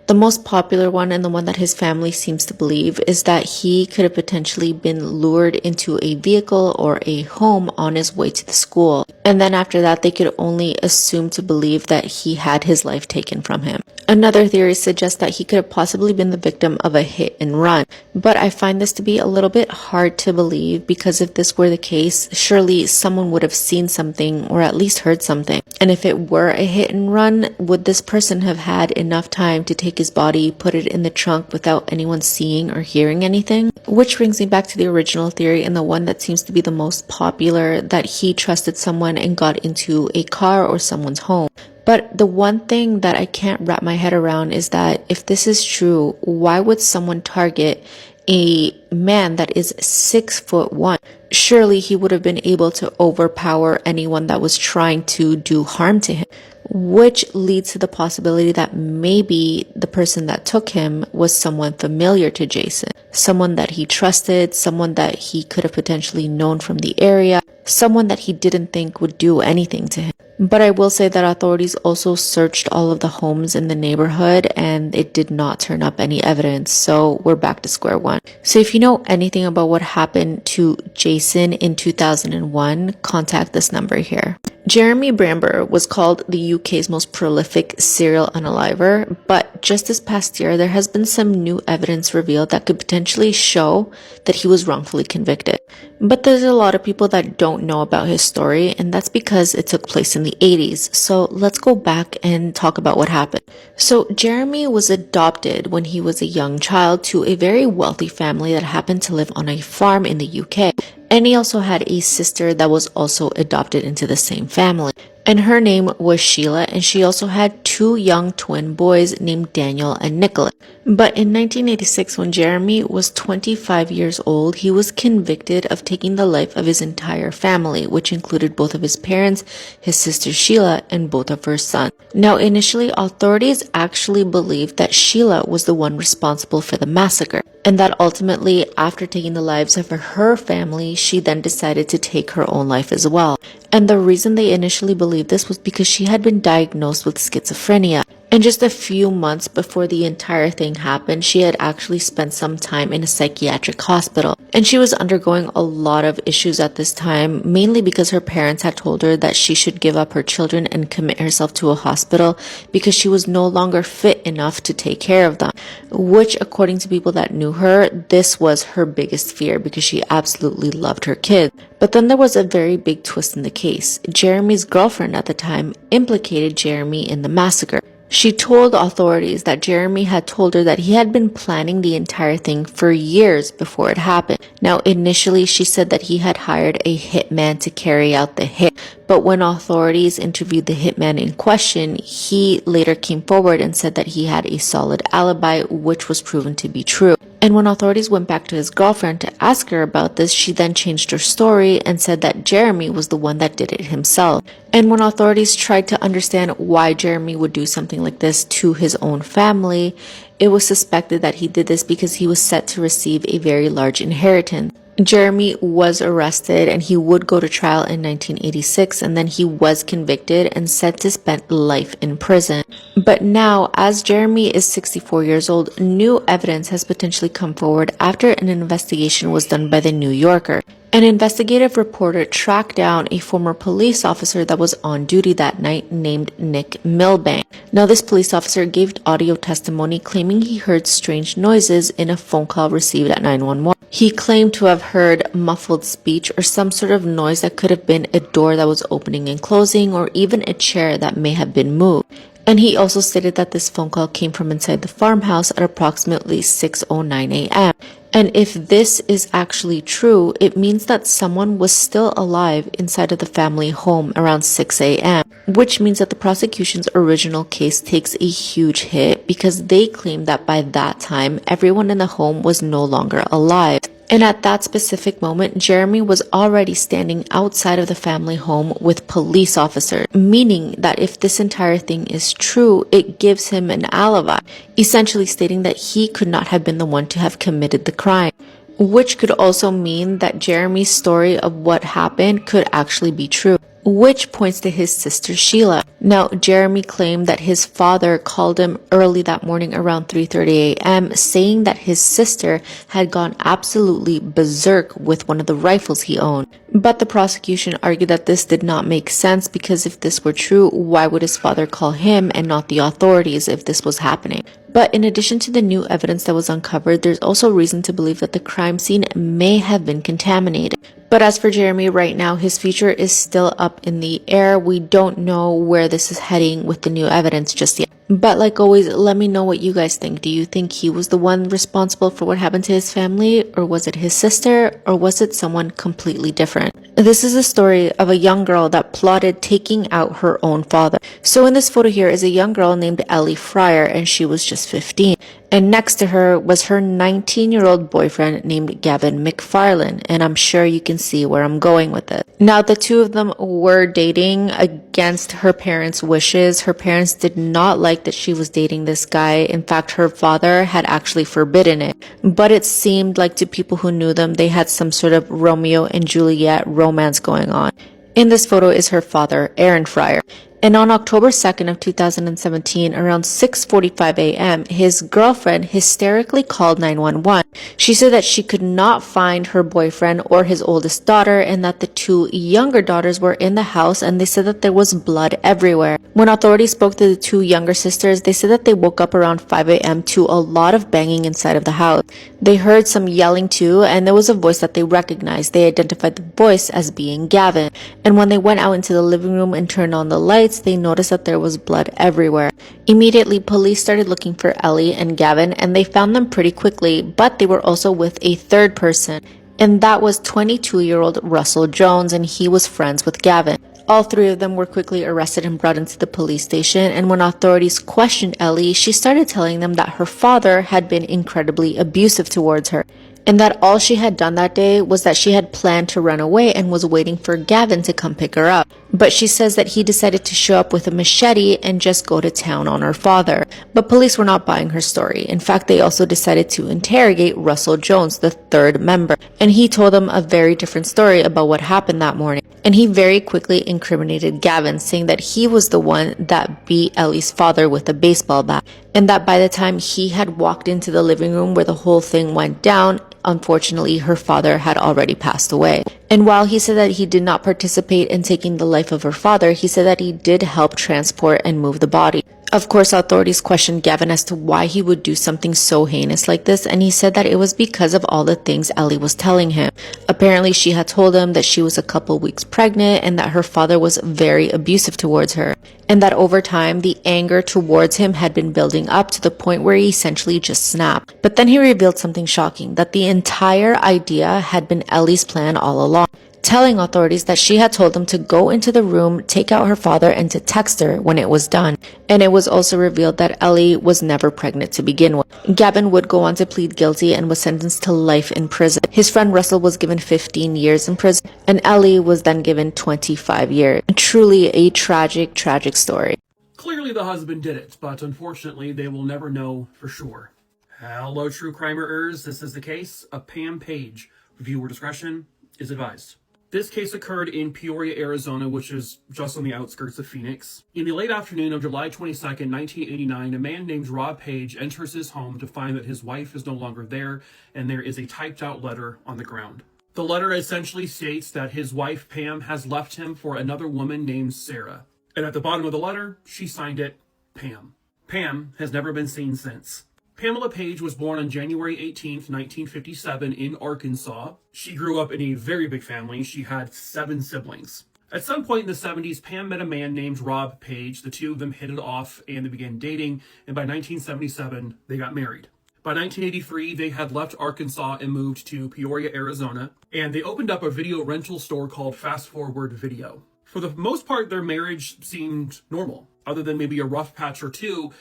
The most popular one, and the one that his family seems to believe, is that he could have potentially been lured into a vehicle or a home on his way to the school. And then after that, they could only assume to believe that he had his life taken from him. Another theory suggests that he could have possibly been the victim of a hit and run. But I find this to be a little bit hard to believe, because if this were the case, surely someone would have seen something or at least heard something. And if it were a hit and run, would this person have had enough time to take his body, put it in the trunk without anyone seeing or hearing anything? Which brings me back to the original theory, and the one that seems to be the most popular, that he trusted someone and got into a car or someone's home. But the one thing that I can't wrap my head around is that if this is true, why would someone target a man that is 6'1"? Surely he would have been able to overpower anyone that was trying to do harm to him, which leads to the possibility that maybe the person that took him was someone familiar to Jason, someone that he trusted, someone that he could have potentially known from the area, someone that he didn't think would do anything to him. But I will say that authorities also searched all of the homes in the neighborhood and it did not turn up any evidence, so we're back to square one. So if you know anything about what happened to Jason in 2001, contact this number here. Jeremy Bramber was called the UK's most prolific serial unaliver, but just this past year there has been some new evidence revealed that could potentially show that he was wrongfully convicted. But there's a lot of people that don't know about his story, and that's because it took place in the 80s. So let's go back and talk about what happened. So Jeremy was adopted when he was a young child to a very wealthy family that happened to live on a farm in the UK. And he also had a sister that was also adopted into the same family. And her name was Sheila, and she also had two young twin boys named Daniel and Nicholas. But in 1986, when Jeremy was 25 years old, he was convicted of taking the life of his entire family, which included both of his parents, his sister Sheila, and both of her sons. Now, initially, authorities actually believed that Sheila was the one responsible for the massacre, and that ultimately, after taking the lives of her family, she then decided to take her own life as well. And the reason they initially believed this was because she had been diagnosed with schizophrenia. And just a few months before the entire thing happened, she had actually spent some time in a psychiatric hospital. And she was undergoing a lot of issues at this time, mainly because her parents had told her that she should give up her children and commit herself to a hospital because she was no longer fit enough to take care of them. Which, according to people that knew her, this was her biggest fear because she absolutely loved her kids. But then there was a very big twist in the case. Jeremy's girlfriend at the time implicated Jeremy in the massacre. She told authorities that Jeremy had told her that he had been planning the entire thing for years before it happened. Now, initially, she said that he had hired a hitman to carry out the hit, but when authorities interviewed the hitman in question, he later came forward and said that he had a solid alibi, which was proven to be true. And when authorities went back to his girlfriend to ask her about this, she then changed her story and said that Jeremy was the one that did it himself. And when authorities tried to understand why Jeremy would do something like this to his own family, it was suspected that he did this because he was set to receive a very large inheritance. Jeremy was arrested and he would go to trial in 1986, and then he was convicted and set to spend life in prison. But now, as Jeremy is 64 years old, new evidence has potentially come forward after an investigation was done by the New Yorker. An investigative reporter tracked down a former police officer that was on duty that night named Nick Milbank. Now, this police officer gave audio testimony claiming he heard strange noises in a phone call received at 911. He claimed to have heard muffled speech or some sort of noise that could have been a door that was opening and closing, or even a chair that may have been moved. And he also stated that this phone call came from inside the farmhouse at approximately 6:09 a.m. And if this is actually true, it means that someone was still alive inside of the family home around 6 a.m., which means that the prosecution's original case takes a huge hit because they claim that by that time, everyone in the home was no longer alive. And at that specific moment, Jeremy was already standing outside of the family home with police officers, meaning that if this entire thing is true, it gives him an alibi, essentially stating that he could not have been the one to have committed the crime. Which could also mean that Jeremy's story of what happened could actually be true, which points to his sister Sheila. Now, Jeremy claimed that his father called him early that morning around 3:30 a.m. saying that his sister had gone absolutely berserk with one of the rifles he owned. But the prosecution argued that this did not make sense because if this were true, why would his father call him and not the authorities if this was happening? But in addition to the new evidence that was uncovered, there's also reason to believe that the crime scene may have been contaminated. But as for Jeremy right now, his future is still up in the air. We don't know where this is heading with the new evidence just yet. But like always, let me know what you guys think. Do you think he was the one responsible for what happened to his family? Or was it his sister? Or was it someone completely different? This is a story of a young girl that plotted taking out her own father. So in this photo here is a young girl named Ellie Fryer, and she was just 15. And next to her was her 19-year-old boyfriend named Gavin McFarlane, and I'm sure you can see where I'm going with it. Now, the two of them were dating against her parents' wishes. Her parents did not like that she was dating this guy. In fact, her father had actually forbidden it. But it seemed like to people who knew them, they had some sort of Romeo and Juliet romance going on. In this photo is her father, Aaron Fryer. And on October 2nd of 2017, around 6:45 a.m., his girlfriend hysterically called 911. She said that she could not find her boyfriend or his oldest daughter, and that the two younger daughters were in the house, and they said that there was blood everywhere. When authorities spoke to the two younger sisters, they said that they woke up around 5 a.m. to a lot of banging inside of the house. They heard some yelling too, and there was a voice that they recognized. They identified the voice as being Gavin. And when they went out into the living room and turned on the lights, they noticed that there was blood everywhere. Immediately, police started looking for Ellie and Gavin, and they found them pretty quickly, but they were also with a third person, and that was 22-year-old Russell Jones, and he was friends with Gavin. All three of them were quickly arrested and brought into the police station, and when authorities questioned Ellie, she started telling them that her father had been incredibly abusive towards her, and that all she had done that day was that she had planned to run away and was waiting for Gavin to come pick her up. But she says that he decided to show up with a machete and just go to town on her father. But police were not buying her story. In fact, they also decided to interrogate Russell Jones, the third member, and he told them a very different story about what happened that morning. And he very quickly incriminated Gavin, saying that he was the one that beat Ellie's father with a baseball bat, and that by the time he had walked into the living room where the whole thing went down, unfortunately, her father had already passed away. And while he said that he did not participate in taking the life of her father, he said that he did help transport and move the body. Of course, authorities questioned Gavin as to why he would do something so heinous like this, and he said that it was because of all the things Ellie was telling him. Apparently, she had told him that she was a couple weeks pregnant and that her father was very abusive towards her, and that over time, the anger towards him had been building up to the point where he essentially just snapped. But then he revealed something shocking, that the entire idea had been Ellie's plan all along, telling authorities that she had told them to go into the room, take out her father, and to text her when it was done. And it was also revealed that Ellie was never pregnant to begin with. Gavin would go on to plead guilty and was sentenced to life in prison. His friend Russell was given 15 years in prison, and Ellie was then given 25 years. Truly a tragic, tragic story. Clearly the husband did it, but unfortunately they will never know for sure. Hello, true crimers. This is the case of Pam Page, Viewer discretion is advised. This case occurred in Peoria, Arizona, which is just on the outskirts of Phoenix. In the late afternoon of July 22nd, 1989, a man named Rob Page enters his home to find that his wife is no longer there, and there is a typed out letter on the ground. The letter essentially states that his wife, Pam, has left him for another woman named Sarah. And at the bottom of the letter, she signed it, Pam. Pam has never been seen since. Pamela Page was born on January 18th, 1957 in Arkansas. She grew up in a very big family. She had 7 siblings. At some point in the 70s, Pam met a man named Rob Page. The two of them hit it off and they began dating, and by 1977, they got married. By 1983, they had left Arkansas and moved to Peoria, Arizona, and they opened up a video rental store called Fast Forward Video. For the most part, their marriage seemed normal. Other than maybe a rough patch or two,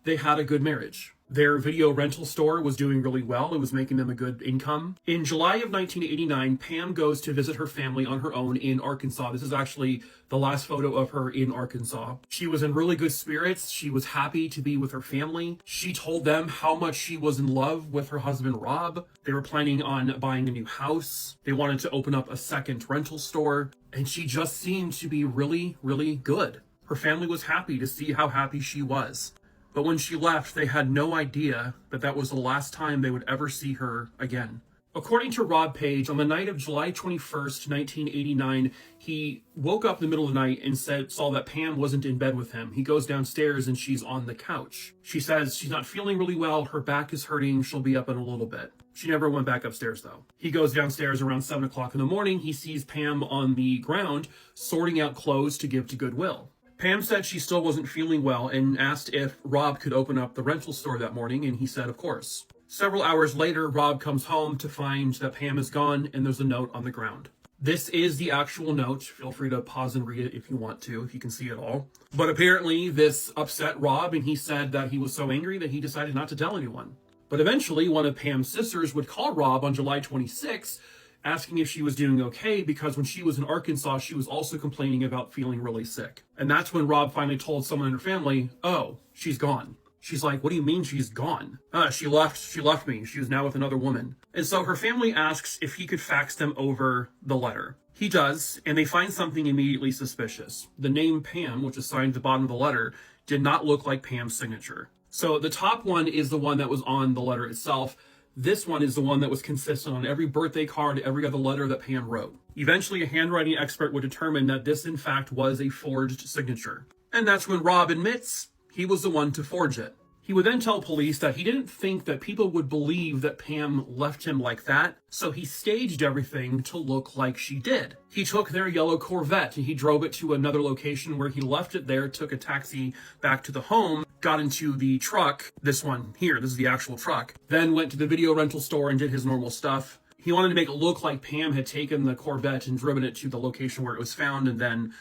they had a good marriage. Their video rental store was doing really well. It was making them a good income. In July of 1989, Pam goes to visit her family on her own in Arkansas. This is actually the last photo of her in Arkansas. She was in really good spirits. She was happy to be with her family. She told them how much she was in love with her husband, Rob. They were planning on buying a new house. They wanted to open up a second rental store. And she just seemed to be really, really good. Her family was happy to see how happy she was. But when she left, they had no idea that that was the last time they would ever see her again. According to Rob Page, on the night of July 21st, 1989, he woke up in the middle of the night and saw that Pam wasn't in bed with him. He goes downstairs and she's on the couch. She says she's not feeling really well. Her back is hurting. She'll be up in a little bit. She never went back upstairs, though. He goes downstairs around 7 o'clock in the morning. He sees Pam on the ground sorting out clothes to give to Goodwill. Pam said she still wasn't feeling well and asked if Rob could open up the rental store that morning, and he said, of course. Several hours later, Rob comes home to find that Pam is gone, and there's a note on the ground. This is the actual note. Feel free to pause and read it if you want to, if you can see it all. But apparently, this upset Rob, and he said that he was so angry that he decided not to tell anyone. But eventually, one of Pam's sisters would call Rob on July 26th, asking if she was doing okay, because when she was in Arkansas, she was also complaining about feeling really sick. And that's when Rob finally told someone in her family, oh, she's gone. She's like, what do you mean she's gone? She left me. She was now with another woman. And so her family asks if he could fax them over the letter. He does, and they find something immediately suspicious. The name Pam, which is signed at the bottom of the letter, did not look like Pam's signature. So the top one is the one that was on the letter itself. This one is the one that was consistent on every birthday card, every other letter that Pam wrote. Eventually, a handwriting expert would determine that this, in fact, was a forged signature. And that's when Rob admits he was the one to forge it. He would then tell police that he didn't think that people would believe that Pam left him like that, so he staged everything to look like she did. He took their yellow Corvette and he drove it to another location where he left it there, took a taxi back to the home, got into the truck, this one here, this is the actual truck, then went to the video rental store and did his normal stuff. He wanted to make it look like Pam had taken the Corvette and driven it to the location where it was found and then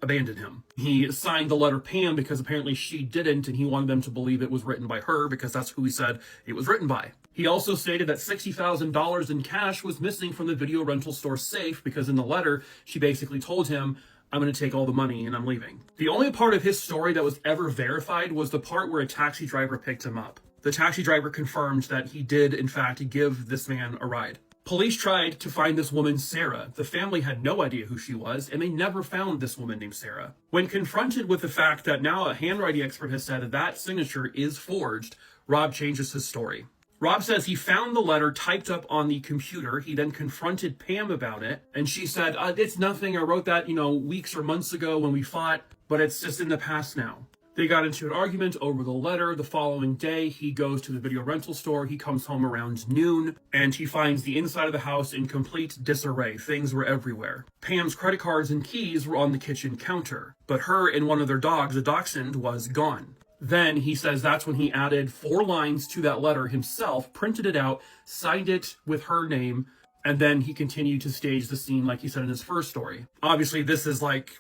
abandoned him. He signed the letter Pam because apparently she didn't, and he wanted them to believe it was written by her because that's who he said it was written by. He also stated that $60,000 in cash was missing from the video rental store safe because in the letter, she basically told him, I'm going to take all the money and I'm leaving. The only part of his story that was ever verified was the part where a taxi driver picked him up. The taxi driver confirmed that he did, in fact, give this man a ride. Police tried to find this woman, Sarah. The family had no idea who she was, and they never found this woman named Sarah. When confronted with the fact that now a handwriting expert has said that that signature is forged, Rob changes his story. Rob says he found the letter typed up on the computer. He then confronted Pam about it, and she said, it's nothing. I wrote that, weeks or months ago when we fought, but it's just in the past now. They got into an argument over the letter. The following day, he goes to the video rental store. He comes home around noon, and he finds the inside of the house in complete disarray. Things were everywhere. Pam's credit cards and keys were on the kitchen counter, but her and one of their dogs, a dachshund, was gone. Then he says that's when he added 4 lines to that letter himself, printed it out, signed it with her name, and then he continued to stage the scene like he said in his first story. Obviously, this is like,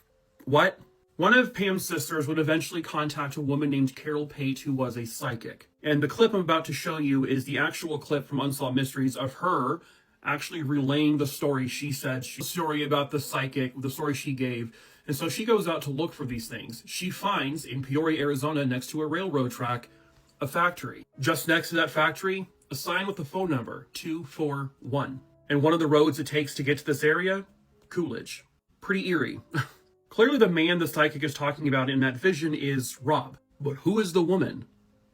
what? One of Pam's sisters would eventually contact a woman named Carol Pate, who was a psychic. And the clip I'm about to show you is the actual clip from Unsolved Mysteries of her actually relaying the story she said, the story about the psychic, the story she gave. And so she goes out to look for these things. She finds, in Peoria, Arizona, next to a railroad track, a factory. Just next to that factory, a sign with the phone number, 241. And one of the roads it takes to get to this area? Coolidge. Pretty eerie. Clearly the man the psychic is talking about in that vision is Rob. But who is the woman?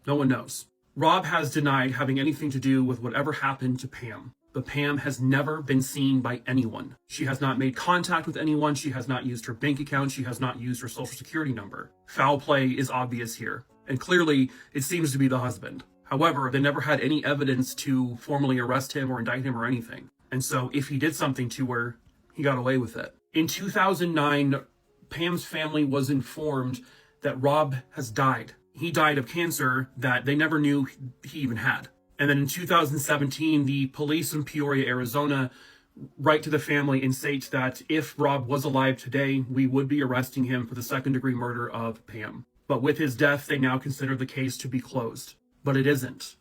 No one knows. Rob has denied having anything to do with whatever happened to Pam. But Pam has never been seen by anyone. She has not made contact with anyone. She has not used her bank account. She has not used her social security number. Foul play is obvious here. And clearly, it seems to be the husband. However, they never had any evidence to formally arrest him or indict him or anything. And so if he did something to her, he got away with it. In 2009, Pam's family was informed that Rob has died. He died of cancer that they never knew he even had. And then in 2017, the police in Peoria, Arizona, write to the family and state that if Rob was alive today, we would be arresting him for the second-degree murder of Pam. But with his death, they now consider the case to be closed. But it isn't,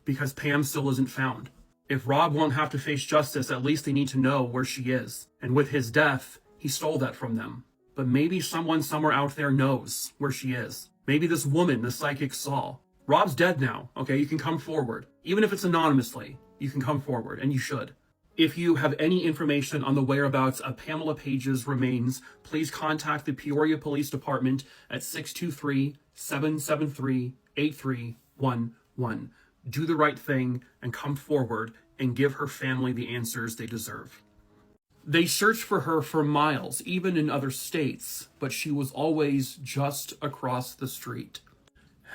because Pam still isn't found. If Rob won't have to face justice, at least they need to know where she is. And with his death, he stole that from them. But maybe someone somewhere out there knows where she is. Maybe this woman the psychic saw. Rob's dead now, okay? You can come forward. Even if it's anonymously, you can come forward, and you should. If you have any information on the whereabouts of Pamela Page's remains, please contact the Peoria Police Department at 623-773-8311. Do the right thing and come forward and give her family the answers they deserve. They searched for her for miles, even in other states, but she was always just across the street.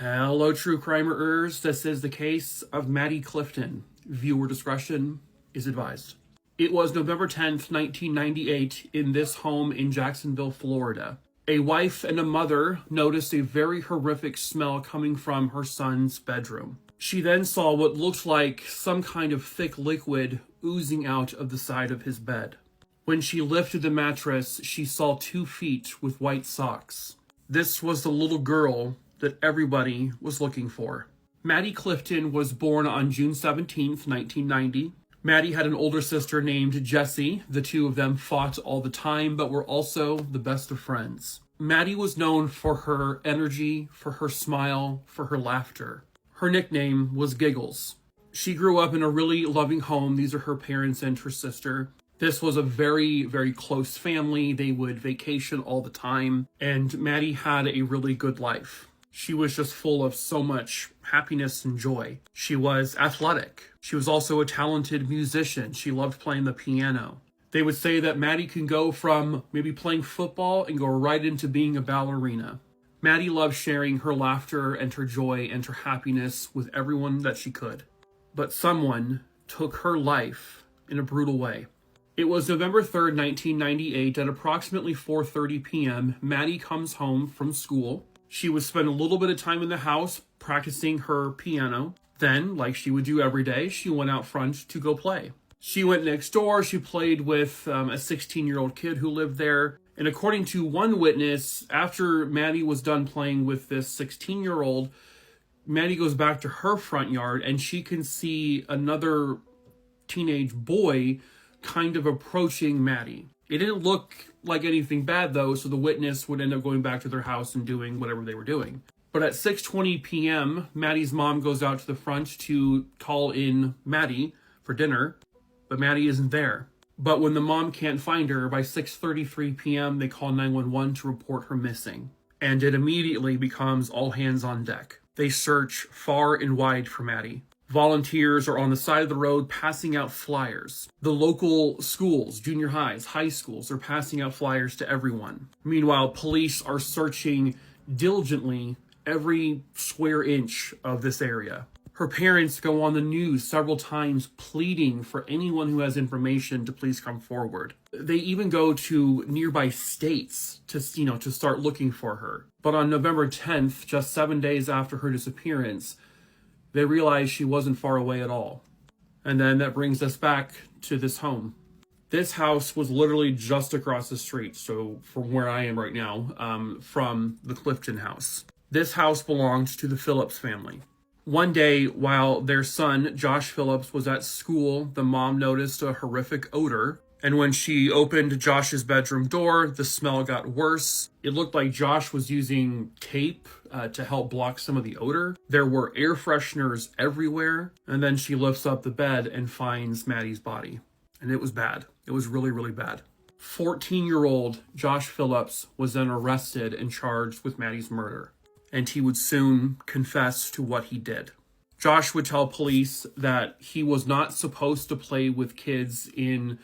Hello, true crimerers. This is the case of Maddie Clifton. Viewer discretion is advised. It was November 10th, 1998, in this home in Jacksonville, Florida. A wife and a mother noticed a very horrific smell coming from her son's bedroom. She then saw what looked like some kind of thick liquid oozing out of the side of his bed. When she lifted the mattress, she saw 2 feet with white socks. This was the little girl that everybody was looking for. Maddie Clifton was born on June 17th, 1990. Maddie had an older sister named Jessie. The two of them fought all the time, but were also the best of friends. Maddie was known for her energy, for her smile, for her laughter. Her nickname was Giggles. She grew up in a really loving home. These are her parents and her sister. This was a very, very close family. They would vacation all the time, and Maddie had a really good life. She was just full of so much happiness and joy. She was athletic. She was also a talented musician. She loved playing the piano. They would say that Maddie can go from maybe playing football and go right into being a ballerina. Maddie loved sharing her laughter and her joy and her happiness with everyone that she could. But someone took her life in a brutal way. It was November 3rd, 1998, at approximately 4:30 p.m. Maddie comes home from school. She would spend a little bit of time in the house practicing her piano. Then, like she would do every day, she went out front to go play. She went next door. She played with a 16-year-old kid who lived there. And according to one witness, after Maddie was done playing with this 16-year-old, Maddie goes back to her front yard and she can see another teenage boy kind of approaching Maddie. It didn't look like anything bad though, so the witness would end up going back to their house and doing whatever they were doing. But at 6:20 p.m., Maddie's mom goes out to the front to call in Maddie for dinner, but Maddie isn't there. But when the mom can't find her, by 6:33 p.m., they call 911 to report her missing. And it immediately becomes all hands on deck. They search far and wide for Maddie. Volunteers are on the side of the road passing out flyers. The local schools, junior highs, high schools, are passing out flyers to everyone. Meanwhile, police are searching diligently every square inch of this area. Her parents go on the news several times pleading for anyone who has information to please come forward. They even go to nearby states to start looking for her. But on November 10th, just 7 days after her disappearance, they realized she wasn't far away at all. And then that brings us back to this home. This house was literally just across the street, so from where I am right now, from the Clifton house. This house belonged to the Phillips family. One day, while their son, Josh Phillips, was at school, the mom noticed a horrific odor. And when she opened Josh's bedroom door, the smell got worse. It looked like Josh was using tape to help block some of the odor. There were air fresheners everywhere. And then she lifts up the bed and finds Maddie's body. And it was bad. It was really, really bad. 14-year-old Josh Phillips was then arrested and charged with Maddie's murder, and he would soon confess to what he did. Josh would tell police that he was not supposed to play with kids in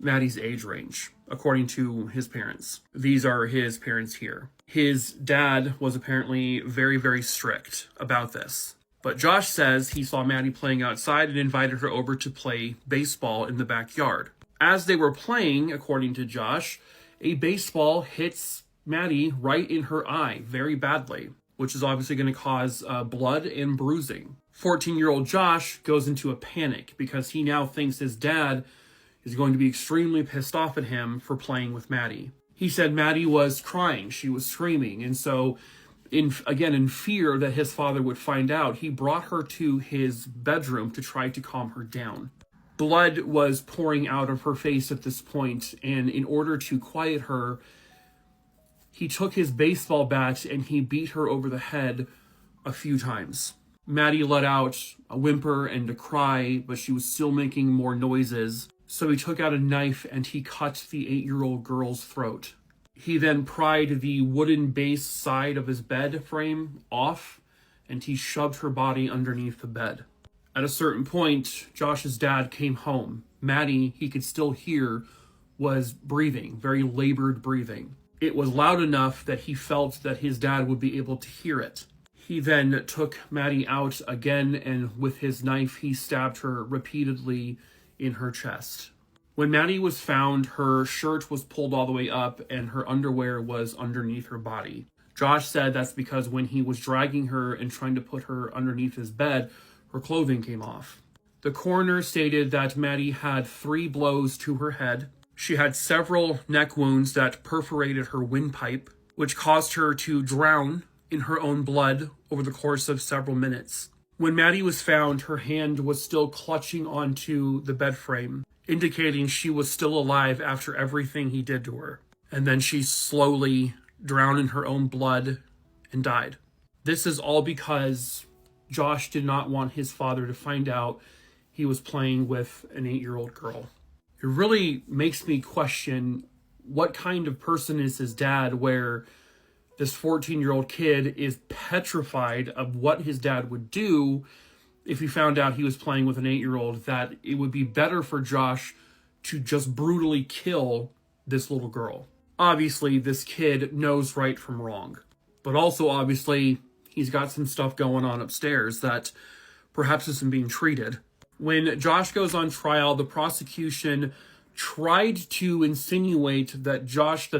Maddie's age range, according to his parents. These are his parents here. His dad was apparently very, very strict about this. But Josh says he saw Maddie playing outside and invited her over to play baseball in the backyard. As they were playing, according to Josh, a baseball hits Maddie right in her eye very badly, which is obviously going to cause blood and bruising. 14-year-old Josh goes into a panic because he now thinks his dad is going to be extremely pissed off at him for playing with Maddie. He said Maddie was crying, she was screaming, and so in fear that his father would find out, he brought her to his bedroom to try to calm her down. Blood was pouring out of her face at this point, and in order to quiet her, he took his baseball bat and he beat her over the head a few times. Maddie let out a whimper and a cry, but she was still making more noises. So he took out a knife and he cut the 8-year-old girl's throat. He then pried the wooden base side of his bed frame off, and he shoved her body underneath the bed. At a certain point, Josh's dad came home. Maddie, he could still hear, was breathing, very labored breathing. It was loud enough that he felt that his dad would be able to hear it. He then took Maddie out again, and with his knife, he stabbed her repeatedly in her chest. When Maddie was found, her shirt was pulled all the way up and her underwear was underneath her body. Josh said that's because when he was dragging her and trying to put her underneath his bed, her clothing came off. The coroner stated that Maddie had 3 blows to her head. She had several neck wounds that perforated her windpipe, which caused her to drown in her own blood over the course of several minutes. When Maddie was found, her hand was still clutching onto the bed frame, indicating she was still alive after everything he did to her. And then she slowly drowned in her own blood and died. This is all because Josh did not want his father to find out he was playing with an 8-year-old girl. It really makes me question what kind of person is his dad, where this 14-year-old kid is petrified of what his dad would do if he found out he was playing with an 8-year-old, that it would be better for Josh to just brutally kill this little girl. Obviously, this kid knows right from wrong. But also, obviously, he's got some stuff going on upstairs that perhaps isn't being treated. When Josh goes on trial, the prosecution tried to insinuate that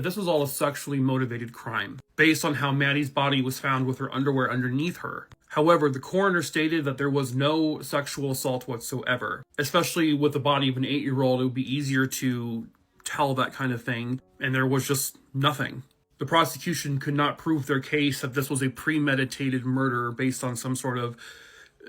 this was all a sexually motivated crime, based on how Maddie's body was found with her underwear underneath her. However, the coroner stated that there was no sexual assault whatsoever. Especially with the body of an 8-year-old, it would be easier to tell that kind of thing, and there was just nothing. The prosecution could not prove their case that this was a premeditated murder based on some sort of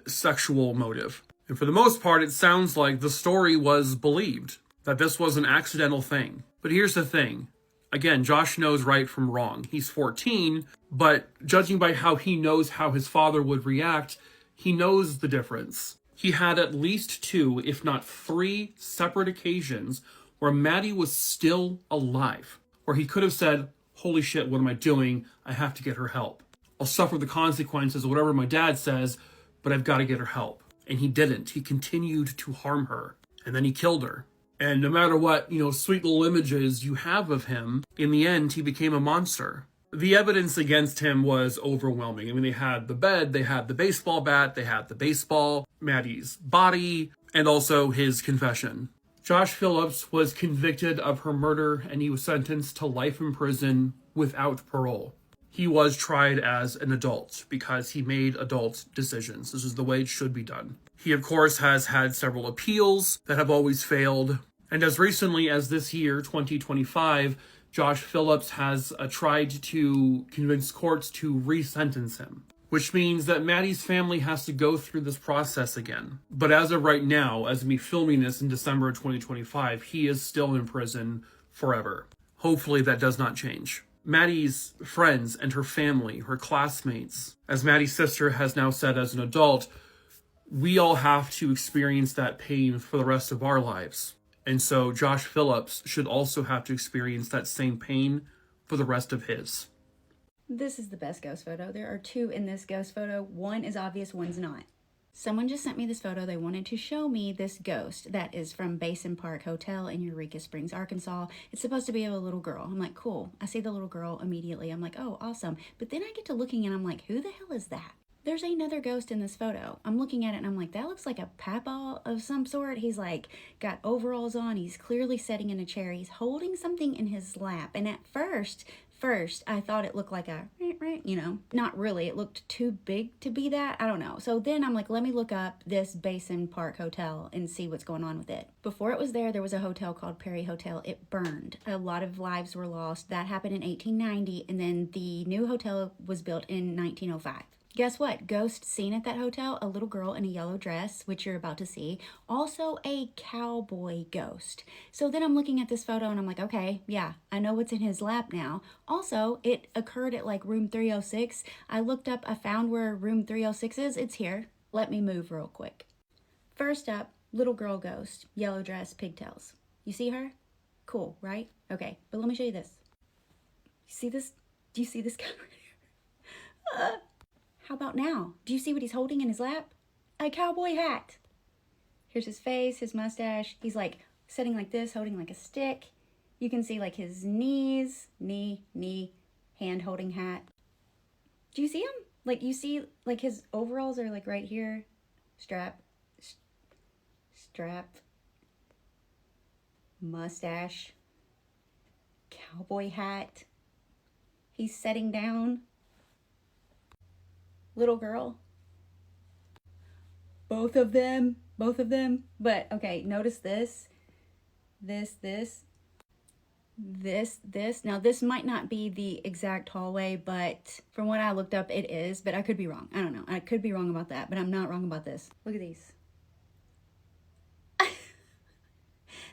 sexual motive. And for the most part, it sounds like the story was believed, that this was an accidental thing. But here's the thing. Again, Josh knows right from wrong. He's 14, but judging by how he knows how his father would react, he knows the difference. He had at least 2, if not 3, separate occasions where Maddie was still alive, where he could have said, "Holy shit, what am I doing? I have to get her help. I'll suffer the consequences of whatever my dad says, but I've got to get her help." And he didn't. He continued to harm her, and then he killed her. And no matter what, sweet little images you have of him, in the end, he became a monster. The evidence against him was overwhelming. I mean, they had the bed, they had the baseball bat, they had the baseball, Maddie's body, and also his confession. Josh Phillips was convicted of her murder, and he was sentenced to life in prison without parole. He was tried as an adult because he made adult decisions. This is the way it should be done. He, of course, has had several appeals that have always failed. And as recently as this year, 2025, Josh Phillips has tried to convince courts to re-sentence him, which means that Maddie's family has to go through this process again. But as of right now, as me filming this in December of 2025, he is still in prison forever. Hopefully that does not change. Maddie's friends and her family, her classmates, as Maddie's sister has now said as an adult, we all have to experience that pain for the rest of our lives. And so Josh Phillips should also have to experience that same pain for the rest of his. This is the best ghost photo. There are two in this ghost photo. One is obvious, one's not. Someone just sent me this photo. They wanted to show me this ghost that is from Basin Park Hotel in Eureka Springs, Arkansas. It's supposed to be a little girl. I'm like, cool. I see the little girl immediately. I'm like, oh, awesome. But then I get to looking and I'm like, who the hell is that? There's another ghost in this photo. I'm looking at it and I'm like, that looks like a papa of some sort. He's like got overalls on. He's clearly sitting in a chair. He's holding something in his lap. And at first, I thought it looked like a, you know, not really. It looked too big to be that. I don't know. So then I'm like, let me look up this Basin Park Hotel and see what's going on with it. Before it was there was a hotel called Perry Hotel. It burned. A lot of lives were lost. That happened in 1890. And then the new hotel was built in 1905. Guess what? Ghost seen at that hotel, a little girl in a yellow dress, which you're about to see. Also a cowboy ghost. So then I'm looking at this photo and I'm like, okay, yeah, I know what's in his lap now. Also, it occurred at like room 306. I looked up, I found where room 306 is. It's here. Let me move real quick. First up, little girl ghost, yellow dress, pigtails. You see her? Cool, right? Okay, but let me show you this. You see this? Do you see this guy right here? How about now? Do you see what he's holding in his lap? A cowboy hat. Here's his face, his mustache. He's like sitting like this, holding like a stick. You can see like his knees, knee, hand holding hat. Do you see him? Like you see like his overalls are like right here. Strap, mustache, cowboy hat. He's sitting down. Little girl. Both of them. But okay, notice this. This. Now this might not be the exact hallway, but from what I looked up, it is, but I could be wrong. I don't know. I could be wrong about that, but I'm not wrong about this. Look at these.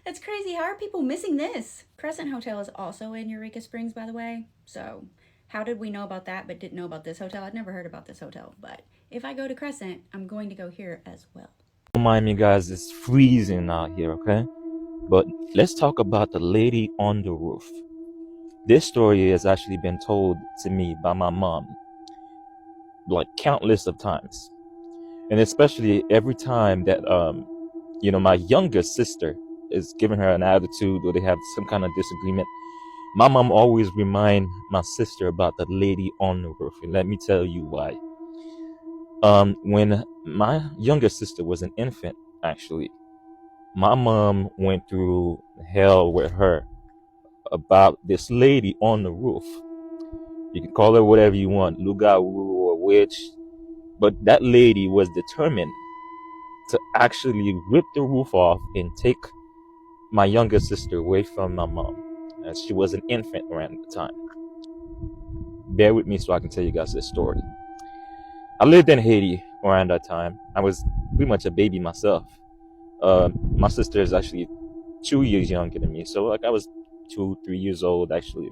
That's crazy. How are people missing this? Crescent Hotel is also in Eureka Springs, by the way. So how did we know about that but didn't know about this hotel? I'd never heard about this hotel, but if I go to Crescent, I'm going to go here as well. Don't mind me, guys. It's freezing out here, okay? But let's talk about the lady on the roof. This story has actually been told to me by my mom, like countless of times. And especially every time that, my younger sister is giving her an attitude or they have some kind of disagreement, my mom always remind my sister about the lady on the roof. And let me tell you why. When my younger sister was an infant, actually, my mom went through hell with her about this lady on the roof. You can call her whatever you want, Lugawu or witch, but that lady was determined to actually rip the roof off and take my younger sister away from my mom, as she was an infant around the time. Bear with me so I can tell you guys this story. I lived in Haiti around that time. I was pretty much a baby myself. My sister is actually 2 years younger than me, so like I was 2-3 years old actually.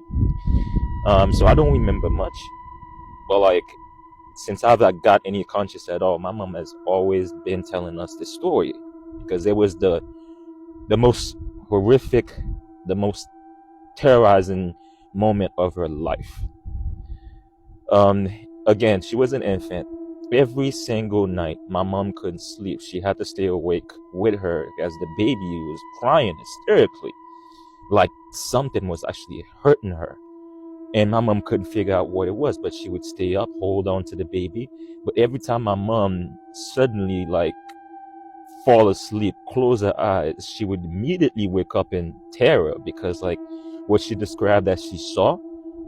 So I don't remember much, but like since I've got any conscious at all, my mom has always been telling us this story because it was the most horrific, the most terrorizing moment of her life. Again, she was an infant. Every single night, my mom couldn't sleep. She had to stay awake with her as the baby was crying hysterically, like something was actually hurting her. And my mom couldn't figure out what it was, but she would stay up, hold on to the baby. But every time my mom suddenly like fall asleep, close her eyes, she would immediately wake up in terror because like what she described that she saw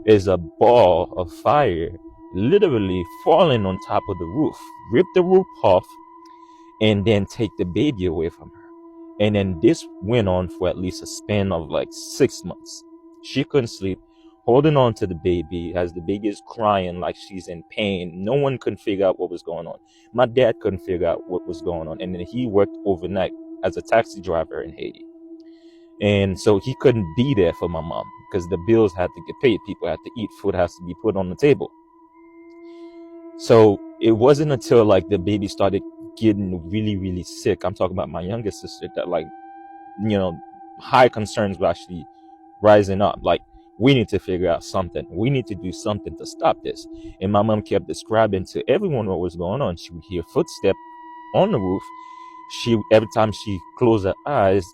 is a ball of fire literally falling on top of the roof, rip the roof off, and then take the baby away from her. And then this went on for at least a span of like 6 months. She couldn't sleep, holding on to the baby as the baby is crying like she's in pain. No one could figure out what was going on. My dad couldn't figure out what was going on. And then he worked overnight as a taxi driver in Haiti. And so he couldn't be there for my mom because the bills had to get paid. People had to eat. Food has to be put on the table. So it wasn't until like the baby started getting really, really sick. I'm talking about my youngest sister that like, high concerns were actually rising up. Like, we need to figure out something. We need to do something to stop this. And my mom kept describing to everyone what was going on. She would hear footsteps on the roof. Every time she closed her eyes,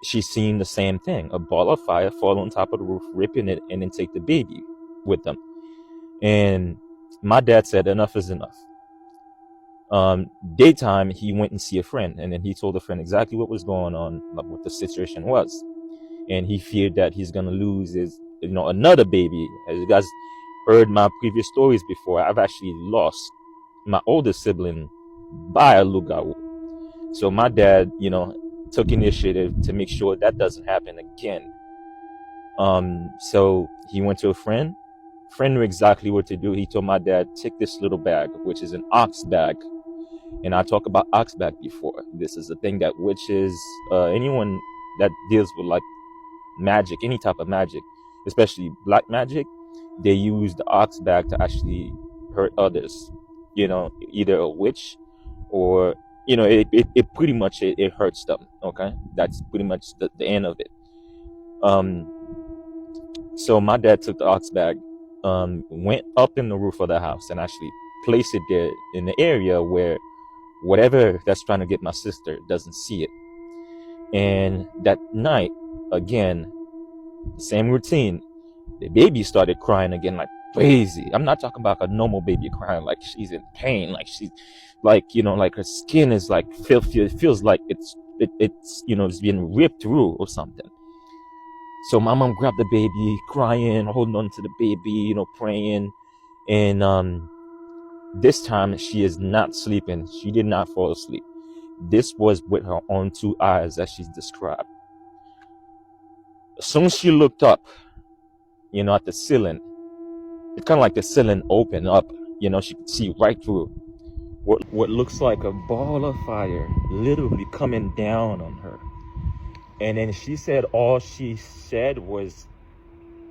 she seen the same thing: a ball of fire fall on top of the roof, ripping it, and then take the baby with them. And my dad said enough is enough. Daytime, he went and see a friend, and then he told the friend exactly what was going on, like what the situation was. And he feared that he's gonna lose his, another baby. As you guys heard my previous stories before, I've actually lost my oldest sibling by a lugau. So my dad, took initiative to make sure that doesn't happen again. So he went to a friend. Friend knew exactly what to do. He told my dad, take this little bag, which is an ox bag. And I talked about ox bag before. This is a thing that witches, anyone that deals with like magic, any type of magic, especially black magic, they use the ox bag to actually hurt others. Either a witch or, it pretty much, it hurts them. Okay. That's pretty much the end of it. So my dad took the ox bag, went up in the roof of the house and actually placed it there in the area where whatever that's trying to get my sister doesn't see it. And that night, again, same routine. The baby started crying again like crazy. I'm not talking about a normal baby crying like she's in pain, like she's like, like her skin is like feels like it's it's being ripped through or something. So my mom grabbed the baby, crying, holding on to the baby, praying. And this time she is not sleeping. She did not fall asleep. This was with her own two eyes, as she's described. As soon as she looked up, at the ceiling, it's kind of like the ceiling opened up. She could see right through what looks like a ball of fire literally coming down on her. And then she said all she said was,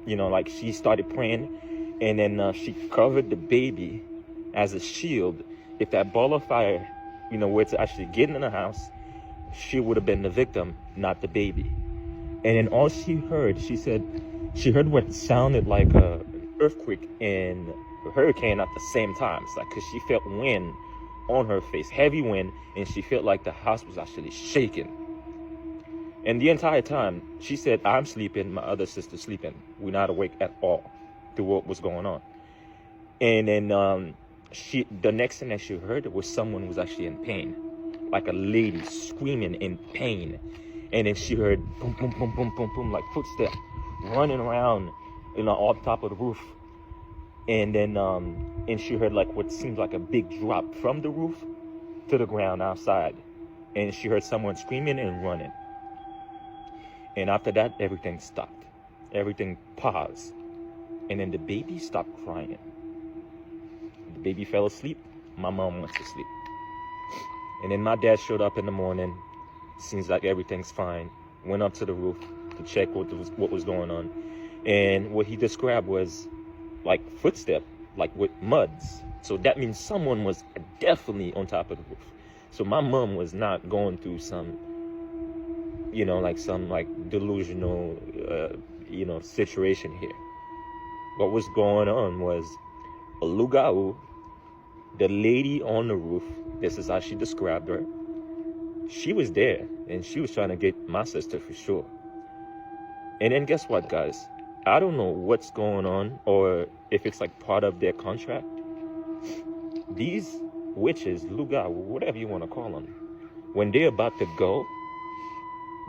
like she started praying, and then she covered the baby as a shield. If that ball of fire, were to actually get in the house, she would have been the victim, not the baby. And then all she heard, she said, she heard what sounded like a earthquake and a hurricane at the same time. It's like, because she felt wind on her face, heavy wind, and she felt like the house was actually shaking. And the entire time, she said, I'm sleeping, my other sister's sleeping. We're not awake at all to what was going on. And then the next thing that she heard was someone was actually in pain, like a lady screaming in pain. And then she heard boom, boom, boom, boom, boom, boom, like footsteps running around, on top of the roof. And then and she heard like what seemed like a big drop from the roof to the ground outside. And she heard someone screaming and running. And after that, everything stopped. Everything paused. And then the baby stopped crying. The baby fell asleep. My mom went to sleep. And then my dad showed up in the morning. Seems like everything's fine. Went up to the roof to check what was going on. And what he described was like footsteps, like with muds. So that means someone was definitely on top of the roof. So my mom was not going through some some delusional, situation here. What was going on was a lugau, the lady on the roof, this is how she described her. She was there and she was trying to get my sister for sure. And then guess what, guys? I don't know what's going on or if it's like part of their contract. These witches, lugau, whatever you want to call them, when they're about to go,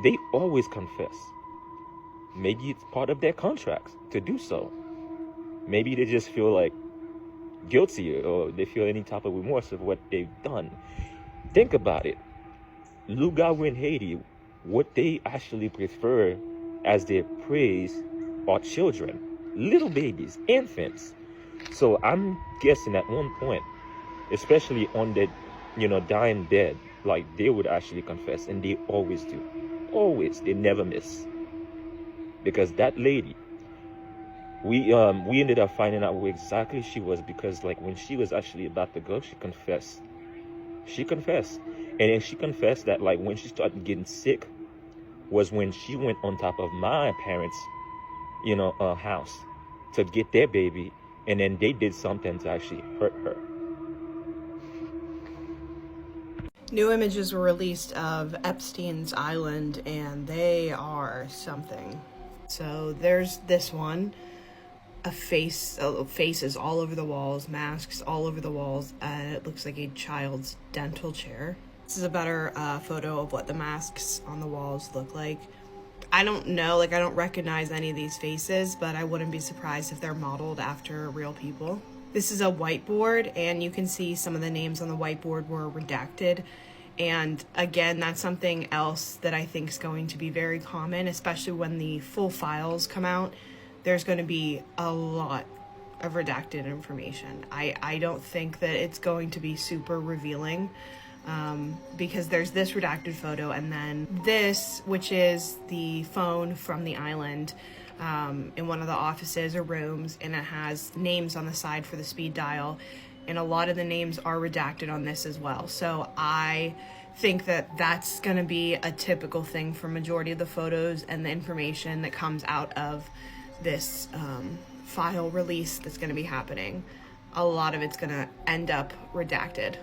they always confess. Maybe it's part of their contracts to do so. Maybe they just feel like guilty or they feel any type of remorse of what they've done. Think about it. Lugau in Haiti, what they actually prefer as their praise are children, little babies, infants. So I'm guessing at one point, especially on their, dying bed, like they would actually confess, and they always do. Always, they never miss. Because that lady, we ended up finding out who exactly she was, because like when she was actually about to go, she confessed. And then she confessed that like when she started getting sick, was when she went on top of my parents, house to get their baby, and then they did something to actually hurt her. New images were released of Epstein's Island, and they are something. So there's this one, faces all over the walls, masks all over the walls, and it looks like a child's dental chair. This is a better photo of what the masks on the walls look like. I don't know, I don't recognize any of these faces, but I wouldn't be surprised if they're modeled after real people. This is a whiteboard, and you can see some of the names on the whiteboard were redacted. And again, that's something else that I think is going to be very common, especially when the full files come out. There's going to be a lot of redacted information. I don't think that it's going to be super revealing, because there's this redacted photo, and then this, which is the phone from the island, in one of the offices or rooms, and it has names on the side for the speed dial, and a lot of the names are redacted on this as well. So I think that that's going to be a typical thing for majority of the photos and the information that comes out of this file release that's going to be happening. A lot of it's going to end up redacted.